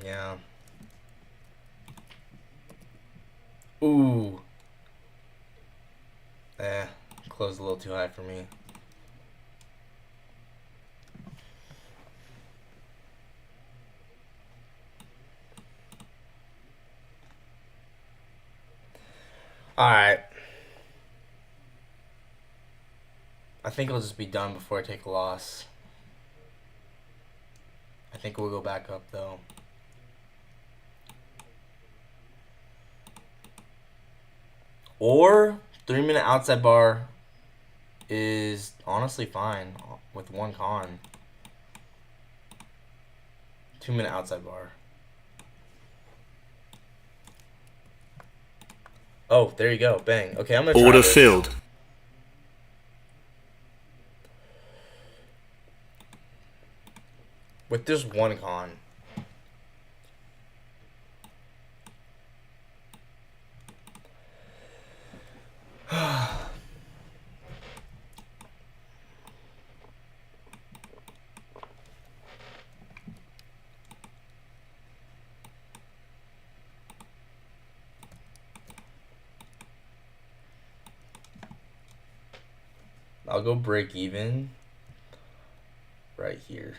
Yeah. Ooh. Closed a little too high for me. Alright. I think it'll just be done before I take a loss. I think we'll go back up though. Or 3-minute outside bar is honestly fine with one con. 2-minute outside bar. Oh, there you go. Bang. Okay, I'm gonna try Order this. filled. With just one con. I'll go break even right here.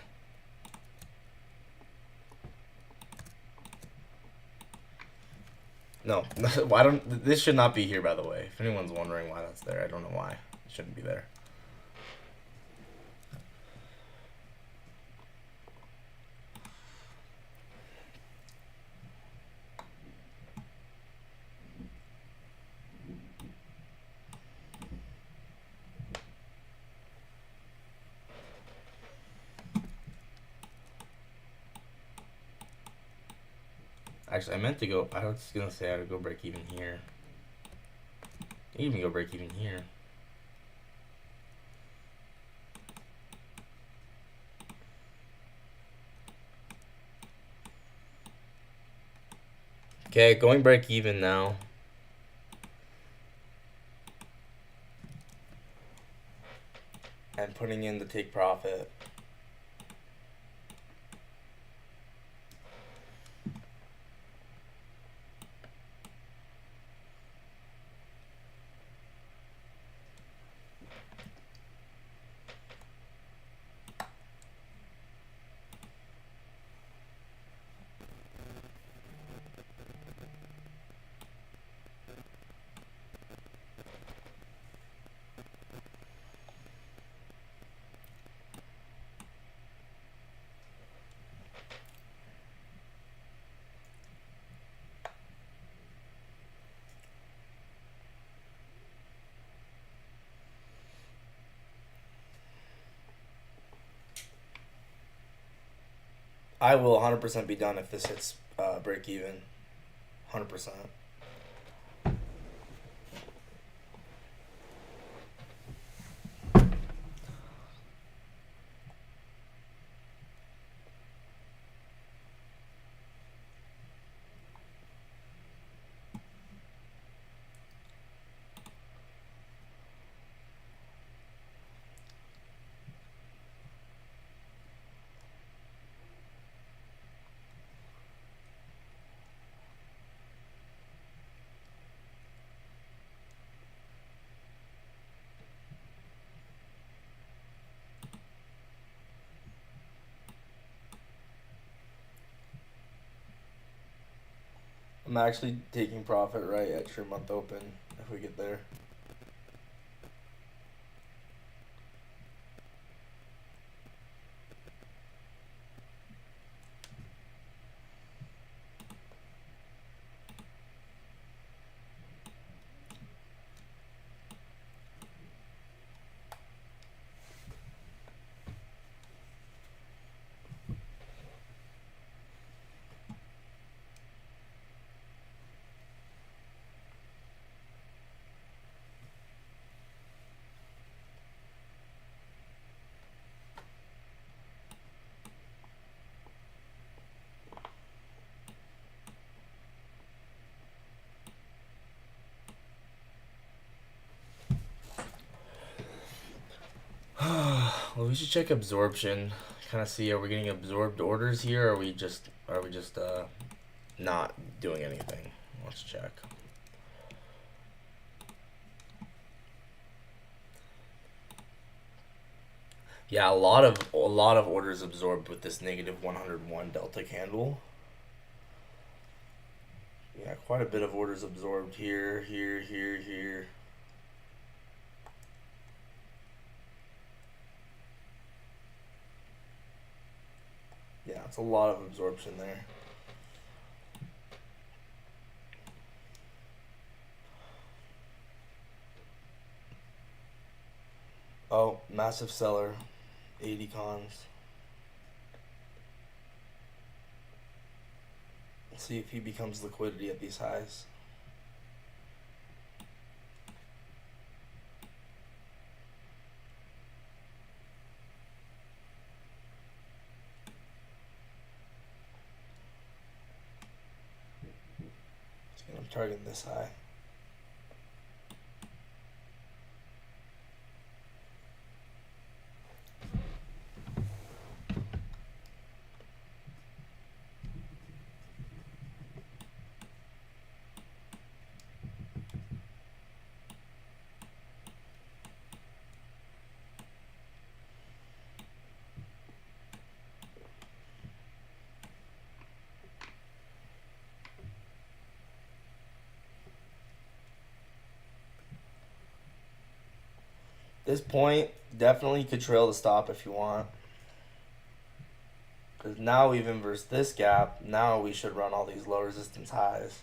No, why don't this should not be here, by the way. If anyone's wondering why that's there, I don't know why. It shouldn't be there. Actually, I meant to go. I was gonna say I would go break even here. Even go break even here. Okay, going break even now. And putting in the take profit. I will 100% be done if this hits break even. 100%. I'm actually taking profit right at True Month Open if we get there. Well, we should check absorption. Kind of see, are we getting absorbed orders here, or are we just not doing anything? Let's check. Yeah, a lot of orders absorbed with this negative 101 delta candle. Yeah, quite a bit of orders absorbed here, here, here, here. Yeah, it's a lot of absorption there. Oh, massive seller, 80 cons. Let's see if he becomes liquidity at these highs. I'm targeting this high. This point, definitely you could trail the stop if you want. Because now we've inversed this gap. Now we should run all these low resistance highs.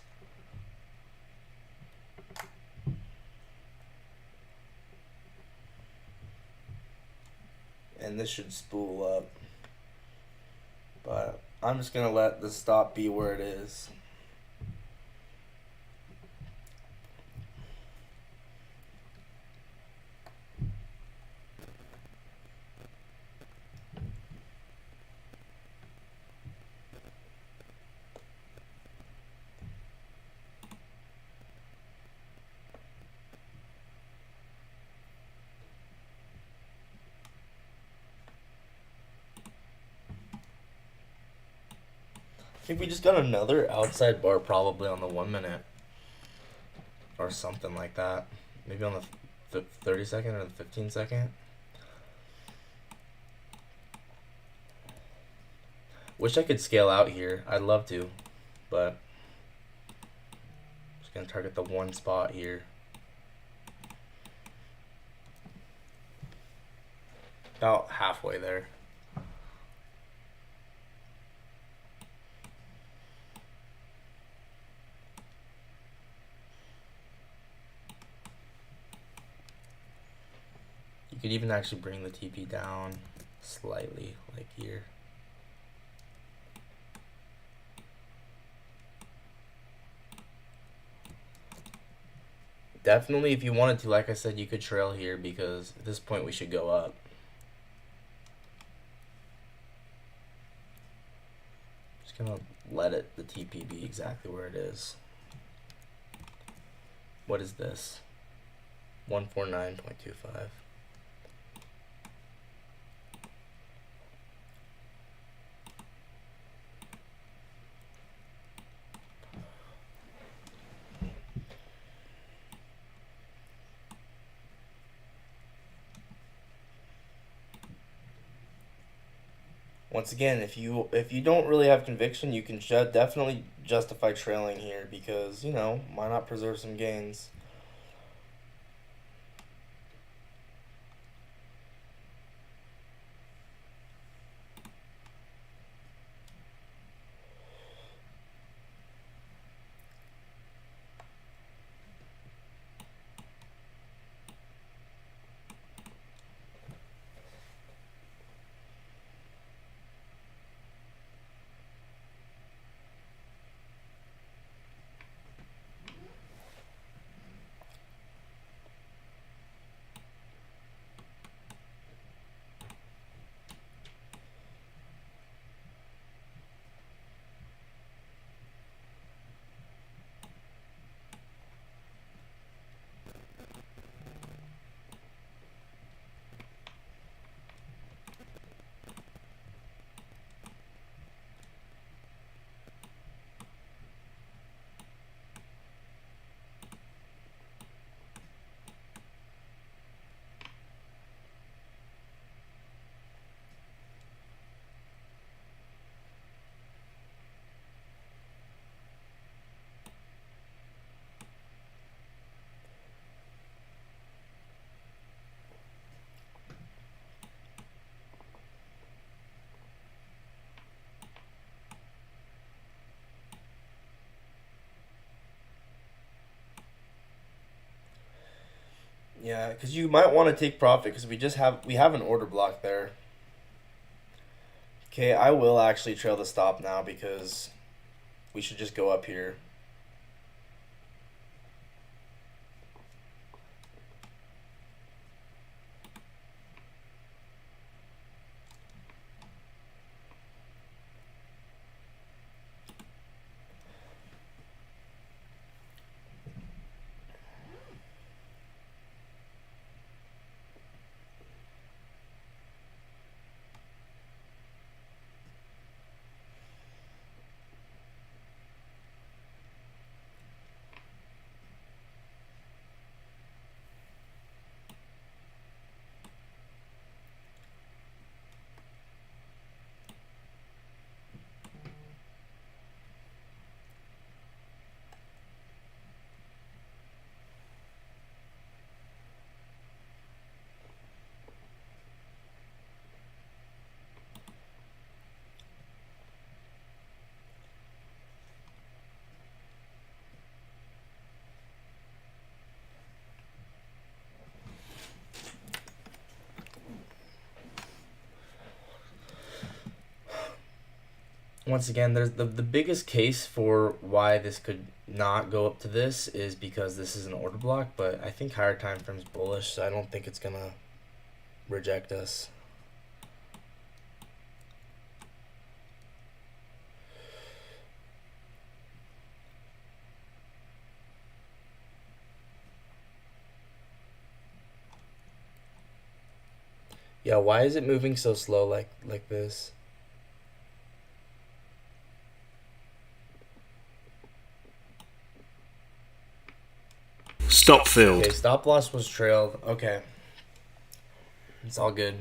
And this should spool up. But I'm just going to let the stop be where it is. I think we just got another outside bar probably on the 1 minute. Or something like that. Maybe on the 30 second or the 15 second. Wish I could scale out here. I'd love to. But just going to target the one spot here. About halfway there. You could even actually bring the TP down slightly, like here. Definitely, if you wanted to, like I said, you could trail here because at this point we should go up. Just gonna let the TP be exactly where it is. What is this? 149.25. Once again, if you don't really have conviction, you can definitely justify trailing here because why not preserve some gains? Yeah, because you might want to take profit because we have an order block there. Okay, I will actually trail the stop now because we should just go up here. Once again, there's the biggest case for why this could not go up to this is because this is an order block, but I think higher time frame's bullish, so I don't think it's gonna reject us. Yeah, why is it moving so slow like this? Stop Okay, filled. stop loss was trailed. Okay. It's all good.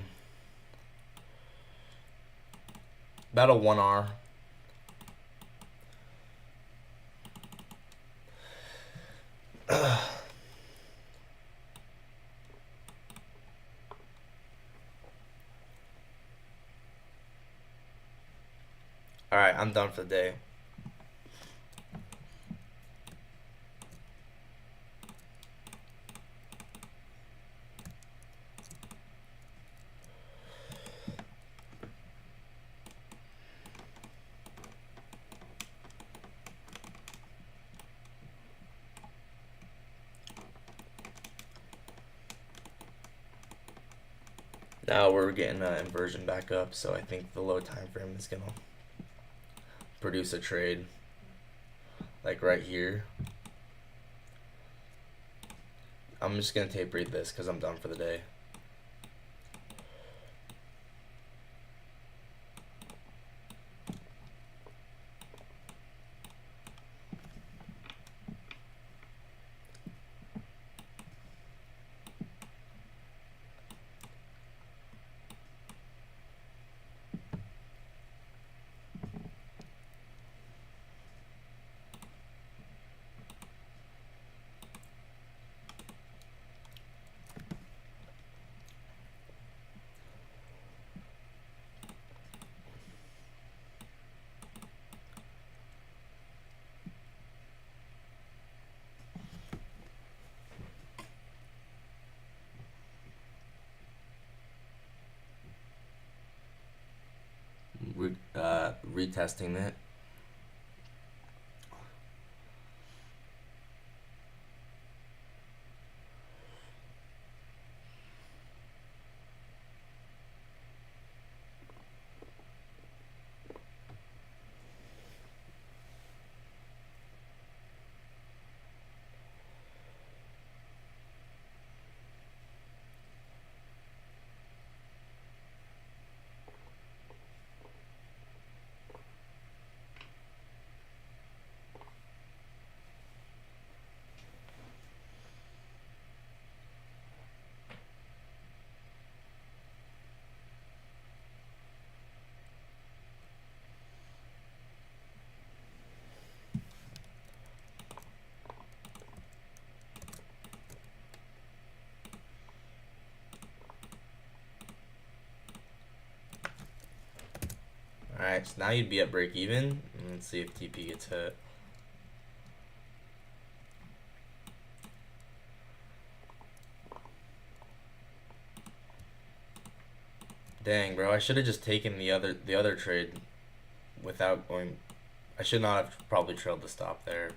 About a 1R. Alright, I'm done for the day. Now we're getting inversion back up, so I think the low time frame is gonna produce a trade like right here. I'm just gonna tape read this because I'm done for the day. retesting it. Alright, so now you'd be at break even. Let's see if TP gets hit. Dang, bro, I should have just taken the other trade without going. I should not have probably trailed the stop there.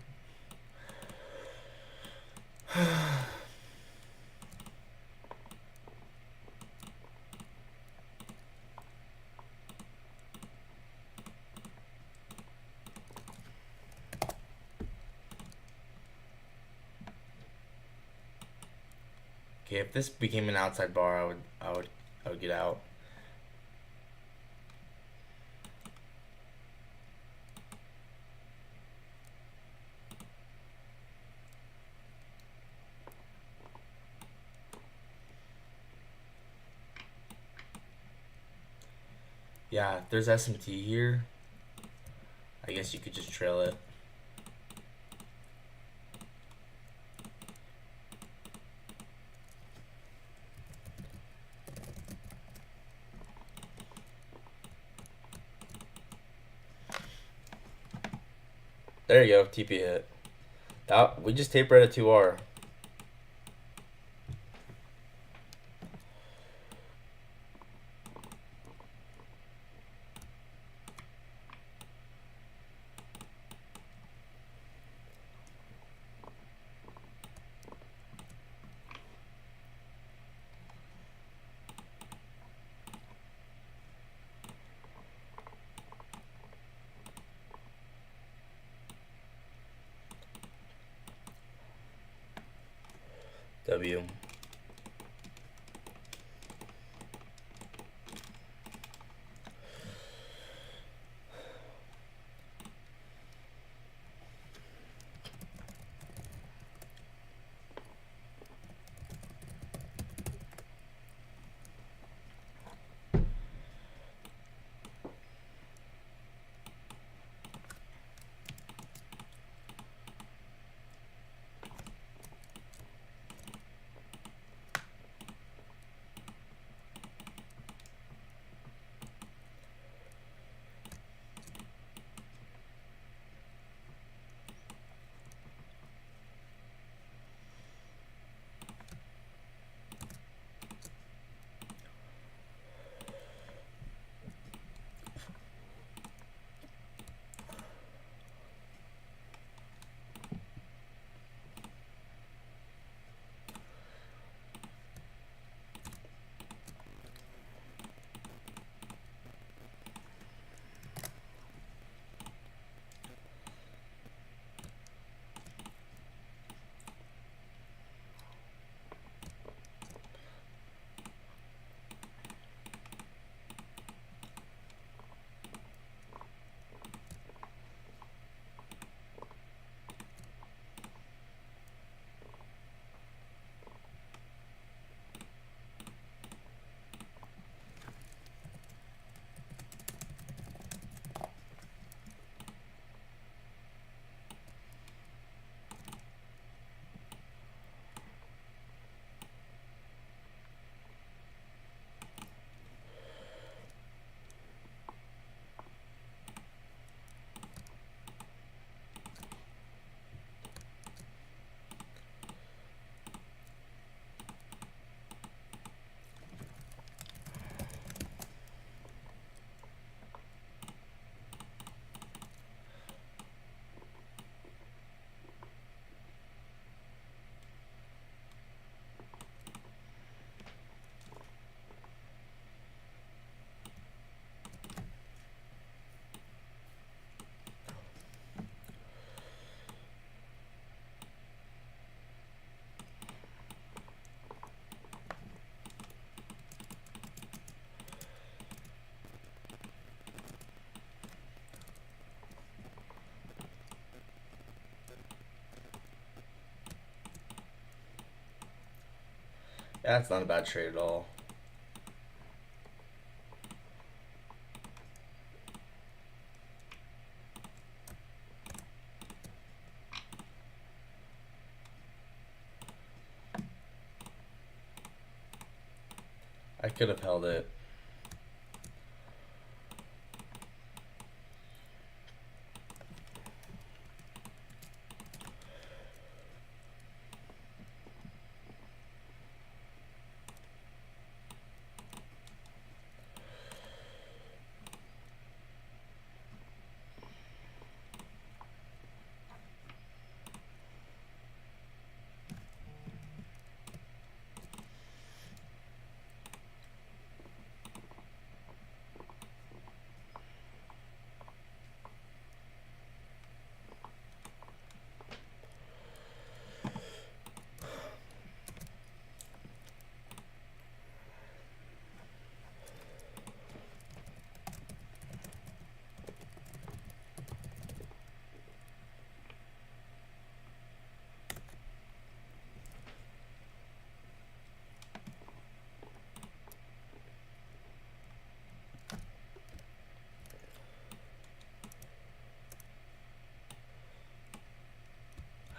Okay, if this became an outside bar, I would get out. Yeah, if there's SMT here, I guess you could just trail it. There you go, TP hit. We just tape read a 2R. W. Yeah, that's not a bad trade at all. I could have held it.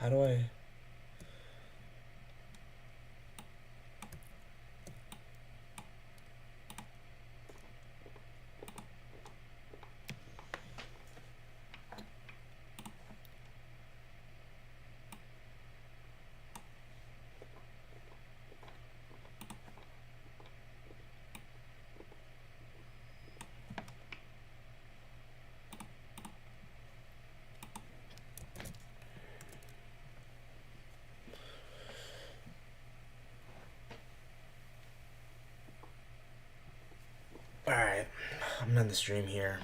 How do I... Alright, I'm gonna end the stream here.